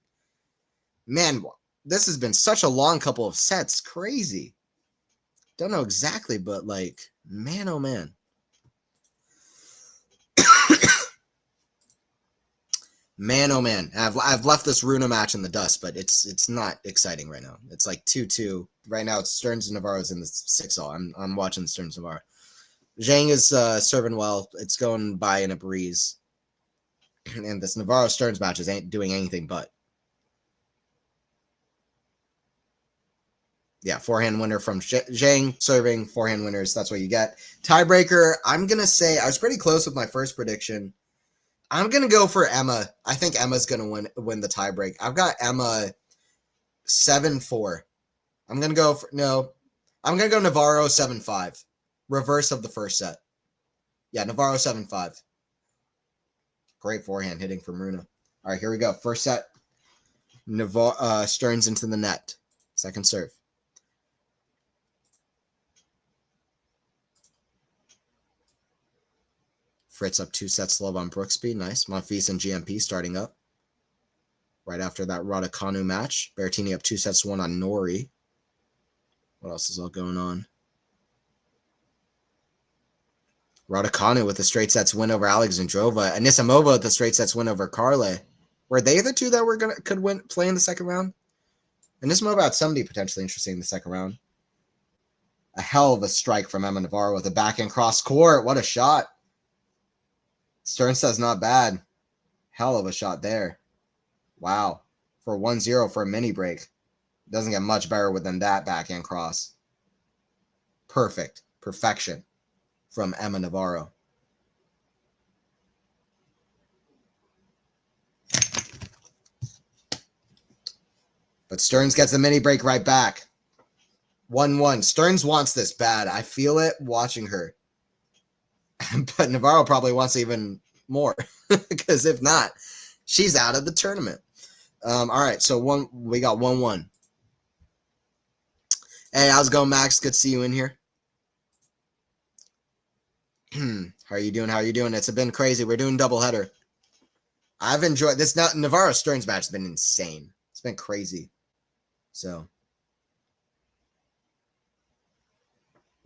Man, this has been such a long couple of sets. Crazy. Don't know exactly, but like, man, oh man. Man, oh man. I've left this RUNE match in the dust, but it's not exciting right now. It's like 2-2. Right now, it's Stearns and Navarro's in the 6-all. I'm watching Stearns Navarro. Zhang is serving well. It's going by in a breeze. And this Navarro-Stearns match ain't doing anything but. Yeah, forehand winner from Zhang, serving, forehand winners. That's what you get. Tiebreaker, I'm going to say, I was pretty close with my first prediction. I'm going to go for Emma. I think Emma's going to win the tiebreak. I've got Emma 7-4. I'm going to go Navarro 7-5. Reverse of the first set. Yeah, Navarro 7-5. Great forehand hitting from RUNE. All right, here we go. First set. Stearns into the net. Second serve. Fritz up 2 sets love on Brooksby. Nice. Monfils and GMP starting up. Right after that Raducanu match. Berrettini up 2-1 on Nori. What else is all going on? Raducanu with the straight sets win over Alexandrova. Anisimova with the straight sets win over Carle. Were they the two that could play in the second round? Anisimova had somebody potentially interesting in the second round. A hell of a strike from Emma Navarro with a backhand cross court. What a shot. Stearns says not bad. Hell of a shot there. Wow. For 1-0 for a mini break. Doesn't get much better than that backhand cross. Perfect. Perfection from Emma Navarro. But Stearns gets the mini break right back. 1-1. Stearns wants this bad. I feel it watching her. But Navarro probably wants even more. Because if not, she's out of the tournament. All right, so we got 1-1. Hey, how's it going, Max? Good to see you in here. How are you doing? How are you doing? It's been crazy. We're doing doubleheader. I've enjoyed this. Now, Navarro-Stearns match has been insane. It's been crazy. So,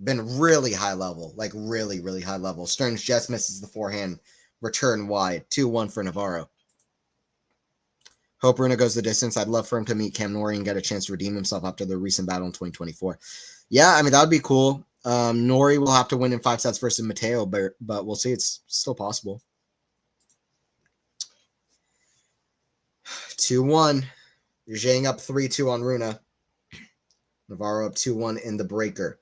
been really high level. Like, really, really high level. Stearns just misses the forehand. Return wide. 2-1 for Navarro. Hope RUNE goes the distance. I'd love for him to meet Cam Norrie and get a chance to redeem himself after the recent battle in 2024. Yeah, I mean, that would be cool. Norrie will have to win in 5 sets versus Mateo, but we'll see. It's still possible. 2-1. Zhang up 3-2 on RUNE. Navarro up 2-1 in the breaker.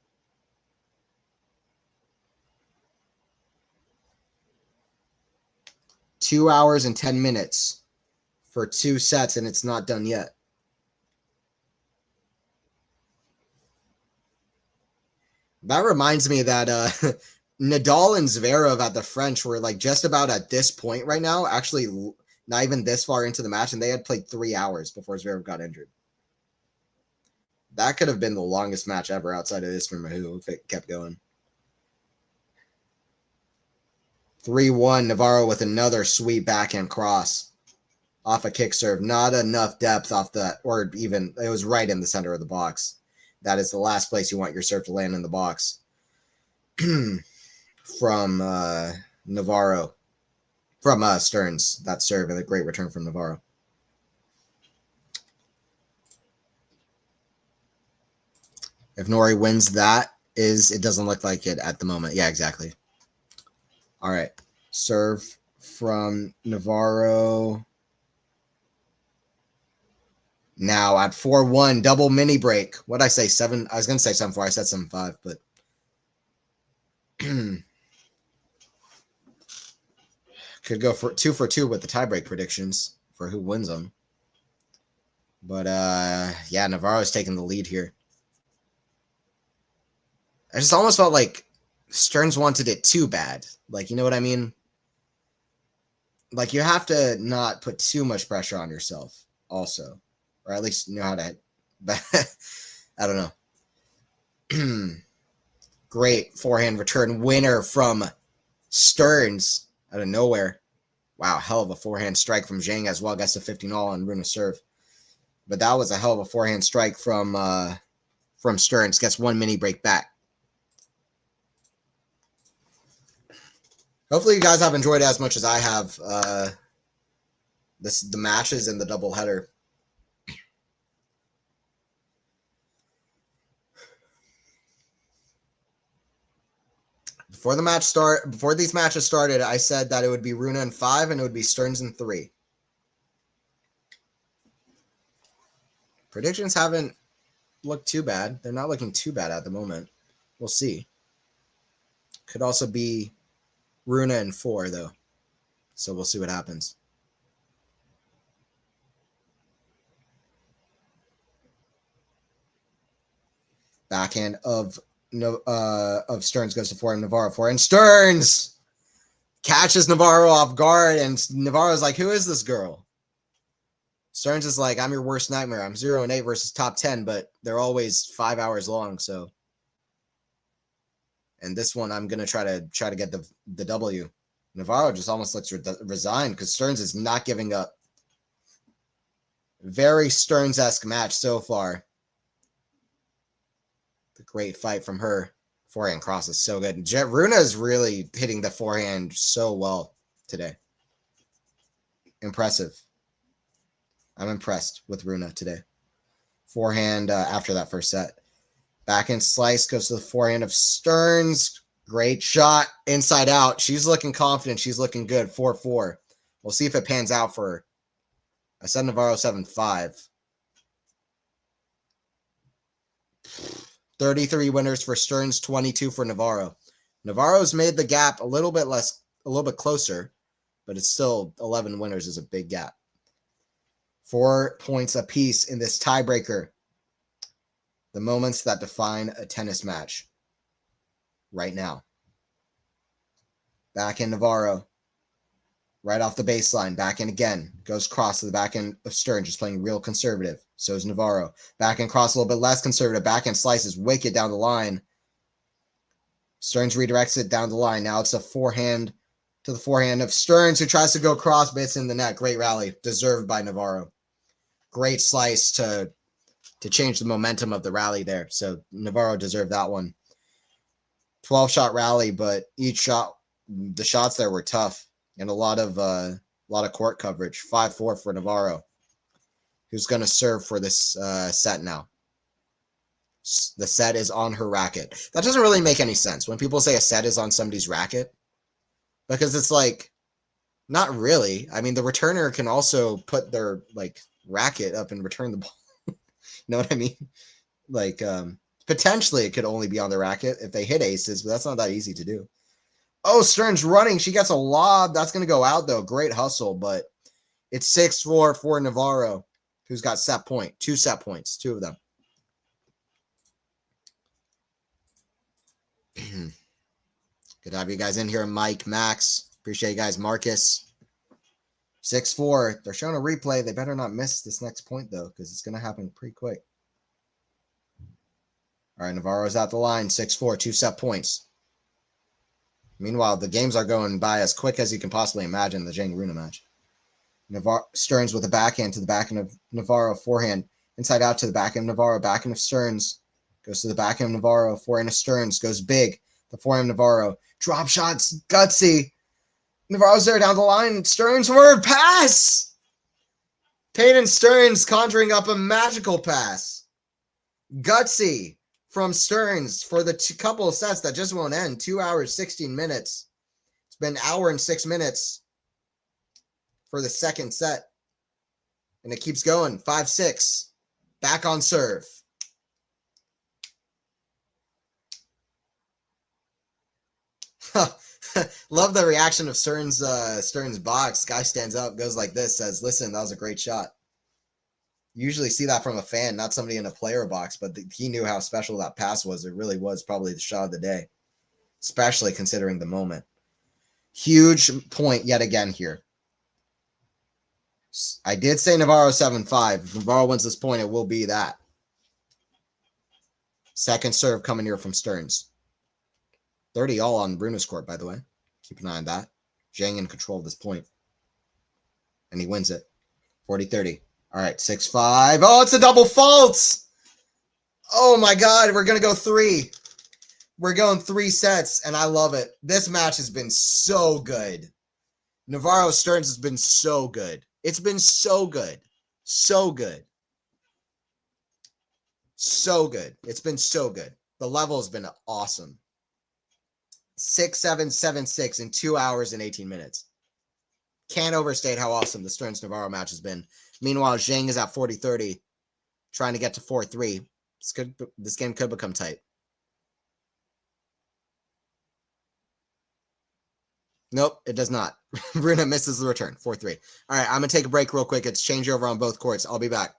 2 hours and 10 minutes for 2 sets, and it's not done yet. That reminds me that Nadal and Zverev at the French were like just about at this point right now, actually not even this far into the match, and they had played 3 hours before Zverev got injured. That could have been the longest match ever outside of this for Mahou if it kept going. 3-1, Navarro with another sweet backhand cross off a kick serve. Not enough depth off that, or even, it was right in the center of the box. That is the last place you want your serve to land in the box. From Navarro. From Stearns, that serve, and a great return from Navarro. If Nori wins that, it doesn't look like it at the moment. Yeah, exactly. All right. Serve from Navarro. Now at 4-1, double mini break. What did I say? 7. I was going to say 7-4. I said 7-5, but could go for 2 for 2 with the tiebreak predictions for who wins them. But yeah, Navarro's taking the lead here. I just almost felt like Stearns wanted it too bad. Like, you know what I mean? Like, you have to not put too much pressure on yourself also. Or at least know how to. I don't know. Great forehand return winner from Stearns out of nowhere. Wow, hell of a forehand strike from ZHANG as well. Gets a 15-all on RUNE serve. But that was a hell of a forehand strike from Stearns. Gets 1 mini break back. Hopefully you guys have enjoyed it as much as I have the matches and the doubleheader. Before these matches started, I said that it would be RUNE in 5 and it would be Stearns in 3. Predictions haven't looked too bad. They're not looking too bad at the moment. We'll see. Could also be RUNE in 4 though. So we'll see what happens. Backhand of Stearns goes to forehand Navarro. Forehand Stearns catches Navarro off guard, and Navarro's like, "Who is this girl?" Stearns is like, "I'm your worst nightmare. I'm 0-8 versus top 10, but they're always 5 hours long. So, and this one, I'm gonna try to get the W." Navarro just almost looks resigned because Stearns is not giving up. Very Stearns-esque match so far. The great fight from her. Forehand cross is so good. RUNE is really hitting the forehand so well today. Impressive. I'm impressed with RUNE today. Forehand after that first set. Backhand slice goes to the forehand of Stearns. Great shot. Inside out. She's looking confident. She's looking good. 4-4. We'll see if it pans out for her. I said Navarro 7-5. 33 winners for Stearns, 22 for Navarro. Navarro's made the gap a little bit closer, but it's still 11 winners is a big gap. 4 points apiece in this tiebreaker. The moments that define a tennis match right now. Backhand Navarro. Right off the baseline. Backhand again. Goes cross to the backhand of Stearns. Just playing real conservative. So is Navarro. Backhand cross a little bit less conservative. Backhand slice is wicked down the line. Stearns redirects it down the line. Now it's a forehand to the forehand of Stearns, who tries to go cross, but it's in the net. Great rally. Deserved by Navarro. Great slice to change the momentum of the rally there. So Navarro deserved that one. 12-shot rally, but each shot, the shots there were tough. And a lot of court coverage. 5-4 for Navarro, who's going to serve for this set now. The set is on her racket. That doesn't really make any sense when people say a set is on somebody's racket, because it's like, not really. I mean, the returner can also put their like racket up and return the ball. You know what I mean? Like, potentially it could only be on the racket if they hit aces, but that's not that easy to do. Oh, Stearns running. She gets a lob. That's going to go out, though. Great hustle, but it's 6-4 for Navarro, who's got set point. 2 set points, 2 of them. Good to have you guys in here, Mike, Max. Appreciate you guys, Marcus. 6-4. They're showing a replay. They better not miss this next point, though, because it's going to happen pretty quick. All right, Navarro's out the line. 6-4, 2 set points. Meanwhile, the games are going by as quick as you can possibly imagine the ZHANG RUNE match. Stearns with a backhand to the backhand of Navarro, forehand, inside out to the backhand of Navarro, backhand of Stearns, goes to the backhand of Navarro, forehand of Stearns, goes big, the forehand of Navarro, drop shots, gutsy. Navarro's there down the line, Stearns forward pass! Peyton Stearns conjuring up a magical pass. Gutsy from Stearns for the couple of sets that just won't end. 2 hours, 16 minutes. It's been an hour and 6 minutes for the second set. And it keeps going. 5-6. Back on serve. Love the reaction of Stearns' box. Guy stands up, goes like this, says, listen, that was a great shot. Usually see that from a fan, not somebody in a player box, but he knew how special that pass was. It really was probably the shot of the day, especially considering the moment. Huge point yet again here. I did say Navarro 7-5. If Navarro wins this point, it will be that. Second serve coming here from Stearns. 30 all on Bruno's court, by the way. Keep an eye on that. ZHANG in control of this point. And he wins it. 40-30. All right, 6-5. Oh, it's a double fault. Oh, my God. We're going to go 3. We're going 3 sets, and I love it. This match has been so good. Navarro Stearns has been so good. It's been so good. So good. So good. It's been so good. The level has been awesome. 6-7, 7-6 in 2 hours and 18 minutes. Can't overstate how awesome the Stearns-Navarro match has been. Meanwhile, ZHANG is at 40-30, trying to get to 4-3. This game could become tight. Nope, it does not. Runa misses the return. 4-3. All right, I'm going to take a break real quick. It's changeover on both courts. I'll be back.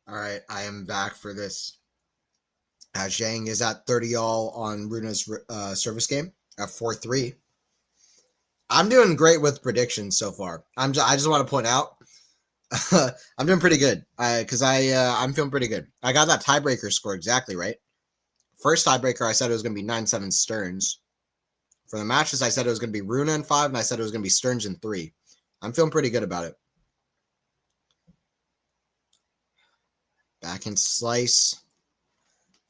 All right, I am back for this. Zhang is at 30 all on Runa's service game at 4-3. I'm doing great with predictions so far. I just want to point out I'm doing pretty good. I'm feeling pretty good. I got that tiebreaker score exactly right. First tiebreaker, I said it was going to be 9-7 Stearns. For the matches, I said it was going to be Runa in 5, and I said it was going to be Stearns in 3. I'm feeling pretty good about it. Backhand slice.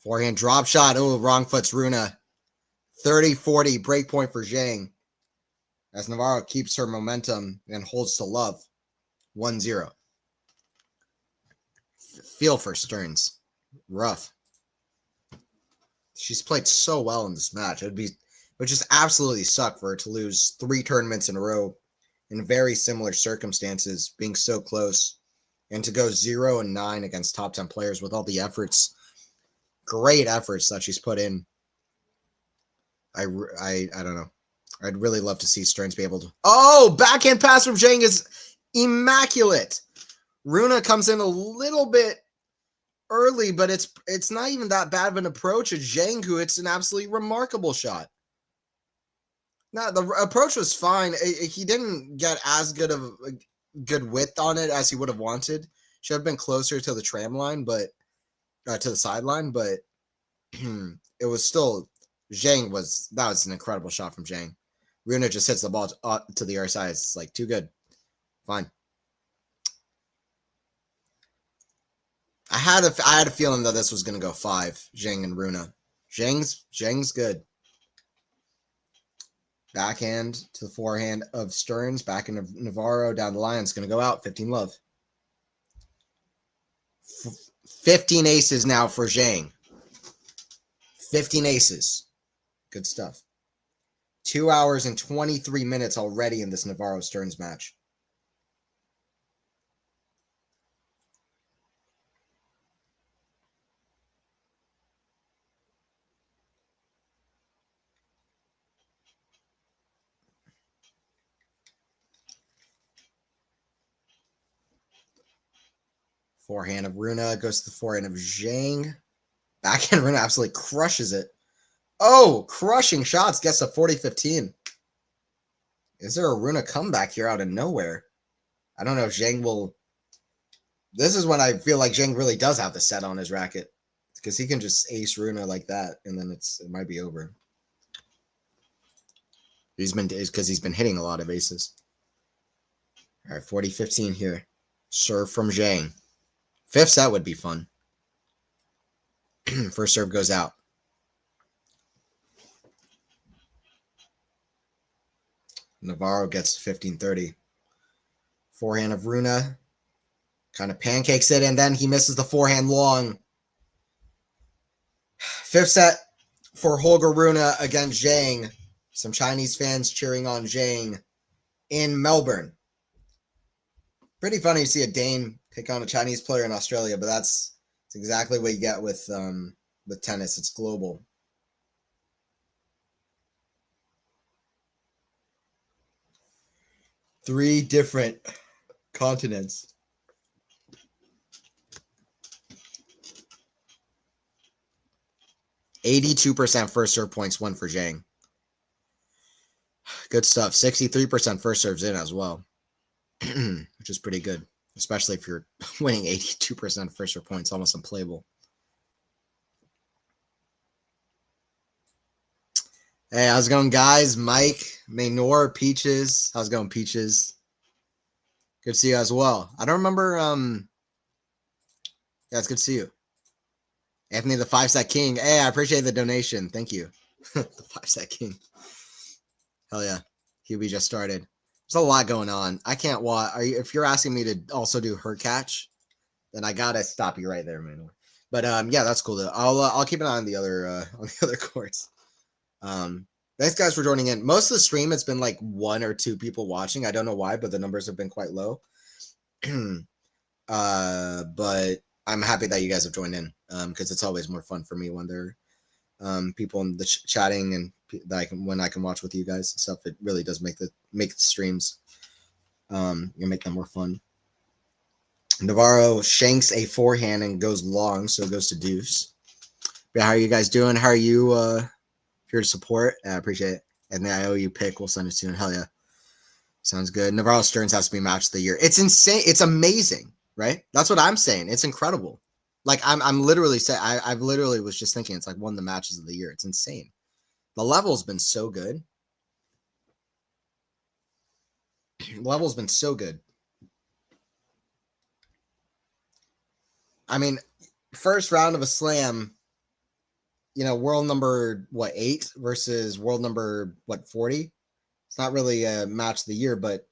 Forehand drop shot. Oh, wrong foot's Runa. 30-40 break point for Zhang. As Navarro keeps her momentum and holds to love. 1-0. Feel for Stearns. Rough. She's played so well in this match. It would just absolutely suck for her to lose 3 tournaments in a row in very similar circumstances, being so close, and to go 0-9 against top 10 players with all the efforts, great efforts that she's put in. I don't know. I'd really love to see Stearns be able to. Oh, backhand pass from Zhang is immaculate. Runa comes in a little bit early, but it's not even that bad of an approach. It's Zhang who hits an absolutely remarkable shot. No, the approach was fine. He didn't get as good of a good width on it as he would have wanted. Should have been closer to the tram line, but to the sideline. But it was still Zhang that was an incredible shot from Zhang. Runa just hits the ball to the other side. It's like too good. Fine. I had a feeling that this was going to go 5. Zhang and Runa. Zhang's good. Backhand to the forehand of Stearns. Backhand of Navarro down the line. It's going to go out. 15 love. 15 aces now for Zhang. 15 aces. Good stuff. 2 hours and 23 minutes already in this Navarro-Stearns match. Forehand of Runa goes to the forehand of Zhang. Backhand Runa absolutely crushes it. Oh, crushing shots. Gets a 40-15. Is there a Runa comeback here out of nowhere? I don't know if Zhang will. This is when I feel like Zhang really does have the set on his racket. Because he can just ace Runa like that, and then it might be over. He's been hitting a lot of aces. All right, 40-15 here. Serve from Zhang. 5th set would be fun. First serve goes out. Navarro gets to 15-30. Forehand of Runa. Kind of pancakes it, and then he misses the forehand long. 5th set for Holger Rune against Zhang. Some Chinese fans cheering on Zhang in Melbourne. Pretty funny to see a Dane take on a Chinese player in Australia, but that's exactly what you get with tennis. It's global. Three different continents. %82 first serve points won for Zhang. Good stuff. 63% first serves in as well, which is pretty good, especially if you're winning 82% first serve points, almost unplayable. Hey, how's it going, guys? Mike, Maynor, Peaches. How's it going, Peaches? Good to see you as well. I don't remember. Yeah, it's good to see you. Anthony, the 5-set king. Hey, I appreciate the donation. Thank you. The 5-set king. Hell yeah. QB just started. There's a lot going on. I can't watch. If you're asking me to also do her catch, then I gotta stop you right there, man. But yeah, that's cool though. I'll keep an eye on the other courts. Thanks guys for joining in. Most of the stream, it's been like 1 or 2 people watching. I don't know why, but the numbers have been quite low. But I'm happy that you guys have joined in, because it's always more fun for me when there are people in the chatting and that when I can watch with you guys and stuff. It really does make the streams make them more fun. Navarro shanks a forehand and goes long, so it goes to deuce. But how are you guys doing? How are you here to support? I appreciate it. And the IOU pick, we'll send it soon. Hell yeah. Sounds good. Navarro Stearns has to be match of the year. It's insane. It's amazing, right? That's what I'm saying. It's incredible. Like I'm literally saying, I've literally was just thinking it's like one of the matches of the year. It's insane. The level's been so good. The level's been so good. I mean, first round of a slam, you know, world number, what, 8 versus world number, what, 40? It's not really a match of the year, but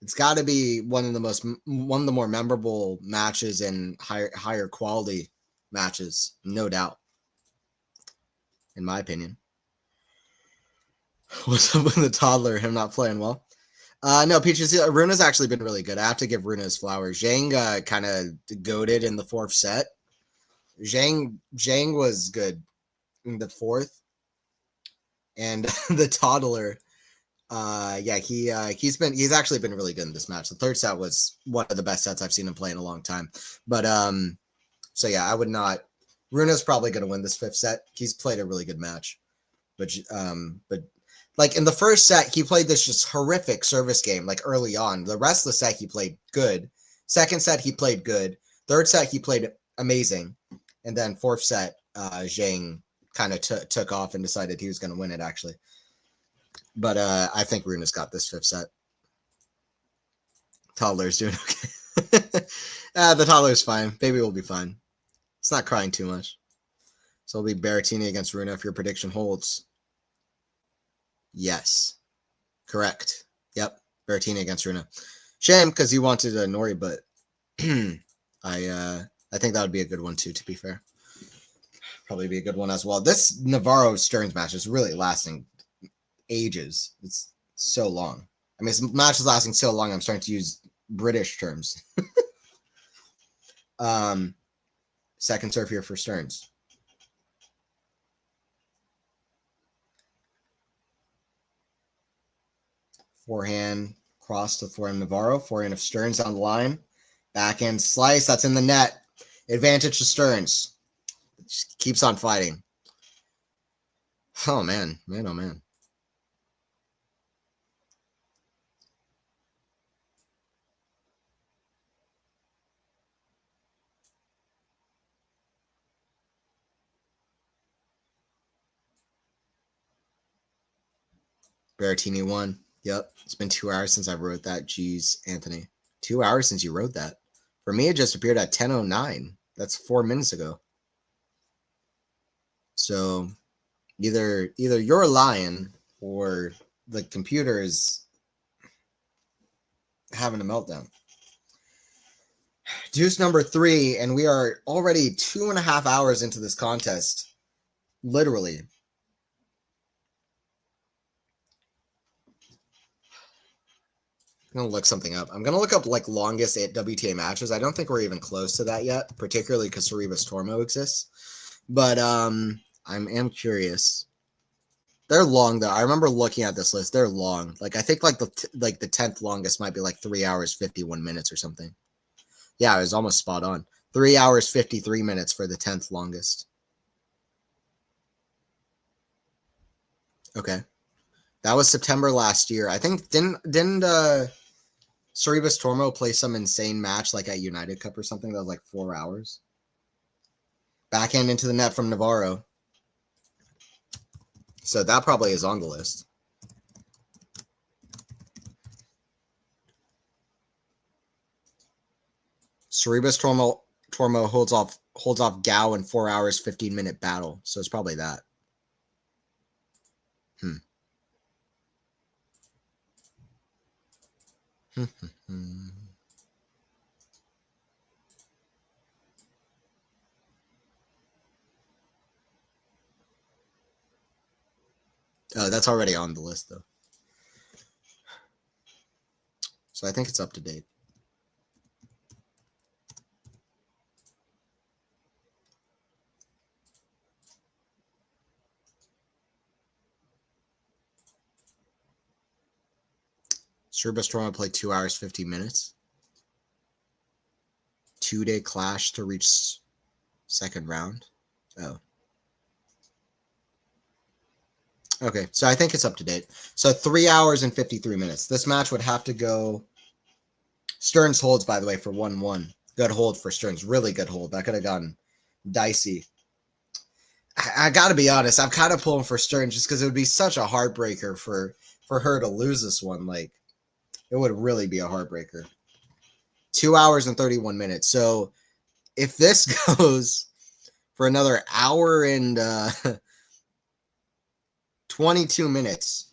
it's got to be one of the more memorable matches and higher quality matches, no doubt, in my opinion. What's up with the toddler? Him not playing well? No, Peaches. Runa's actually been really good. I have to give Runa his flowers. Zhang kind of goaded in the 4th set. Zhang was good in the 4th, and the toddler. Yeah, he's actually been really good in this match. The 3rd set was one of the best sets I've seen him play in a long time. But so yeah, I would not. Runa's probably going to win this 5th set. He's played a really good match, but like in the 1st set, he played this just horrific service game. Like early on, the rest of the set he played good. 2nd set he played good. 3rd set he played amazing, and then 4th set, Zhang kind of took off and decided he was going to win it actually. But I think Runa's got this 5th set. Toddler's doing okay. The toddler's fine. Baby will be fine. It's not crying too much. So it'll be Berrettini against Runa if your prediction holds. Yes. Correct. Yep. Berrettini against Runa. Shame because you wanted a Nori, but I think that would be a good one too, to be fair. Probably be a good one as well. This Navarro Stearns match is really lasting ages. It's so long. I mean, this match is lasting so long, I'm starting to use British terms. Second serve here for Stearns. Forehand cross to forehand Navarro. Forehand of Stearns on the line. Backhand slice. That's in the net. Advantage to Stearns. Just keeps on fighting. Oh, man. Man, oh, man. Berrettini won. Yep. It's been 2 hours since I wrote that. Jeez, Anthony. 2 hours since you wrote that. For me, it just appeared at 10:09. That's 4 minutes ago. So either you're lying or the computer is having a meltdown. Deuce number 3, and we are already 2.5 hours into this contest. Literally. I'm going to look something up. I'm going to look up like longest WTA matches. I don't think we're even close to that yet, particularly because Sorribes Tormo exists. But I am curious. They're long though. I remember looking at this list. They're long. Like I think like the 10th longest might be like 3 hours 51 minutes or something. Yeah, it was almost spot on. 3 hours 53 minutes for the 10th longest. Okay. That was September last year. I think didn't Sorribes Tormo play some insane match like at United Cup or something that was like 4 hours? Backhand into the net from Navarro. So that probably is on the list. Sorribes Tormo holds off Gao in 4 hours 15-minute battle. So it's probably that. Oh, that's already on the list, though. So I think it's up to date. Sorribes Tormo played 2 hours 50 minutes. 2-day clash to reach second round. Oh. Okay, so I think it's up to date. So 3 hours and 53 minutes. This match would have to go... Stearns holds, by the way, for 1-1. Good hold for Stearns. Really good hold. That could have gotten dicey. I got to be honest. I'm kind of pulling for Stearns just because it would be such a heartbreaker for her to lose this one. Like, it would really be a heartbreaker. 2 hours and 31 minutes. So if this goes for another hour and 22 minutes,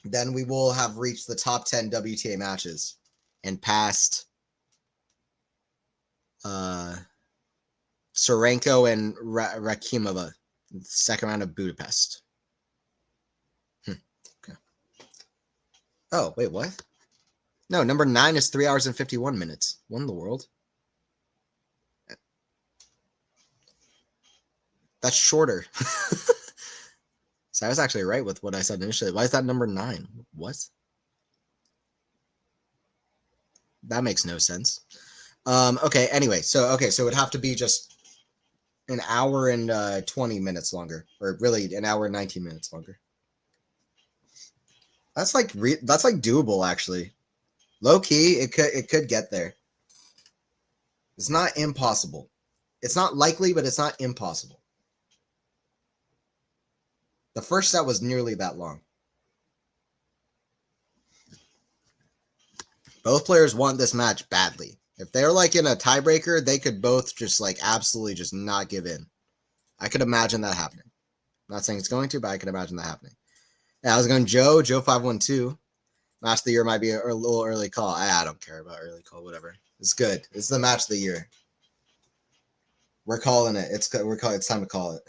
then we will have reached the top 10 WTA matches and passed Sarenko and Rakimova, second round of Budapest. Okay. Oh, wait, what? No, number 9 is 3 hours and 51 minutes. What in the world? That's shorter. So I was actually right with what I said initially. Why is that number 9? What? That makes no sense. Okay, anyway. So it would have to be just an hour and 20 minutes longer. Or really, an hour and 19 minutes longer. That's like doable, actually. Low key, it could get there. It's not impossible. It's not likely, but it's not impossible. The first set was nearly that long. Both players want this match badly. If they're like in a tiebreaker, they could both just like absolutely just not give in. I could imagine that happening. I'm not saying it's going to, but I can imagine that happening. Yeah, I was going Joe 512. Match of the year might be a little early call. I don't care about early call, whatever. It's good. It's the match of the year. We're calling it. It's time to call it.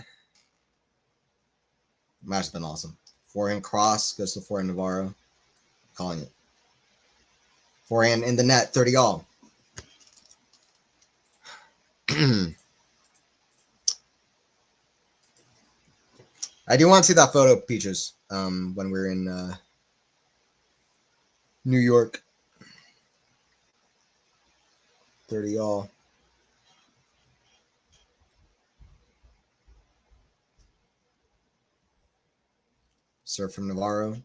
Match has been awesome. Forehand cross goes to forehand Navarro. Calling it. Forehand in the net, 30 all. I do want to see that photo, Peaches, when we're in New York. 30 all. Serve from Navarro.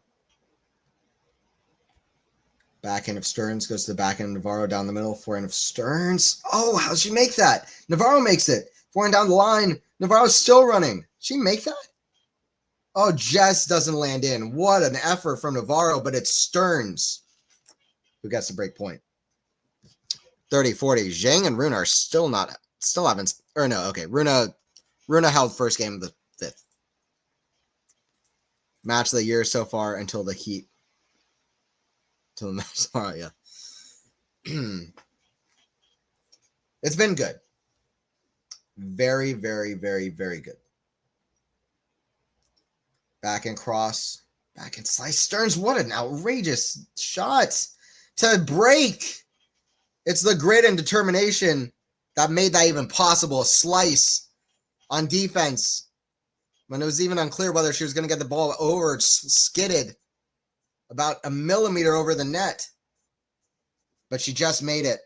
Backhand of Stearns goes to the backhand of Navarro down the middle. Forehand of Stearns. Oh, how'd she make that? Navarro makes it. Forehand down the line. Navarro's still running. She make that? Oh, Jess doesn't land in. What an effort from Navarro, but it's Stearns who gets the break point. 30-40. Zhang and RUNE are still haven't, or no, okay. RUNE held first game of the 5th. Match of the year so far until the heat. Until the match tomorrow, yeah. It's been good. Very, very, very, very good. Back and cross. Back and slice. Stearns, what an outrageous shot to break. It's the grit and determination that made that even possible. A slice on defense when it was even unclear whether she was going to get the ball over. Skidded about a millimeter over the net. But she just made it.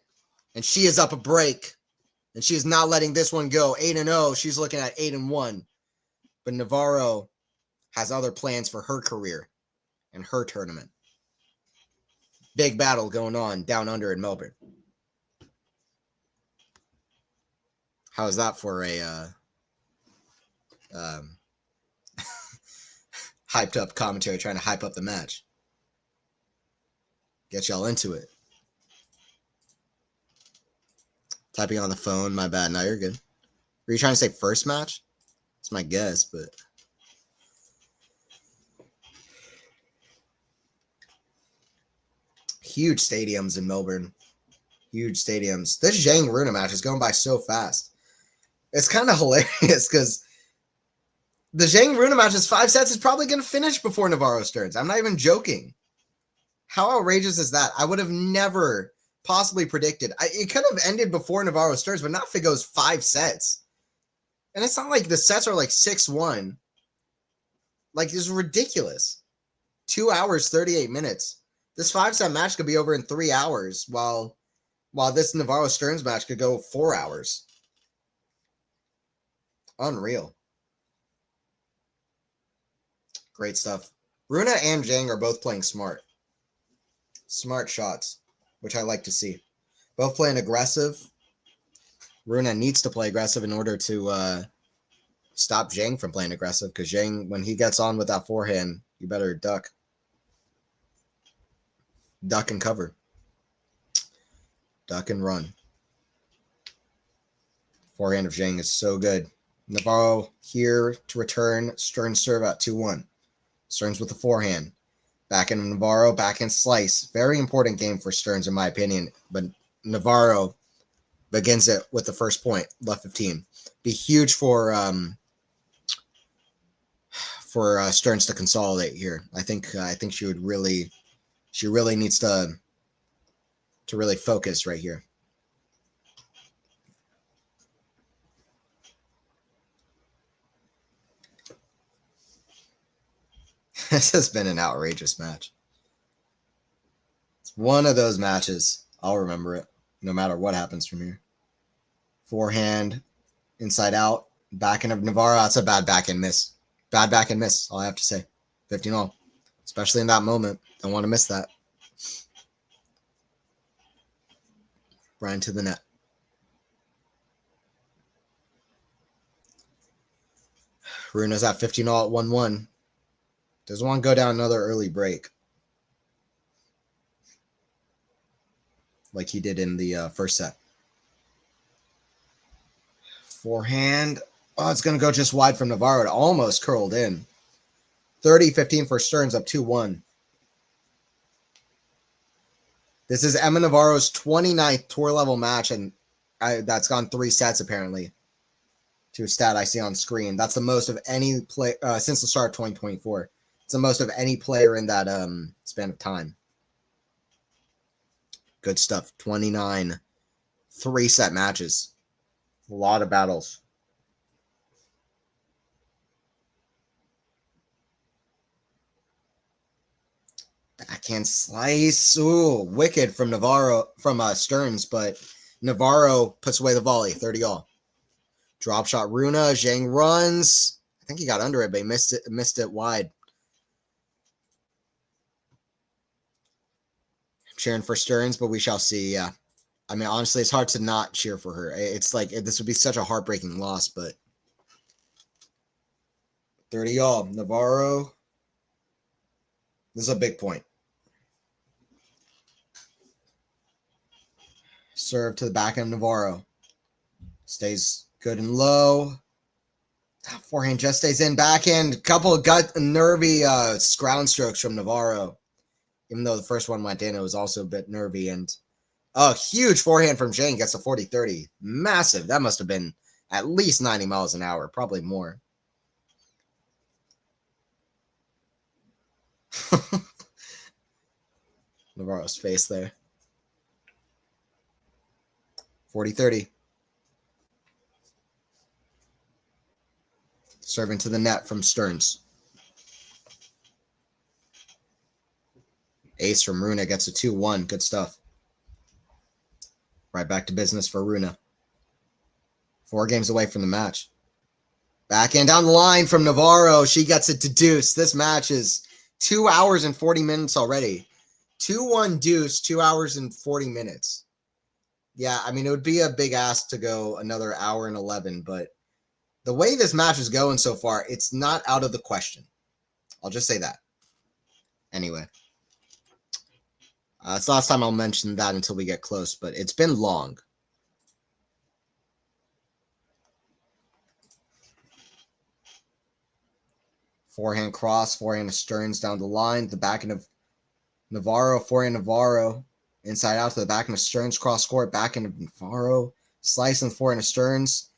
And she is up a break. And she is not letting this one go. 8-0. She's looking at 8-1. But Navarro has other plans for her career and her tournament. Big battle going on down under in Melbourne. How is that for a hyped up commentary trying to hype up the match? Get y'all into it. Typing on the phone, my bad. No, you're good. Were you trying to say first match? That's my guess, but... Huge stadiums in Melbourne. Huge stadiums. This Zhang RUNE match is going by so fast. It's kind of hilarious because the Zhang RUNE match is 5 sets. Is probably going to finish before Navarro Stearns. I'm not even joking. How outrageous is that? I would have never possibly predicted. It could have ended before Navarro Stearns, but not if it goes 5 sets. And it's not like the sets are like 6-1. Like, this is ridiculous. 2 hours, 38 minutes. This 5-set match could be over in 3 hours, while Wow, this Navarro Stearns match could go 4 hours. Unreal. Great stuff. RUNE and ZHANG are both playing smart. Smart shots, which I like to see. Both playing aggressive. RUNE needs to play aggressive in order to stop ZHANG from playing aggressive, because ZHANG, when he gets on with that forehand, you better duck. Duck and cover. Duck and run. Forehand of ZHANG is so good. Navarro here to return. Stearns serve at 2-1. Stearns with the forehand. Backhand of Navarro, backhand slice. Very important game for Stearns, in my opinion. But Navarro begins it with the first point, left 15. Be huge for Stearns to consolidate here. I think she really needs to really focus right here. This has been an outrageous match. It's one of those matches. I'll remember it no matter what happens from here. Forehand, inside out, backhand of Navarro. That's a bad backhand miss. Bad backhand miss, all I have to say. 15-all. Especially in that moment. Don't want to miss that. Right into the net. Runa's at 15-all at 1-1. Doesn't want to go down another early break like he did in the first set. Forehand. Oh, it's going to go just wide from Navarro. It almost curled in. 30-15 for Stearns, up 2-1. This is Emma Navarro's 29th tour level match, and that's gone 3 sets apparently. To a stat I see on screen. That's the most of any play since the start of 2024. It's the most of any player in that span of time. Good stuff. 29 3-set matches. A lot of battles. Backhand slice. Ooh, wicked from Navarro, from Stearns, but Navarro puts away the volley. 30-all. Drop shot Rune. ZHANG runs. I think he got under it, but he missed it wide. Cheering for Stearns, but we shall see. Yeah, I mean, honestly, it's hard to not cheer for her. It's like this would be such a heartbreaking loss, but 30-all. Navarro. This is a big point. Serve to the backhand of Navarro. Stays good and low. Forehand just stays in. Backhand. Couple of gut nervy ground strokes from Navarro. Even though the first one went in, it was also a bit nervy. And huge forehand from ZHANG gets a 40-30. Massive. That must have been at least 90 miles an hour. Probably more. Navarro's face there. 40-30. Serving to the net from Stearns. Ace from Rune gets a 2-1. Good stuff. Right back to business for Rune. 4 games away from the match. Backhand down the line from Navarro. She gets it to deuce. This match is 2 hours and 40 minutes already. 2-1 deuce, 2 hours and 40 minutes. Yeah, I mean, it would be a big ask to go another hour and 11, but the way this match is going so far, it's not out of the question. I'll just say that. Anyway. It's the last time I'll mention that until we get close, but it's been long. Forehand cross, forehand of Stearns down the line. The backhand of Navarro, forehand Navarro. Inside out to the backhand of Stearns, cross court, backhand of Navarro. Slice and forehand of Stearns.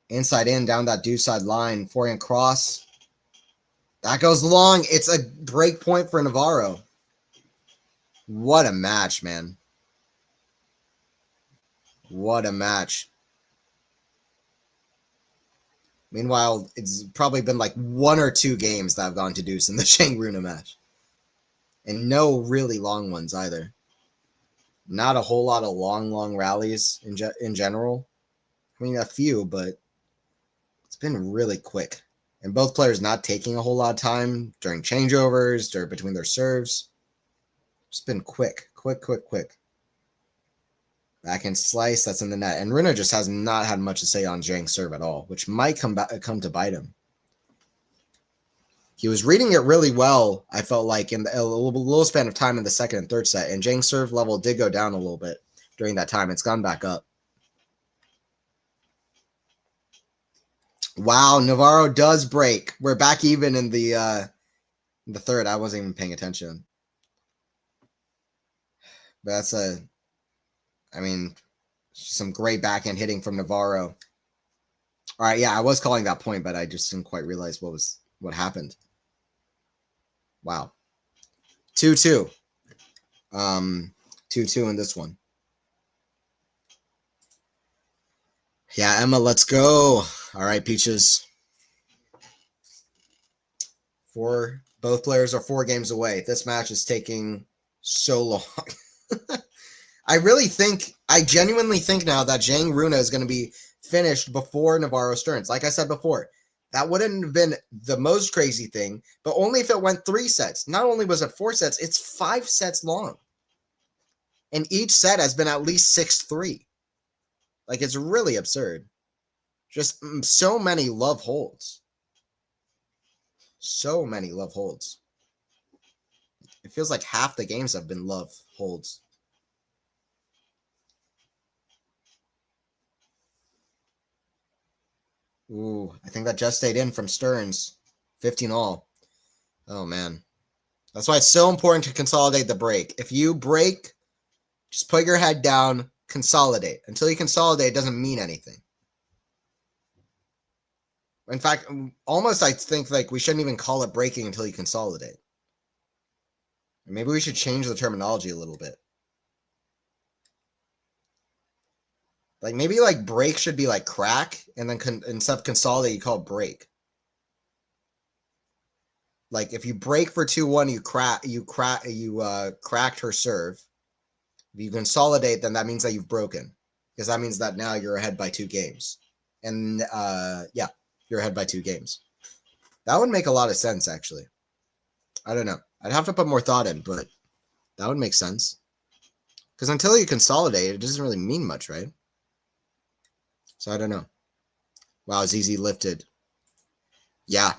Inside in, down that deuce side line. Forehand cross. That goes long. It's a break point for Navarro. What a match, man. What a match. Meanwhile, it's probably been like 1 or 2 games that have gone to deuce in the ZHANG Rune match. And no really long ones either. Not a whole lot of long rallies in general. I mean, a few, but it's been really quick. And both players not taking a whole lot of time during changeovers or between their serves. It's been quick. Backhand slice, that's in the net. And RUNE just has not had much to say on Zhang's serve at all, which might come to bite him. He was reading it really well, I felt like, in a little span of time in the second and third set. And Zhang's serve level did go down a little bit during that time. It's gone back up. Wow, Navarro does break. We're back even in the third. I wasn't even paying attention. But that's I mean, some great backhand hitting from Navarro. All right, yeah, I was calling that point, but I just didn't quite realize what happened. Wow. 2-2. 2-2 in this one. Yeah, Emma, let's go. All right, Peaches. Both players are 4 games away. This match is taking so long. I genuinely think now that Zhang RUNE is going to be finished before Navarro Stearns. Like I said before, that wouldn't have been the most crazy thing, but only if it went 3 sets. Not only was it 4 sets, it's 5 sets long. And each set has been at least 6-3. Like, it's really absurd. Just so many love holds. So many love holds. It feels like half the games have been love holds. Ooh, I think that just stayed in from Stearns. 15 all. Oh, man. That's why it's so important to consolidate the break. If you break, just put your head down, consolidate. Until you consolidate, it doesn't mean anything. In fact, almost I think like we shouldn't even call it breaking until you consolidate. Maybe we should change the terminology a little bit. Like maybe like break should be like crack, and then instead of consolidate, you call it break. Like if you break for 2-1, you cracked her serve. If you consolidate, then that means that you've broken, because that means that now you're ahead by 2 games. And yeah, you're ahead by 2 games. That would make a lot of sense, actually. I don't know. I'd have to put more thought in, but that would make sense. Because until you consolidate, it doesn't really mean much, right? So I don't know. Wow, ZZ lifted. Yeah.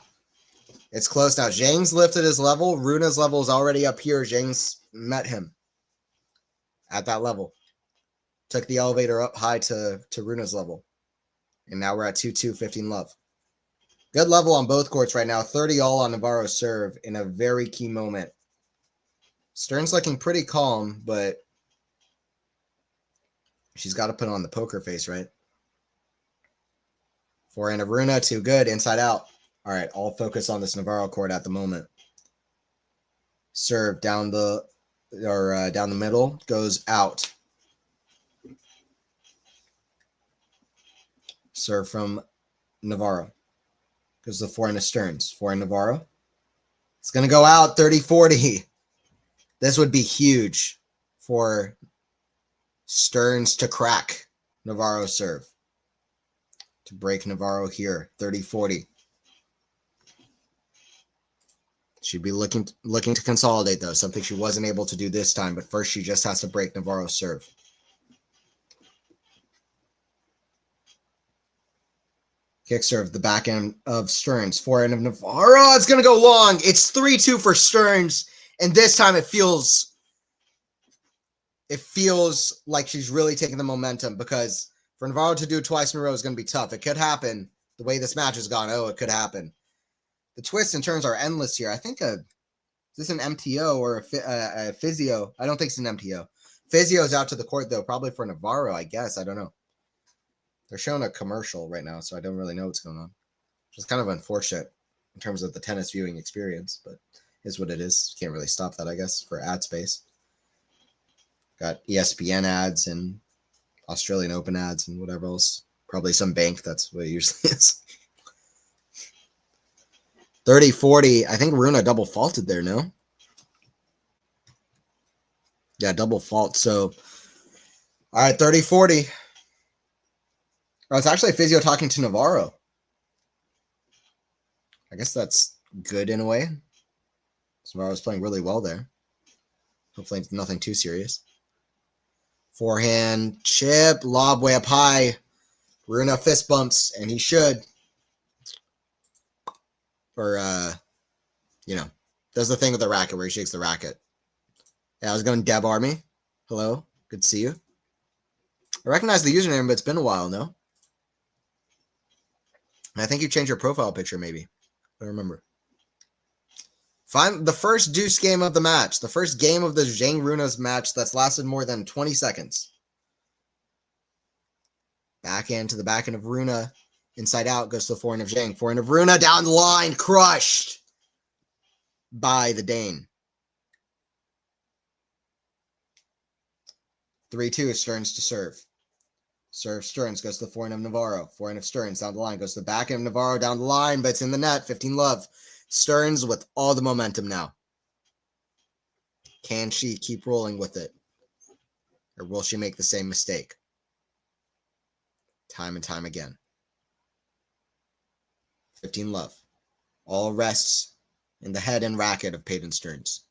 It's close now. Zhang's lifted his level. RUNE's level is already up here. Zhang's met him at that level. Took the elevator up high to RUNE's level. And now we're at 2-2, 15 love. Good level on both courts right now. 30 all on Navarro's serve in a very key moment. Stearns looking pretty calm, but she's got to put on the poker face, right? Forehand of RUNE, too good. Inside out. All right, all focus on this Navarro court at the moment. Serve down the middle, goes out. Serve from Navarro. Goes the forehand of Stearns. Forehand Navarro. It's going to go out 30-40. This would be huge for Stearns to crack Navarro's serve. To break Navarro here, 30-40. She'd be looking to consolidate, though, something she wasn't able to do this time. But first, she just has to break Navarro's serve. Kick serve, the back end of Stearns. Forehand of Navarro. It's going to go long. It's 3-2 for Stearns. And this time it feels like she's really taking the momentum, because for Navarro to do it twice in a row is going to be tough. It could happen. The way this match has gone, it could happen. The twists and turns are endless here. I think is this an MTO or a physio? I don't think it's an MTO. Physio's out to the court, though, probably for Navarro, I guess. I don't know. They're showing a commercial right now, so I don't really know what's going on. It's kind of unfortunate in terms of the tennis viewing experience, but is what it is. Can't really stop that, I guess, for ad space. Got ESPN ads and Australian Open ads and whatever else. Probably some bank. That's what it usually is. 30-40. I think RUNE double faulted there, no? Yeah, double fault. So All right, 30-40. Oh, it's actually Physio talking to Navarro. I guess that's good in a way. Navarro's playing really well there. Hopefully it's nothing too serious. Forehand, chip, lob way up high. Rune fist bumps, and he should. Or, you know, does the thing with the racket where he shakes the racket. Yeah, I was going Deb Army. Hello, good to see you. I recognize the username, but it's been a while, no? I think you changed your profile picture, maybe. I don't remember. Find the first deuce game of the match. The first game of the Zhang Runa's match that's lasted more than 20 seconds. Backhand to the backhand of Rune. Inside out goes to the forehand of Zhang. Forehand of Rune down the line. Crushed by the Dane. 3-2. Stearns to serve. Serve Stearns goes to the forehand of Navarro. Forehand of Stearns down the line. Goes to the backhand of Navarro down the line, but it's in the net. 15-love. Stearns with all the momentum now. Can she keep rolling with it? Or will she make the same mistake? Time and time again. 15-love. All rests in the head and racket of Peyton Stearns.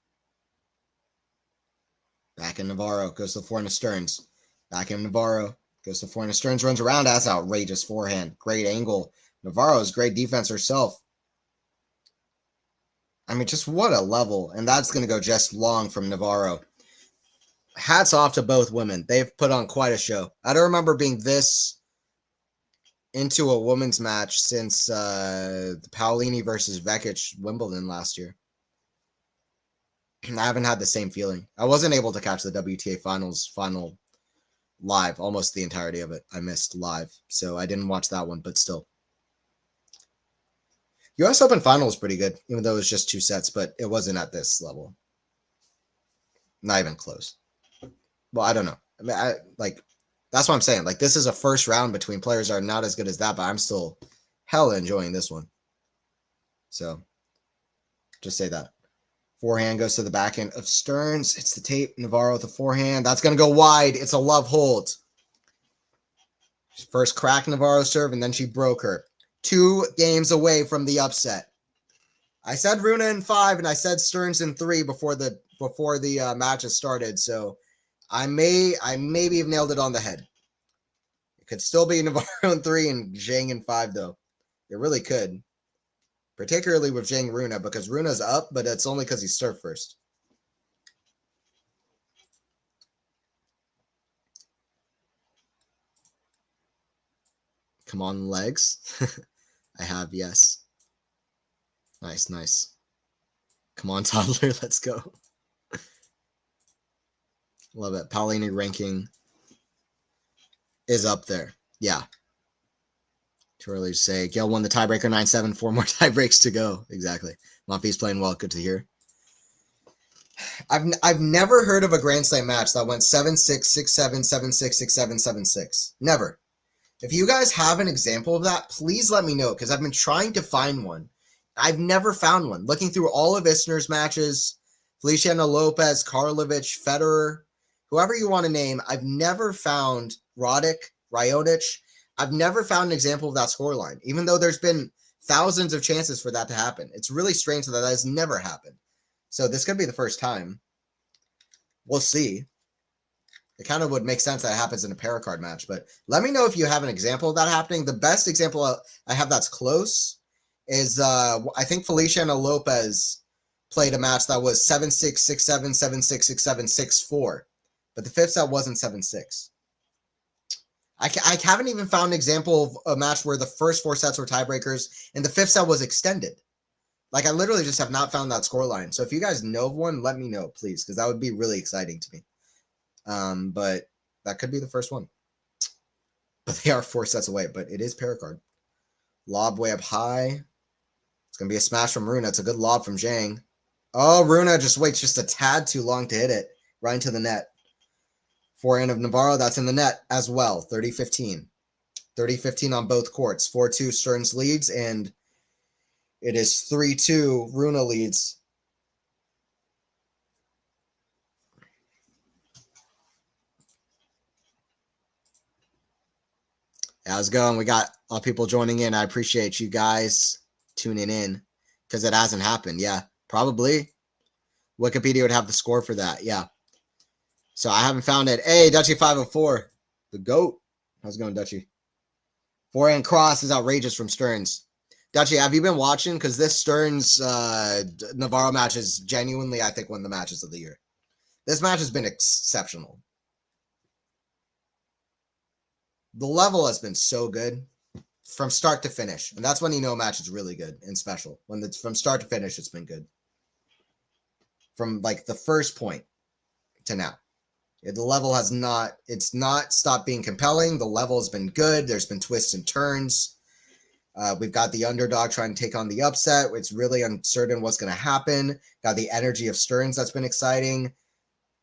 Back in Navarro goes to the forehand of Stearns. Back in Navarro goes to the forehand of Stearns. Runs around. That's outrageous forehand. Great angle. Navarro's great defense herself. I mean, just what a level. And that's going to go just long from Navarro. Hats off to both women. They've put on quite a show. I don't remember being this into a women's match since the Paolini versus Vekic Wimbledon last year. I haven't had the same feeling. I wasn't able to catch the WTA final live, almost the entirety of it. I missed live, so I didn't watch that one, but still. US Open final was pretty good, even though it was just 2 sets, but it wasn't at this level. Not even close. Well, I don't know. I mean, that's what I'm saying. Like, this is a first round between players that are not as good as that, but I'm still hella enjoying this one. So, just say that. Forehand goes to the backhand of Stearns. It's the tape. Navarro with the forehand. That's going to go wide. It's a love hold. First crack Navarro's serve, and then she broke her. 2 games away from the upset. I said Rune in 5, and I said Stearns in 3 before the matches started. So I maybe have nailed it on the head. It could still be Navarro in 3 and Zhang in 5, though. It really could. Particularly with Zhang Rune, because Rune's up, but it's only because he served first. Come on, legs. I have, yes. Nice, nice. Come on, toddler, let's go. Love it. Paolini ranking is up there. Yeah. Too early to say. Gail won the tiebreaker 9-7. 4 more tiebreaks to go. Exactly. Monfils playing well. Good to hear. I've never heard of a Grand Slam match that went 7-6, 6-7, 7-6, 6-7, 7-6. Never. If you guys have an example of that, please let me know, because I've been trying to find one. I've never found one. Looking through all of Isner's matches, Feliciano Lopez, Karlovic, Federer, whoever you want to name, I've never found Roddick, Raonic. I've never found an example of that scoreline, even though there's been thousands of chances for that to happen. It's really strange that has never happened. So this could be the first time. We'll see. It kind of would make sense that it happens in a para card match, but let me know if you have an example of that happening. The best example I have that's close is I think Feliciano Lopez played a match that was 7-6, 6-7, 7-6, 6-7, 6-4, but the 5th set wasn't 7-6. I haven't even found an example of a match where the first 4 sets were tiebreakers and the 5th set was extended. Like, I literally just have not found that scoreline. So if you guys know of one, let me know, please, because that would be really exciting to me. But that could be the first one. But they are 4 sets away, but it is para card. Lob way up high. It's going to be a smash from Rune. It's a good lob from Zhang. Oh, Rune just waits just a tad too long to hit it. Right into the net. Forehand of Navarro, that's in the net as well. 30-15. 30-15 on both courts. 4-2 Stearns leads, and it is 3-2 Rune leads. How's it going? We got a lot of people joining in. I appreciate you guys tuning in because it hasn't happened. Yeah, probably. Wikipedia would have the score for that. Yeah. So I haven't found it. Hey, Dutchy504, the GOAT. How's it going, Dutchy? Forehand cross is outrageous from Stearns. Dutchy, have you been watching? Because this Stearns Navarro match is genuinely, I think, one of the matches of the year. This match has been exceptional. The level has been so good from start to finish. And that's when you know a match is really good and special. When it's from start to finish, it's been good. From like the first point to now. The level has not, it's not stopped being compelling. The level has been good. There's been twists and turns. We've got the underdog trying to take on the upset. It's really uncertain what's going to happen. Got the energy of Stearns that's been exciting.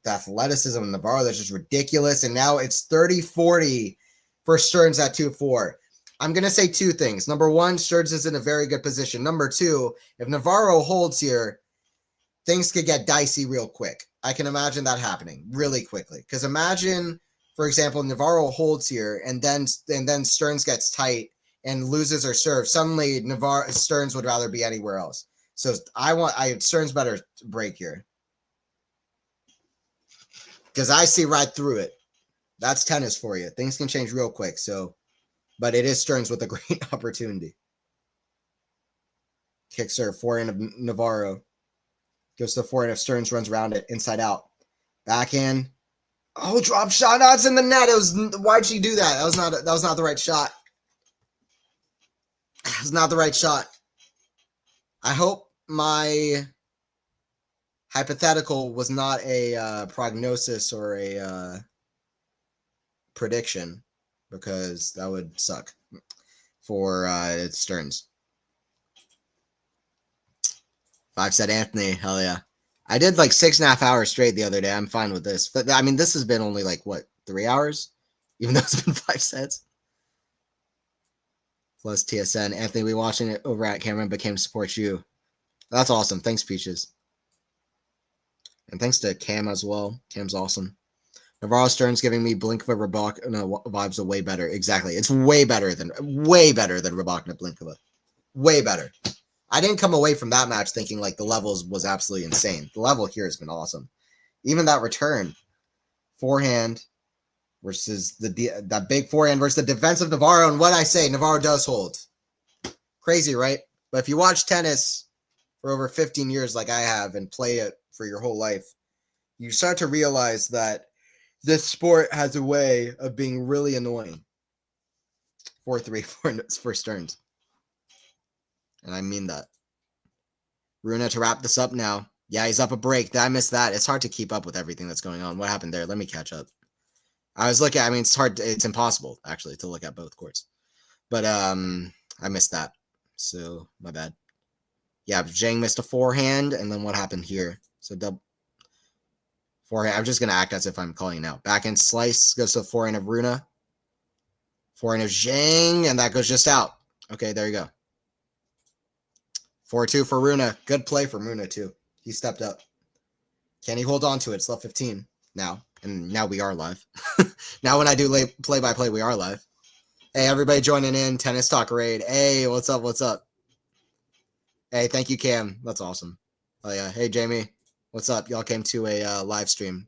The athleticism of Navarro that's just ridiculous. And now it's 30-40 for Stearns at 2-4. I'm going to say two things. Number one, Stearns is in a very good position. Number two, if Navarro holds here, things could get dicey real quick. I can imagine that happening really quickly. Because imagine, for example, Navarro holds here and then Stearns gets tight and loses or serves. Suddenly, Stearns would rather be anywhere else. So Stearns better break here. Because I see right through it. That's tennis for you. Things can change real quick. So, but it is Stearns with a great opportunity. Kick serve, forehand of Navarro. Goes to the forehand of Stearns, runs around it, inside out. Backhand. Oh, drop shot. No, it's in the net. It was, why'd she do that? That was not the right shot. That was not the right shot. I hope my hypothetical was not a prognosis or a prediction, because that would suck for Stearns. 5-set Anthony, hell yeah. I did like 6.5 hours straight the other day. I'm fine with this. But I mean, this has been only like, what, 3 hours? Even though it's been 5 sets. Plus TSN. Anthony, we watching it over at Cameron, but came to support you. That's awesome. Thanks, Peaches. And thanks to Cam as well. Cam's awesome. Navarro Stearns giving me Blinkova Rybakina vibes are way better. Exactly. It's way better than Rybakina Blinkova. Way better. I didn't come away from that match thinking like the levels was absolutely insane. The level here has been awesome. Even that return, forehand versus that big forehand versus the defensive Navarro. And what I say, Navarro does hold. Crazy, right? But if you watch tennis for over 15 years like I have and play it for your whole life, you start to realize that this sport has a way of being really annoying. 4-3 for Stearns. And I mean that. Rune to wrap this up now. Yeah, he's up a break. I missed that. It's hard to keep up with everything that's going on. What happened there? Let me catch up. I was looking. I mean, it's hard. It's impossible, actually, to look at both courts. But I missed that. So, my bad. Yeah, Zhang missed a forehand. And then what happened here? So, double forehand. I'm just going to act as if I'm calling it out. Backhand slice goes to the forehand of Rune. Forehand of Zhang. And that goes just out. Okay, there you go. 4-2 for Rune. Good play for Rune, too. He stepped up. Can he hold on to it? It's left 15 now. And now we are live. Now when I do play-by-play, we are live. Hey, everybody joining in. Tennis Talk Raid. Hey, what's up? What's up? Hey, thank you, Cam. That's awesome. Oh, yeah. Hey, Jamie. What's up? Y'all came to a live stream.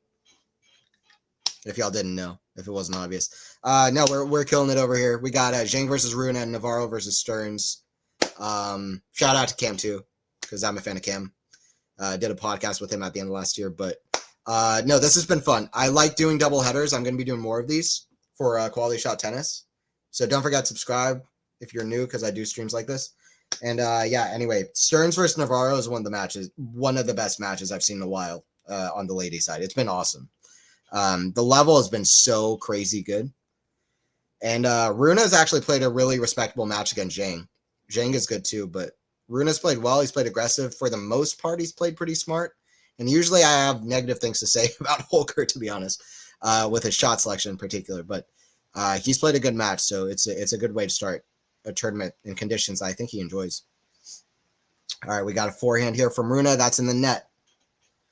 If y'all didn't know. If it wasn't obvious. No, we're killing it over here. We got Zhang versus Rune and Navarro versus Stearns. Shout out to Cam too, because I'm a fan of Cam. Did a podcast with him at the end of last year, but no, this has been fun. I like doing double headers. I'm going to be doing more of these for Quality Shot Tennis. So don't forget to subscribe if you're new, because I do streams like this. And yeah, anyway, Stearns versus Navarro is one of the best matches I've seen in a while on the ladies' side. It's been awesome. The level has been so crazy good. And Rune has actually played a really respectable match against Zhang. Zhang is good too, but Rune has played well. He's played aggressive. For the most part, he's played pretty smart. And usually I have negative things to say about Holger, to be honest, with his shot selection in particular. But he's played a good match, so it's a good way to start a tournament in conditions I think he enjoys. All right, we got a forehand here from Rune. That's in the net.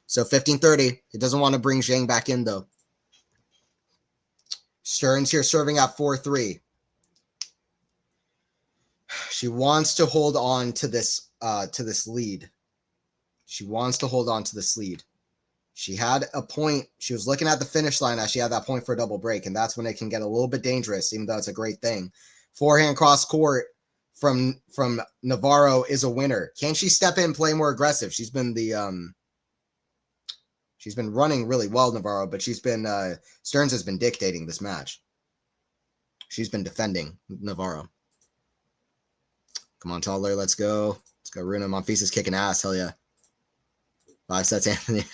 So 15-30. He doesn't want to bring Zhang back in, though. Stearns here serving at 4-3. She wants to hold on to this lead. She wants to hold on to this lead. She had a point. She was looking at the finish line as she had that point for a double break, and that's when it can get a little bit dangerous, even though it's a great thing. Forehand cross court from Navarro is a winner. Can she step in, play more aggressive? She's been running really well, Navarro, but Stearns has been dictating this match. She's been defending Navarro. Come on, Toddler, let's go. Let's go, RUNE. Monfils is kicking ass, hell yeah. 5 sets, Anthony.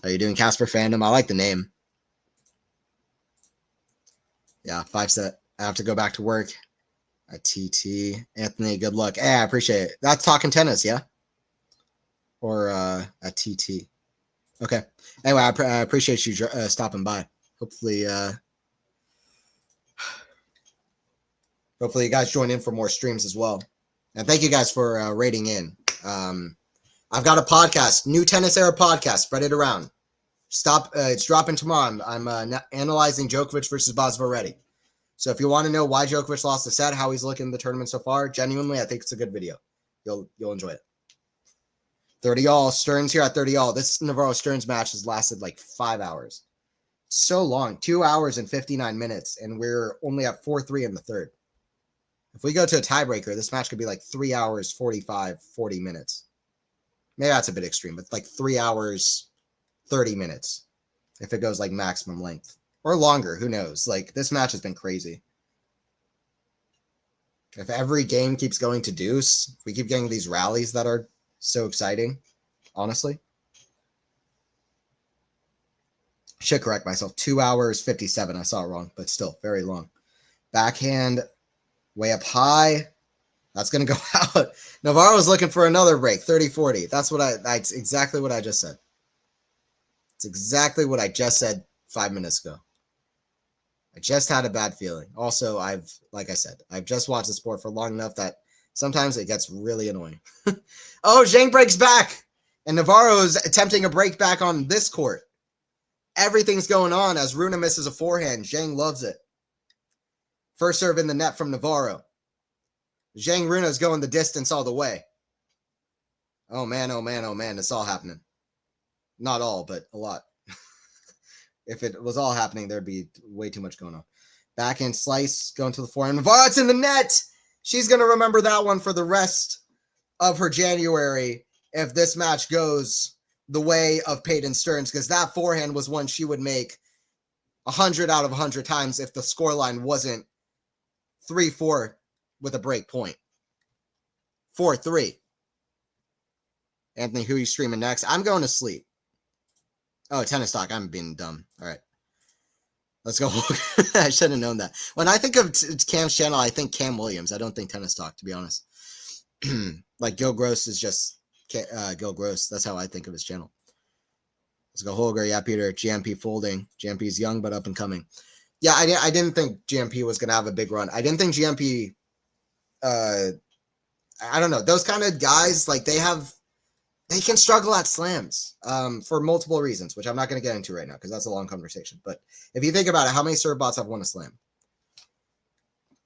Are you doing Casper fandom? I like the name. Yeah, 5 set. I have to go back to work. A TT. Anthony, good luck. Hey, I appreciate it. That's talking tennis, yeah? Or a TT. Okay. Anyway, I appreciate you stopping by. Hopefully you guys join in for more streams as well. And thank you guys for rating in. I've got a podcast, New Tennis Era podcast. Spread it around. It's dropping tomorrow. I'm analyzing Djokovic versus Bosvaretti. So if you want to know why Djokovic lost the set, how he's looking in the tournament so far, genuinely, I think it's a good video. You'll enjoy it. 30-all. Stearns here at 30-all. This Navarro-Stearns match has lasted like 5 hours. So long. 2 hours and 59 minutes, and we're only at 4-3 in the third. If we go to a tiebreaker, this match could be like 3 hours, 40 minutes. Maybe that's a bit extreme, but like 3 hours, 30 minutes. If it goes like maximum length. Or longer, who knows? Like, this match has been crazy. If every game keeps going to deuce, if we keep getting these rallies that are so exciting, honestly. Should correct myself. 2 hours, 57. I saw it wrong, but still, very long. Backhand, way up high. That's going to go out. Navarro's looking for another break, 30-40. That's exactly what I just said. It's exactly what I just said 5 minutes ago. I just had a bad feeling. Also, like I said, I've just watched the sport for long enough that sometimes it gets really annoying. Oh, Zhang breaks back. And Navarro's attempting a break back on this court. Everything's going on as RUNE misses a forehand. Zhang loves it. First serve in the net from Navarro. Zhang RUNE is going the distance all the way. Oh, man, oh, man, oh, man. It's all happening. Not all, but a lot. If it was all happening, there'd be way too much going on. Backhand slice, going to the forehand. Navarro, it's in the net. She's going to remember that one for the rest of her January if this match goes the way of Peyton Stearns, because that forehand was one she would make 100 out of 100 times if the scoreline wasn't 3-4 with a break point. 4-3. Anthony, who are you streaming next? I'm going to sleep. Oh, tennis talk. I'm being dumb. All right. Let's go. I should have known that. When I think of Cam's channel, I think Cam Williams. I don't think tennis talk, to be honest. Like Gil Gross is just Gil Gross. That's how I think of his channel. Let's go Holger. Yeah, Peter. GMP folding. GMP's young but up and coming. Yeah, I didn't think GMP was going to have a big run. I didn't think GMP, I don't know. Those kind of guys, like they can struggle at slams for multiple reasons, which I'm not going to get into right now because that's a long conversation. But if you think about it, how many serve bots have won a slam?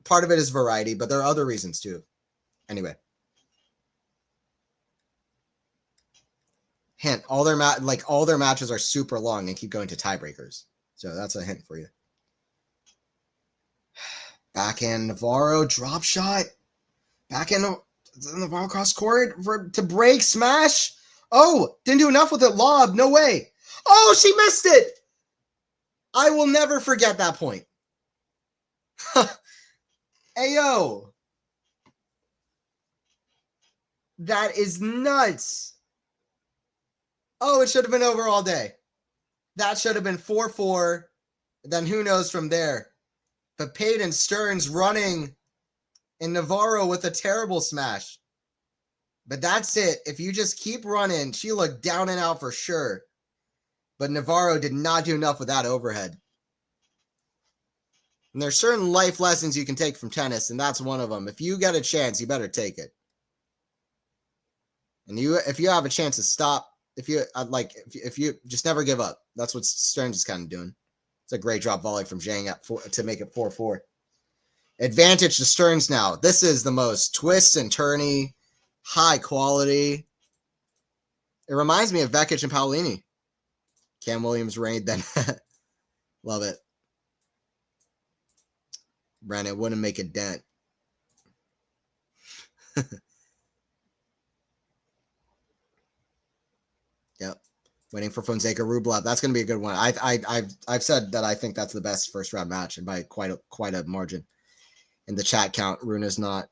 Part of it is variety, but there are other reasons too. Anyway. Hint, all their matches are super long and keep going to tiebreakers. So that's a hint for you. Backhand Navarro, drop shot. Backhand Navarro cross court to break, smash. Oh, didn't do enough with it. Lob, no way. Oh, she missed it. I will never forget that point. Ayo. That is nuts. Oh, it should have been over all day. That should have been 4-4. Then who knows from there. But Peyton Stearns running and Navarro with a terrible smash. But that's it. If you just keep running, she looked down and out for sure. But Navarro did not do enough with that overhead. And there's certain life lessons you can take from tennis, and that's one of them. If you get a chance, you better take it. And if you have a chance to stop, if you just never give up. That's what Stearns is kind of doing. It's a great drop volley from Zhang to make it 4-4. Advantage to Stearns now. This is the most twist and turny, high quality. It reminds me of Vekic and Paolini. Cam Williams reigned then. Love it. Brandon wouldn't make a dent. Yep. Waiting for Fonseca Rublev. That's going to be a good one. I've said that I think that's the best first round match, and by quite a margin. In the chat count, RUNE is not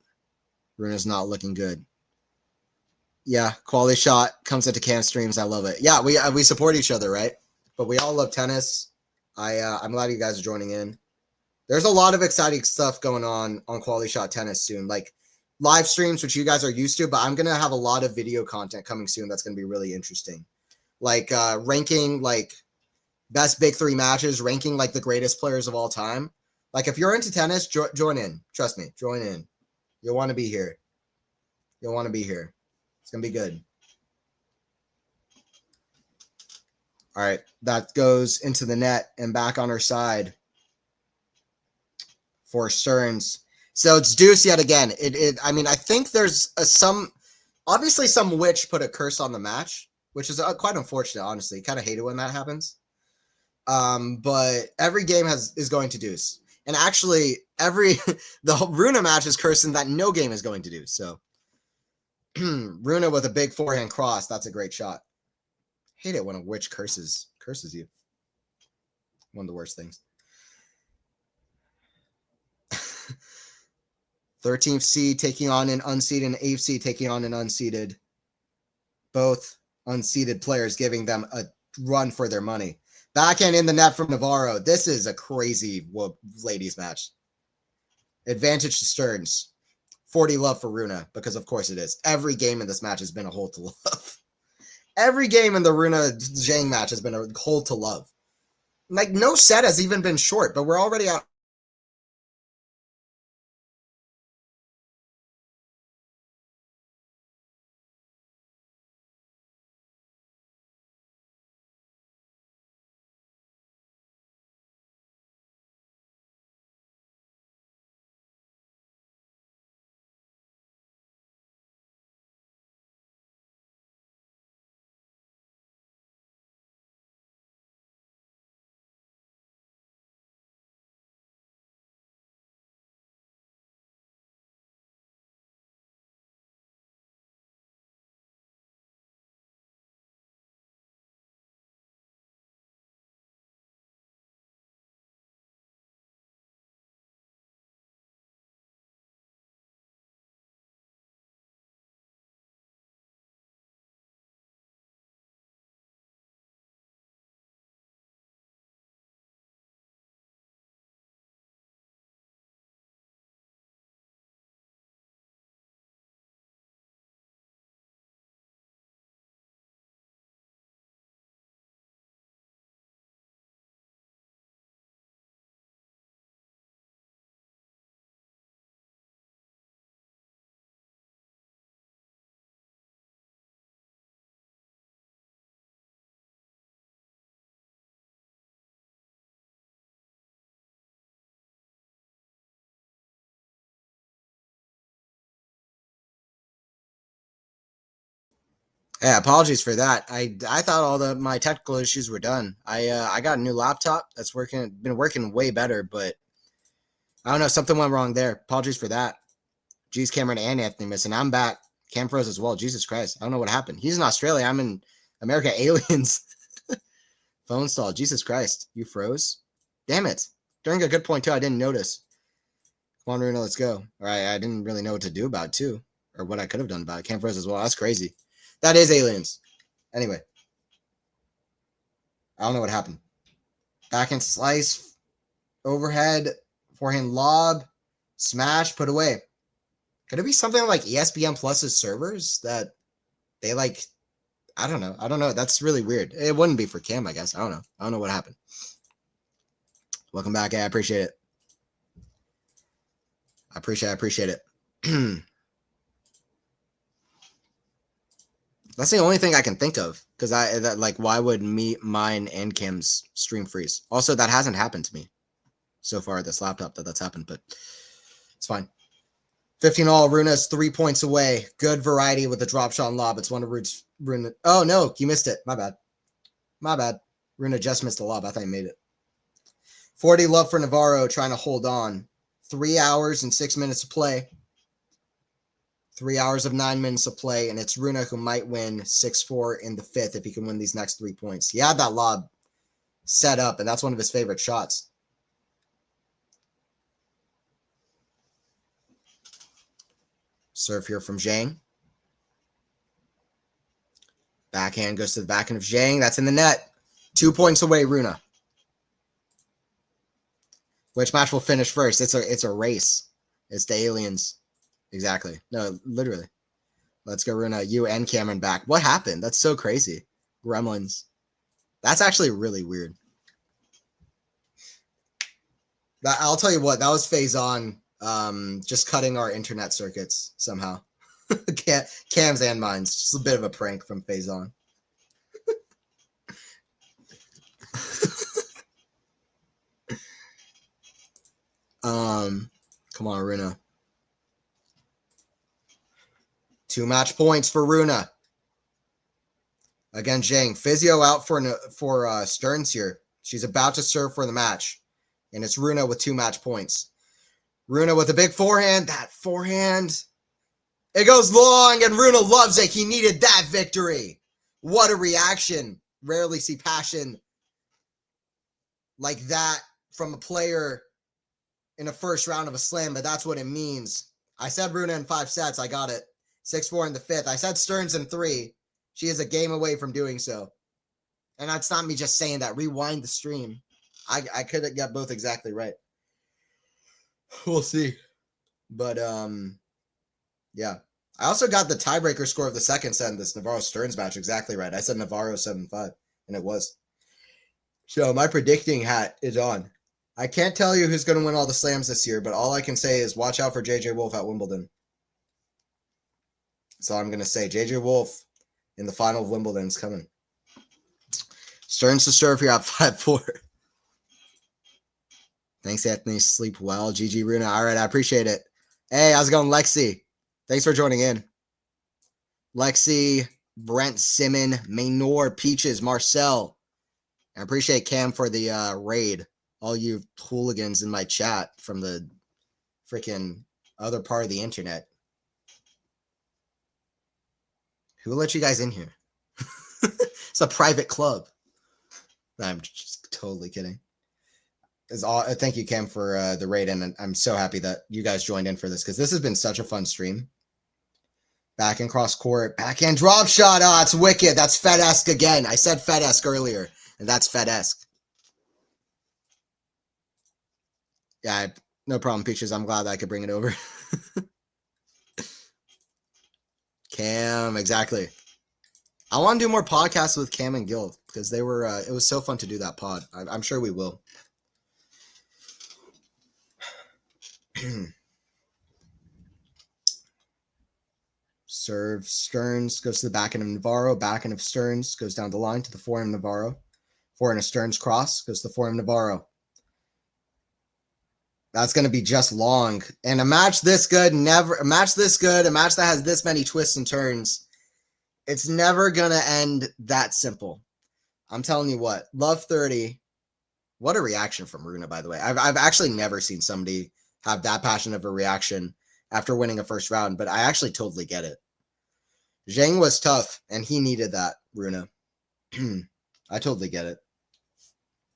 looking good. Yeah, quality shot comes into Cam streams. I love it. Yeah, we support each other, right? But we all love tennis. I'm glad you guys are joining in. There's a lot of exciting stuff going on quality shot tennis soon, like live streams, which you guys are used to. But I'm gonna have a lot of video content coming soon. That's gonna be really interesting. Like ranking like best big three matches, ranking like the greatest players of all time. Like if you're into tennis, join in. Trust me, join in. You'll want to be here. You'll want to be here. It's gonna be good. All right, that goes into the net and back on her side for Stearns. So it's deuce yet again. I mean, I think there's obviously some witch put a curse on the match, which is quite unfortunate, honestly. Kind of hate it when that happens. But every game is going to deuce. And actually, the RUNE match is cursing that no game is going to deuce. So RUNE with a big forehand cross. That's a great shot. Hate it when a witch curses you. One of the worst things. 13th seed taking on an unseeded, and 8th seed taking on an unseeded. Both unseeded players giving them a run for their money. Backhand in the net from Navarro. This is a crazy ladies match. Advantage to Stearns. 40 love for RUNE, because of course it is. Every game in this match has been a hold to love. Every game in the RUNE ZHANG match has been a hold to love. Like, no set has even been short, but we're already out. Yeah, apologies for that. I thought all my technical issues were done. I got a new laptop that's been working way better, but I don't know, something went wrong there. Apologies for that. Geez, Cameron and Anthony missing. I'm back. Cam froze as well. Jesus Christ. I don't know what happened. He's in Australia. I'm in America. Aliens. Phone stall. Jesus Christ. You froze? Damn it. During a good point, too. I didn't notice. Come on, RUNE, let's go. All right. I didn't really know what to do about it, too. Or what I could have done about it. Cam froze as well. That's crazy. That is aliens. Anyway. I don't know what happened. Backhand slice. Overhead. Forehand lob. Smash. Put away. Could it be something like ESPN Plus's servers that they like? I don't know. I don't know. That's really weird. It wouldn't be for Cam, I guess. I don't know. I don't know what happened. Welcome back. I appreciate it. I appreciate it. That's the only thing I can think of, because why would mine and Cam's stream freeze? Also, that hasn't happened to me so far. This laptop that's happened, but It's fine. 15-all. Runa is 3 points away. Good variety with the drop shot and lob. It's one of Runa. Oh, no. You missed it. My bad. My bad. Runa just missed the lob. I thought you made it. 40 love for Navarro trying to hold on. 3 hours and 6 minutes to play. 3 hours of 9 minutes of play, and it's Runa who might win 6-4 in the 5th if he can win these next 3 points. He had that lob set up, and that's one of his favorite shots. Serve here from Zhang. Backhand goes to the backhand of Zhang. That's in the net. 2 points away, Runa. Which match will finish first? It's a race. It's the aliens. Exactly. No, literally. Let's go, Runa. You and Cameron back. What happened? That's so crazy. Gremlins. That's actually really weird. I'll tell you what. That was phase on. Just cutting our internet circuits somehow. Cam's and mine's. Just a bit of a prank from phase on. Come on, Runa. 2 match points for Runa. Again, Zhang. Physio out for Stearns here. She's about to serve for the match. And it's Runa with 2 match points. Runa with a big forehand. That forehand. It goes long, and Runa loves it. He needed that victory. What a reaction. Rarely see passion like that from a player in the first round of a slam, but that's what it means. I said Runa in 5 sets. I got it. 6-4 in the 5th. I said Stearns in 3. She is a game away from doing so. And that's not me just saying that. Rewind the stream. I could have got both exactly right. We'll see. But, yeah. I also got the tiebreaker score of the second set in this Navarro-Stearns match exactly right. I said Navarro 7-5, and it was. So my predicting hat is on. I can't tell you who's going to win all the slams this year, but all I can say is watch out for JJ Wolf at Wimbledon. So I'm going to say JJ Wolf in the final of Wimbledon is coming. Stearns to serve here at 5-4. Thanks, Anthony. Sleep well. GG, Runa. All right, I appreciate it. Hey, how's it going, Lexi? Thanks for joining in. Lexi, Brent, Simon, Maynor, Peaches, Marcel. I appreciate Cam for the raid. All you hooligans in my chat from the freaking other part of the internet. Who let you guys in here? It's a private club. I'm just totally kidding. Thank you, Cam, for the raid, and I'm so happy that you guys joined in for this because this has been such a fun stream. Back and cross court, backhand drop shot. Ah, it's wicked. That's Fed-esque again. I said Fed-esque earlier, and that's Fed-esque. Yeah, no problem, Peaches. I'm glad that I could bring it over. Cam, exactly. I want to do more podcasts with Cam and Gil because they were. It was so fun to do that pod. I'm sure we will. Serve Stearns goes to the backhand of Navarro. Backhand of Stearns goes down the line to the forehand of Navarro. Forehand of Stearns cross goes to the forehand of Navarro. That's going to be just long. And a match this good, a match that has this many twists and turns, it's never going to end that simple. I'm telling you what, love 30. What a reaction from Runa, by the way. I've actually never seen somebody have that passionate of a reaction after winning a first round, but I actually totally get it. Zhang was tough, and he needed that, Runa. I totally get it.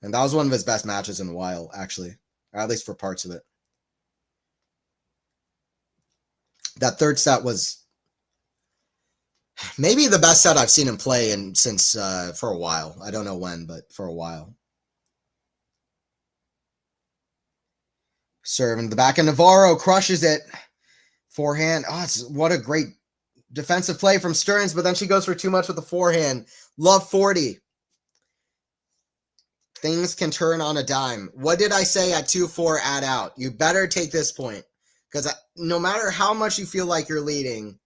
And that was one of his best matches in a while, actually. Or at least for parts of it. That third set was maybe the best set I've seen him play since for a while. I don't know when, but for a while. Serve in the back, and Navarro crushes it. Forehand. Oh, what a great defensive play from Stearns, but then she goes for too much with the forehand. Love 40. Things can turn on a dime. What did I say at 2-4 add out? You better take this point. Because no matter how much you feel like you're leading,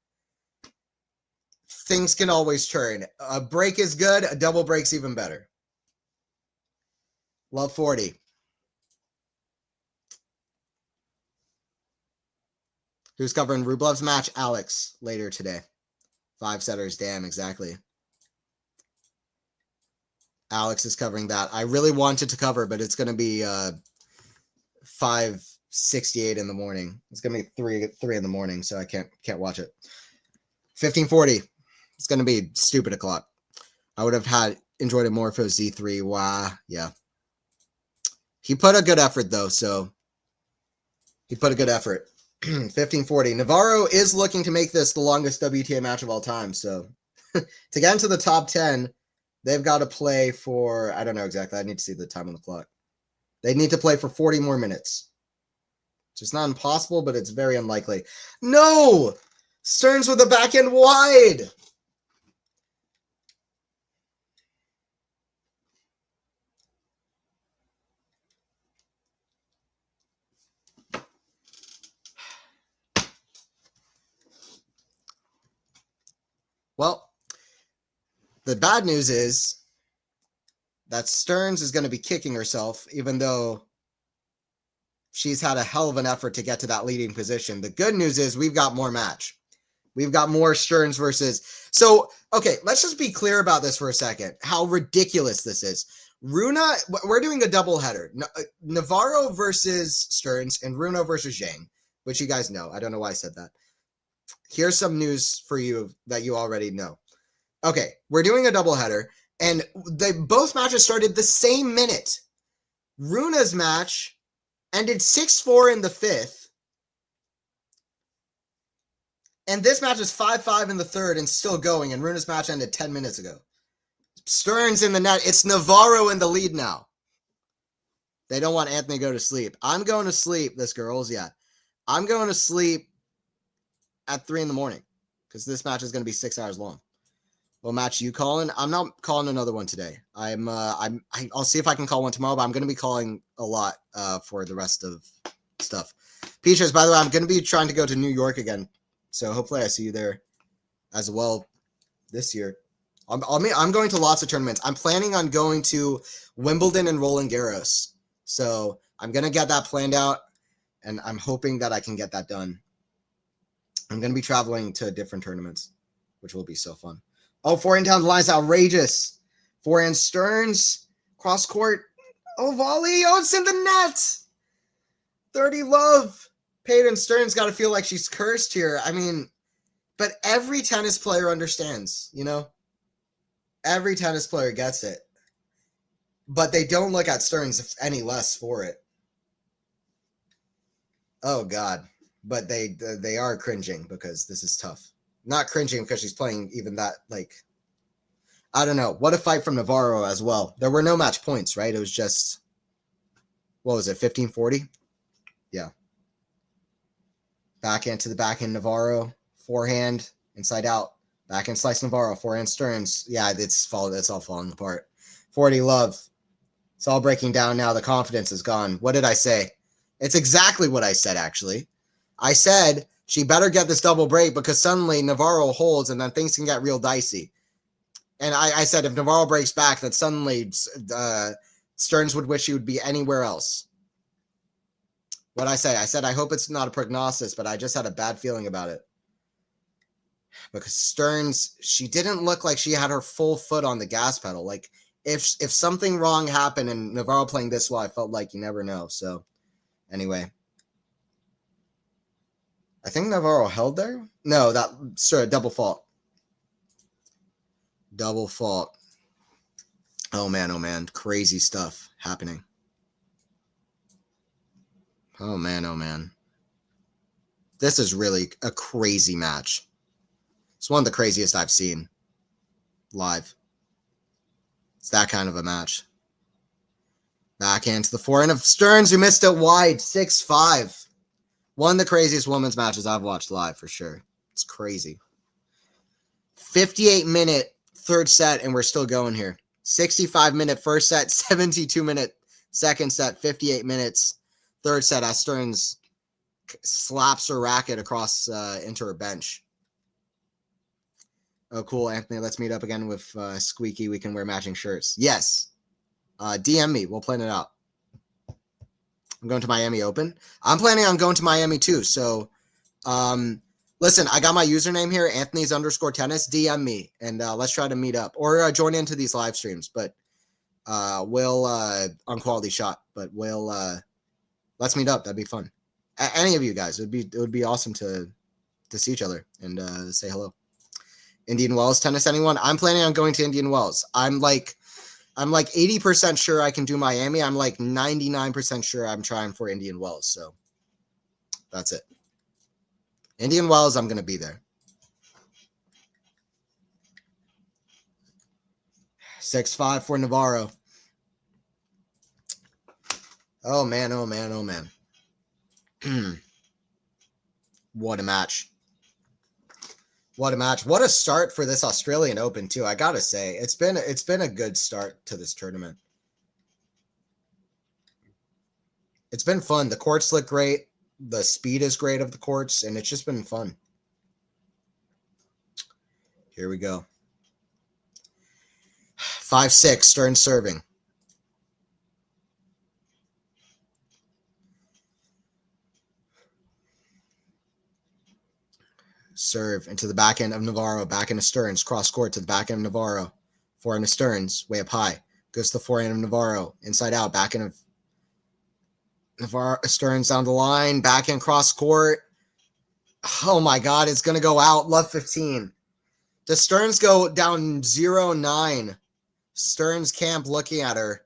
things can always turn. A break is good. A double break's even better. Love 40. Who's covering Rublev's match? Alex, later today. 5 setters, damn, exactly. Alex is covering that. I really wanted to cover, but it's going to be 5:68 in the morning. It's going to be 3 in the morning, so I can't watch it. 15:40. It's going to be stupid o'clock. I would have enjoyed it more if it was Z3. Wow, yeah. He put a good effort, though, so he put a good effort. 15:40. Navarro is looking to make this the longest WTA match of all time, so to get into the top 10, they've got to play for, I don't know exactly, I need to see the time on the clock. They need to play for 40 more minutes. It's just not impossible, but it's very unlikely. No! Stearns with the backhand wide! Well, the bad news is that Stearns is going to be kicking herself, even though she's had a hell of an effort to get to that leading position. The good news is we've got more match. We've got more Stearns versus... So, okay, let's just be clear about this for a second, how ridiculous this is. RUNE, we're doing a doubleheader. Navarro versus Stearns and RUNE versus Zhang, which you guys know. I don't know why I said that. Here's some news for you that you already know. Okay, we're doing a doubleheader, and both matches started the same minute. RUNE's match ended 6-4 in the 5th, and this match is 5-5 in the 3rd and still going, and RUNE's match ended 10 minutes ago. Stearns in the net. It's Navarro in the lead now. They don't want Anthony to go to sleep. I'm going to sleep, this girls, yeah. I'm going to sleep at 3 in the morning because this match is going to be 6 hours long. What match you calling? I'm not calling another one today. I'll see if I can call one tomorrow, but I'm going to be calling a lot for the rest of stuff. Peaches, by the way, I'm going to be trying to go to New York again, so hopefully I see you there as well this year. I'm going to lots of tournaments. I'm planning on going to Wimbledon and Roland Garros, so I'm going to get that planned out, and I'm hoping that I can get that done. I'm going to be traveling to different tournaments, which will be so fun. Oh, forehand down the line is outrageous. Forehand Stearns, cross court. Oh, volley. Oh, it's in the net. 30 love. Peyton Stearns got to feel like she's cursed here. I mean, but every tennis player understands, you know? Every tennis player gets it. But they don't look at Stearns any less for it. Oh, God. But they are cringing because this is tough. Not cringing because she's playing even that, like, I don't know. What a fight from Navarro as well. There were no match points, right? It was just, what was it, 15:40? Yeah. Backhand to the backhand Navarro. Forehand, inside out. Backhand slice Navarro. Forehand Stearns. Yeah, it's all falling apart. 40 love. It's all breaking down now. The confidence is gone. What did I say? It's exactly what I said, actually. I said she better get this double break because suddenly Navarro holds and then things can get real dicey. And I said if Navarro breaks back, that suddenly Stearns would wish he would be anywhere else. What I say? I said I hope it's not a prognosis, but I just had a bad feeling about it. Because Stearns, she didn't look like she had her full foot on the gas pedal. Like if something wrong happened and Navarro playing this well, I felt like you never know. So anyway. I think Navarro held there. No, double fault. Double fault. Oh man, crazy stuff happening. Oh man. This is really a crazy match. It's one of the craziest I've seen live. It's that kind of a match. Backhand to the forehand of Stearns, who missed it wide, 6-5. One of the craziest women's matches I've watched live, for sure. It's crazy. 58-minute third set, and we're still going here. 65-minute first set, 72-minute second set, 58 minutes third set as Stearns slaps her racket across into her bench. Oh, cool, Anthony. Let's meet up again with Squeaky. We can wear matching shirts. Yes. DM me. We'll plan it out. I'm going to Miami Open. I'm planning on going to Miami too, so Listen, I got my username here, Anthony's_tennis. DM me and let's try to meet up or join into these live streams. But we'll on Quality Shot. But we'll let's meet up. That'd be fun. Any of you guys, it would be awesome to see each other and say hello. Indian Wells tennis, anyone? I'm planning on going to Indian Wells. I'm like 80% sure I can do Miami. I'm like 99% sure I'm trying for Indian Wells. So that's it. Indian Wells, I'm going to be there. 6-5 for Navarro. Oh, man. Oh, man. Oh, man. What a match. What a match. What a start for this Australian Open, too. I got to say, it's been a good start to this tournament. It's been fun. The courts look great. The speed is great of the courts, and it's just been fun. Here we go. 5-6, Stearns serving. Serve into the back end of Navarro, back into Stearns, cross court to the back end of Navarro, forehand of Stearns, way up high, goes to the forehand of Navarro, inside out, back end of Navarro, Stearns down the line, back end cross court. Oh my God, it's going to go out, love 15. Does Stearns go down 0-9? Stearns camp looking at her.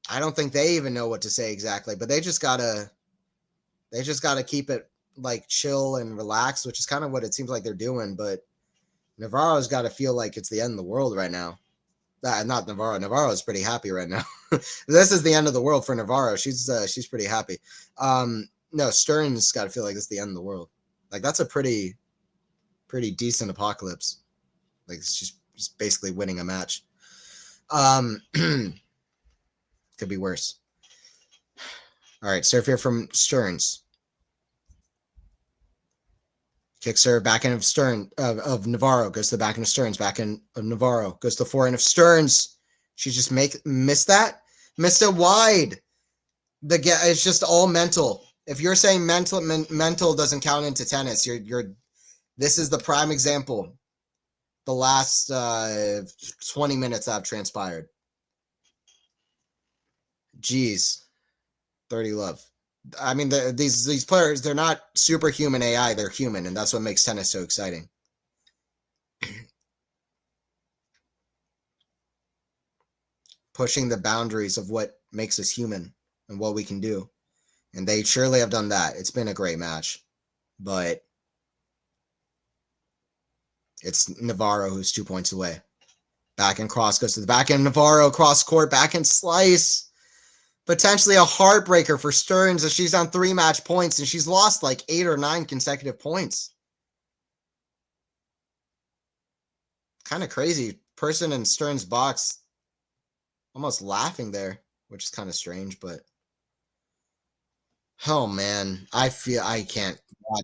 I don't think they even know what to say exactly, but they just gotta keep it like chill and relaxed, which is kind of what it seems like they're doing. But Navarro's got to feel like it's the end of the world right now. Not Navarro. Navarro's pretty happy right now. This is the end of the world for Navarro. She's pretty happy. No, Stearns got to feel like it's the end of the world. Like that's a pretty decent apocalypse. Like she's just basically winning a match. Could be worse. All right, serve here from Stearns. Kick serve, back end of Stearns, of Navarro, goes to the back end of Stearns, back end of Navarro, goes to the forehand of Stearns. She just missed that? Missed it wide. It's just all mental. If you're saying mental doesn't count into tennis, this is the prime example. The last 20 minutes that have transpired. Jeez. 30 love. I mean, these players, they're not superhuman AI. They're human, and that's what makes tennis so exciting. Pushing the boundaries of what makes us human and what we can do. And they surely have done that. It's been a great match. But it's Navarro who's 2 points away. Back and cross goes to the back end. Navarro, cross court, back and slice. Potentially a heartbreaker for Stearns as she's on 3 match points and she's lost like 8 or 9 consecutive points. Kind of crazy. Person in Stearns' box almost laughing there, which is kind of strange, but oh man, I feel I can't watch.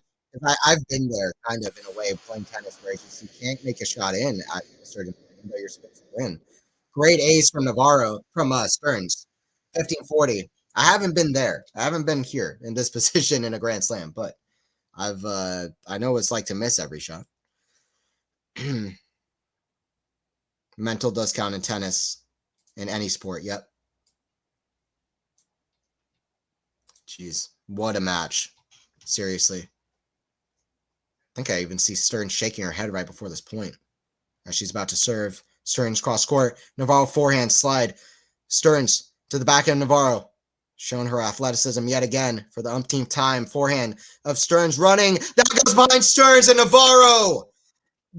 I've been there kind of in a way playing tennis where you can't make a shot in at a certain point, even though you're supposed to win. Great ace from Navarro, from Stearns. 15-40. I haven't been there. I haven't been here in this position in a Grand Slam, but I know what it's like to miss every shot. Mental does count in tennis, in any sport. Yep. Jeez, what a match. Seriously. I think I even see Stearns shaking her head right before this point. As she's about to serve. Stearns cross court. Navarro forehand slide. Stearns to the back end of Navarro. Showing her athleticism yet again for the umpteenth time. Forehand of Stearns running. That goes behind Stearns, and Navarro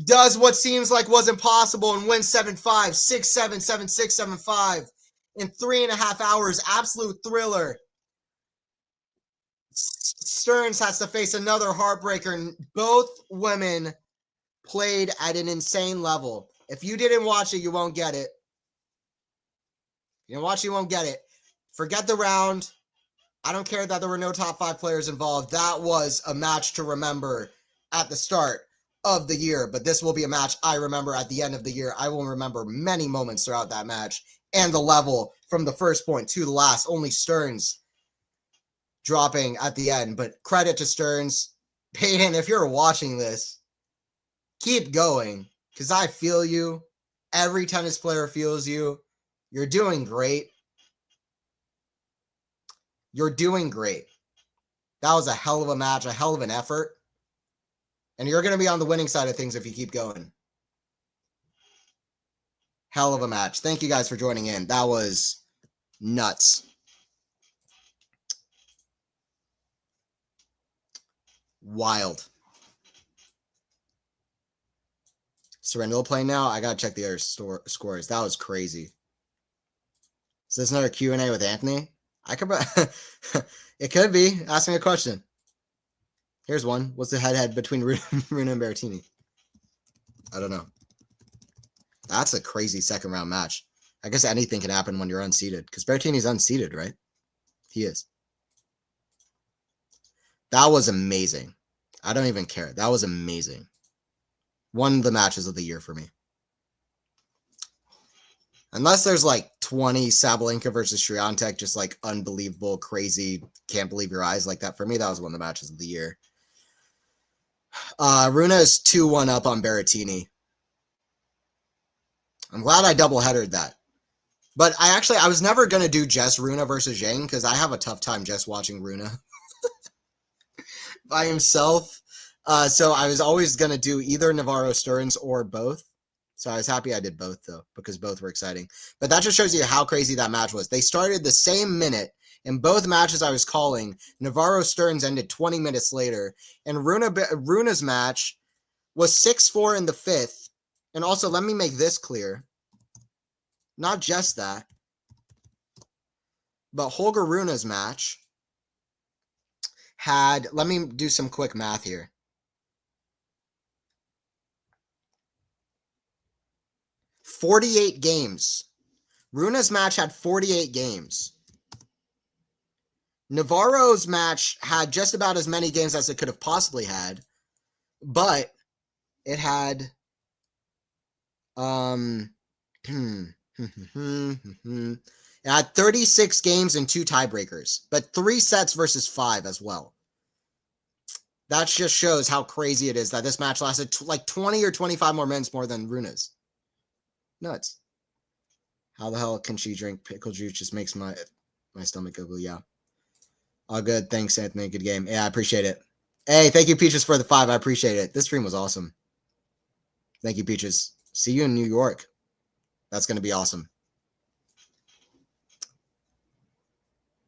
does what seems like was impossible and wins 7-5, 6-7, 7-6, 7-5 in 3.5 hours. Absolute thriller. Stearns has to face another heartbreaker, and both women played at an insane level. If you didn't watch it, you won't get it. You didn't watch it, you won't get it. Forget the round. I don't care that there were no top 5 players involved. That was a match to remember at the start of the year, but this will be a match I remember at the end of the year. I will remember many moments throughout that match and the level from the first point to the last. Only Stearns dropping at the end, but credit to Stearns. Peyton, if you're watching this, keep going, because I feel you. Every tennis player feels you. You're doing great. You're doing great. That was a hell of a match, a hell of an effort. And you're going to be on the winning side of things if you keep going. Hell of a match. Thank you guys for joining in. That was nuts. Wild. Surrender playing now? I got to check the other scores. That was crazy. Is this another Q&A with Anthony? I could... It could be. Ask me a question. Here's one. What's the head-to-head between RUNE and Berrettini? I don't know. That's a crazy second-round match. I guess anything can happen when you're unseeded. Because Berrettini's unseeded, right? He is. That was amazing. I don't even care. That was amazing. One of the matches of the year for me. Unless there's like 20 Sabalenka versus Swiatek, just like unbelievable, crazy, can't believe your eyes like that. For me, that was one of the matches of the year. Rune is 2-1 up on Berrettini. I'm glad I double-headed that. But I was never going to do just Rune versus ZHANG because I have a tough time just watching Rune by himself. So I was always going to do either NAVARRO STEARNS or both. So I was happy I did both, though, because both were exciting. But that just shows you how crazy that match was. They started the same minute. In both matches I was calling, NAVARRO STEARNS ended 20 minutes later. And Rune's match was 6-4 in the fifth. And also, let me make this clear. Not just that. But Holger Rune's match had... Let me do some quick math here. 48 games. Rune's match had 48 games. NAVARRO's match had just about as many games as it could have possibly had, but it had it had 36 games and 2 tiebreakers, but 3 sets versus 5 as well. That just shows how crazy it is that this match lasted like 20 or 25 more minutes more than Rune's. Nuts. How the hell can she drink pickle juice? Just makes my stomach go, yeah. All good. Thanks, Anthony. Good game. Yeah, I appreciate it. Hey, thank you, Peaches, for the 5. I appreciate it. This stream was awesome. Thank you, Peaches. See you in New York. That's going to be awesome.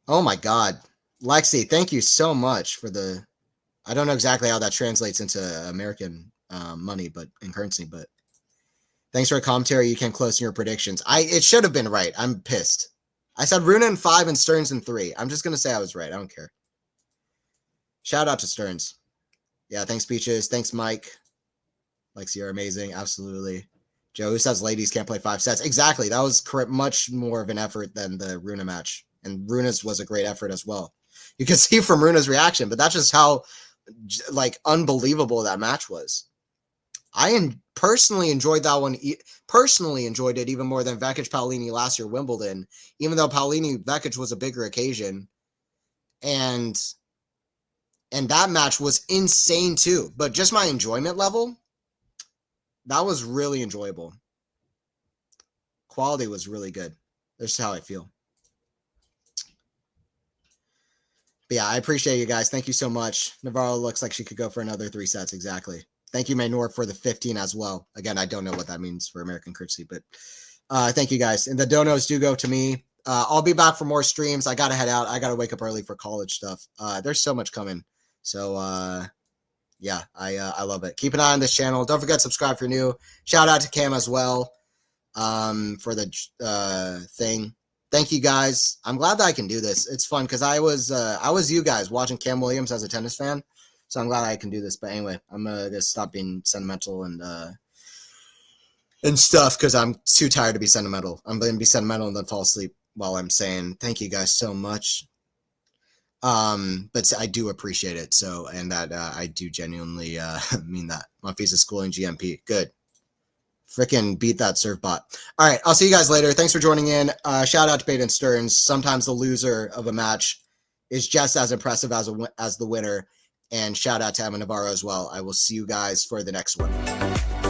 Oh, my God. Lexi, thank you so much for the... I don't know exactly how that translates into American money, but in currency, but... Thanks for a commentary. You came close in your predictions. It should have been right. I'm pissed. I said Rune in 5 and STEARNS in 3. I'm just going to say I was right. I don't care. Shout out to STEARNS. Yeah, thanks, Peaches. Thanks, Mike. Lexi, you're amazing. Absolutely. Joe, who says ladies can't play 5 sets? Exactly. That was much more of an effort than the Rune match. And Rune's was a great effort as well. You can see from Rune's reaction, but that's just how like unbelievable that match was. I personally enjoyed that one. Personally enjoyed it even more than Vekic Paolini last year Wimbledon, even though Paolini Vekic was a bigger occasion, and that match was insane too. But just my enjoyment level, that was really enjoyable. Quality was really good. That's how I feel. But yeah, I appreciate you guys. Thank you so much. NAVARRO looks like she could go for another 3 sets. Exactly. Thank you, Maynor, for the 15 as well. Again, I don't know what that means for American currency, but thank you guys. And the donos do go to me. I'll be back for more streams. I got to head out. I got to wake up early for college stuff. There's so much coming. So, yeah, I love it. Keep an eye on this channel. Don't forget to subscribe if you're new. Shout out to Cam as well for the thing. Thank you, guys. I'm glad that I can do this. It's fun because I was you guys watching Cam Williams as a tennis fan. So I'm glad I can do this. But anyway, I'm gonna stop being sentimental and stuff because I'm too tired to be sentimental. I'm gonna be sentimental and then fall asleep while I'm saying thank you guys so much. But I do appreciate it. So, and that I do genuinely mean that. Monfils is schooling GMP. Good. Freaking beat that serve bot. All right, I'll see you guys later. Thanks for joining in. Shout out to Peyton STEARNS. Sometimes the loser of a match is just as impressive as the winner. And shout out to Emma Navarro as well. I will see you guys for the next one.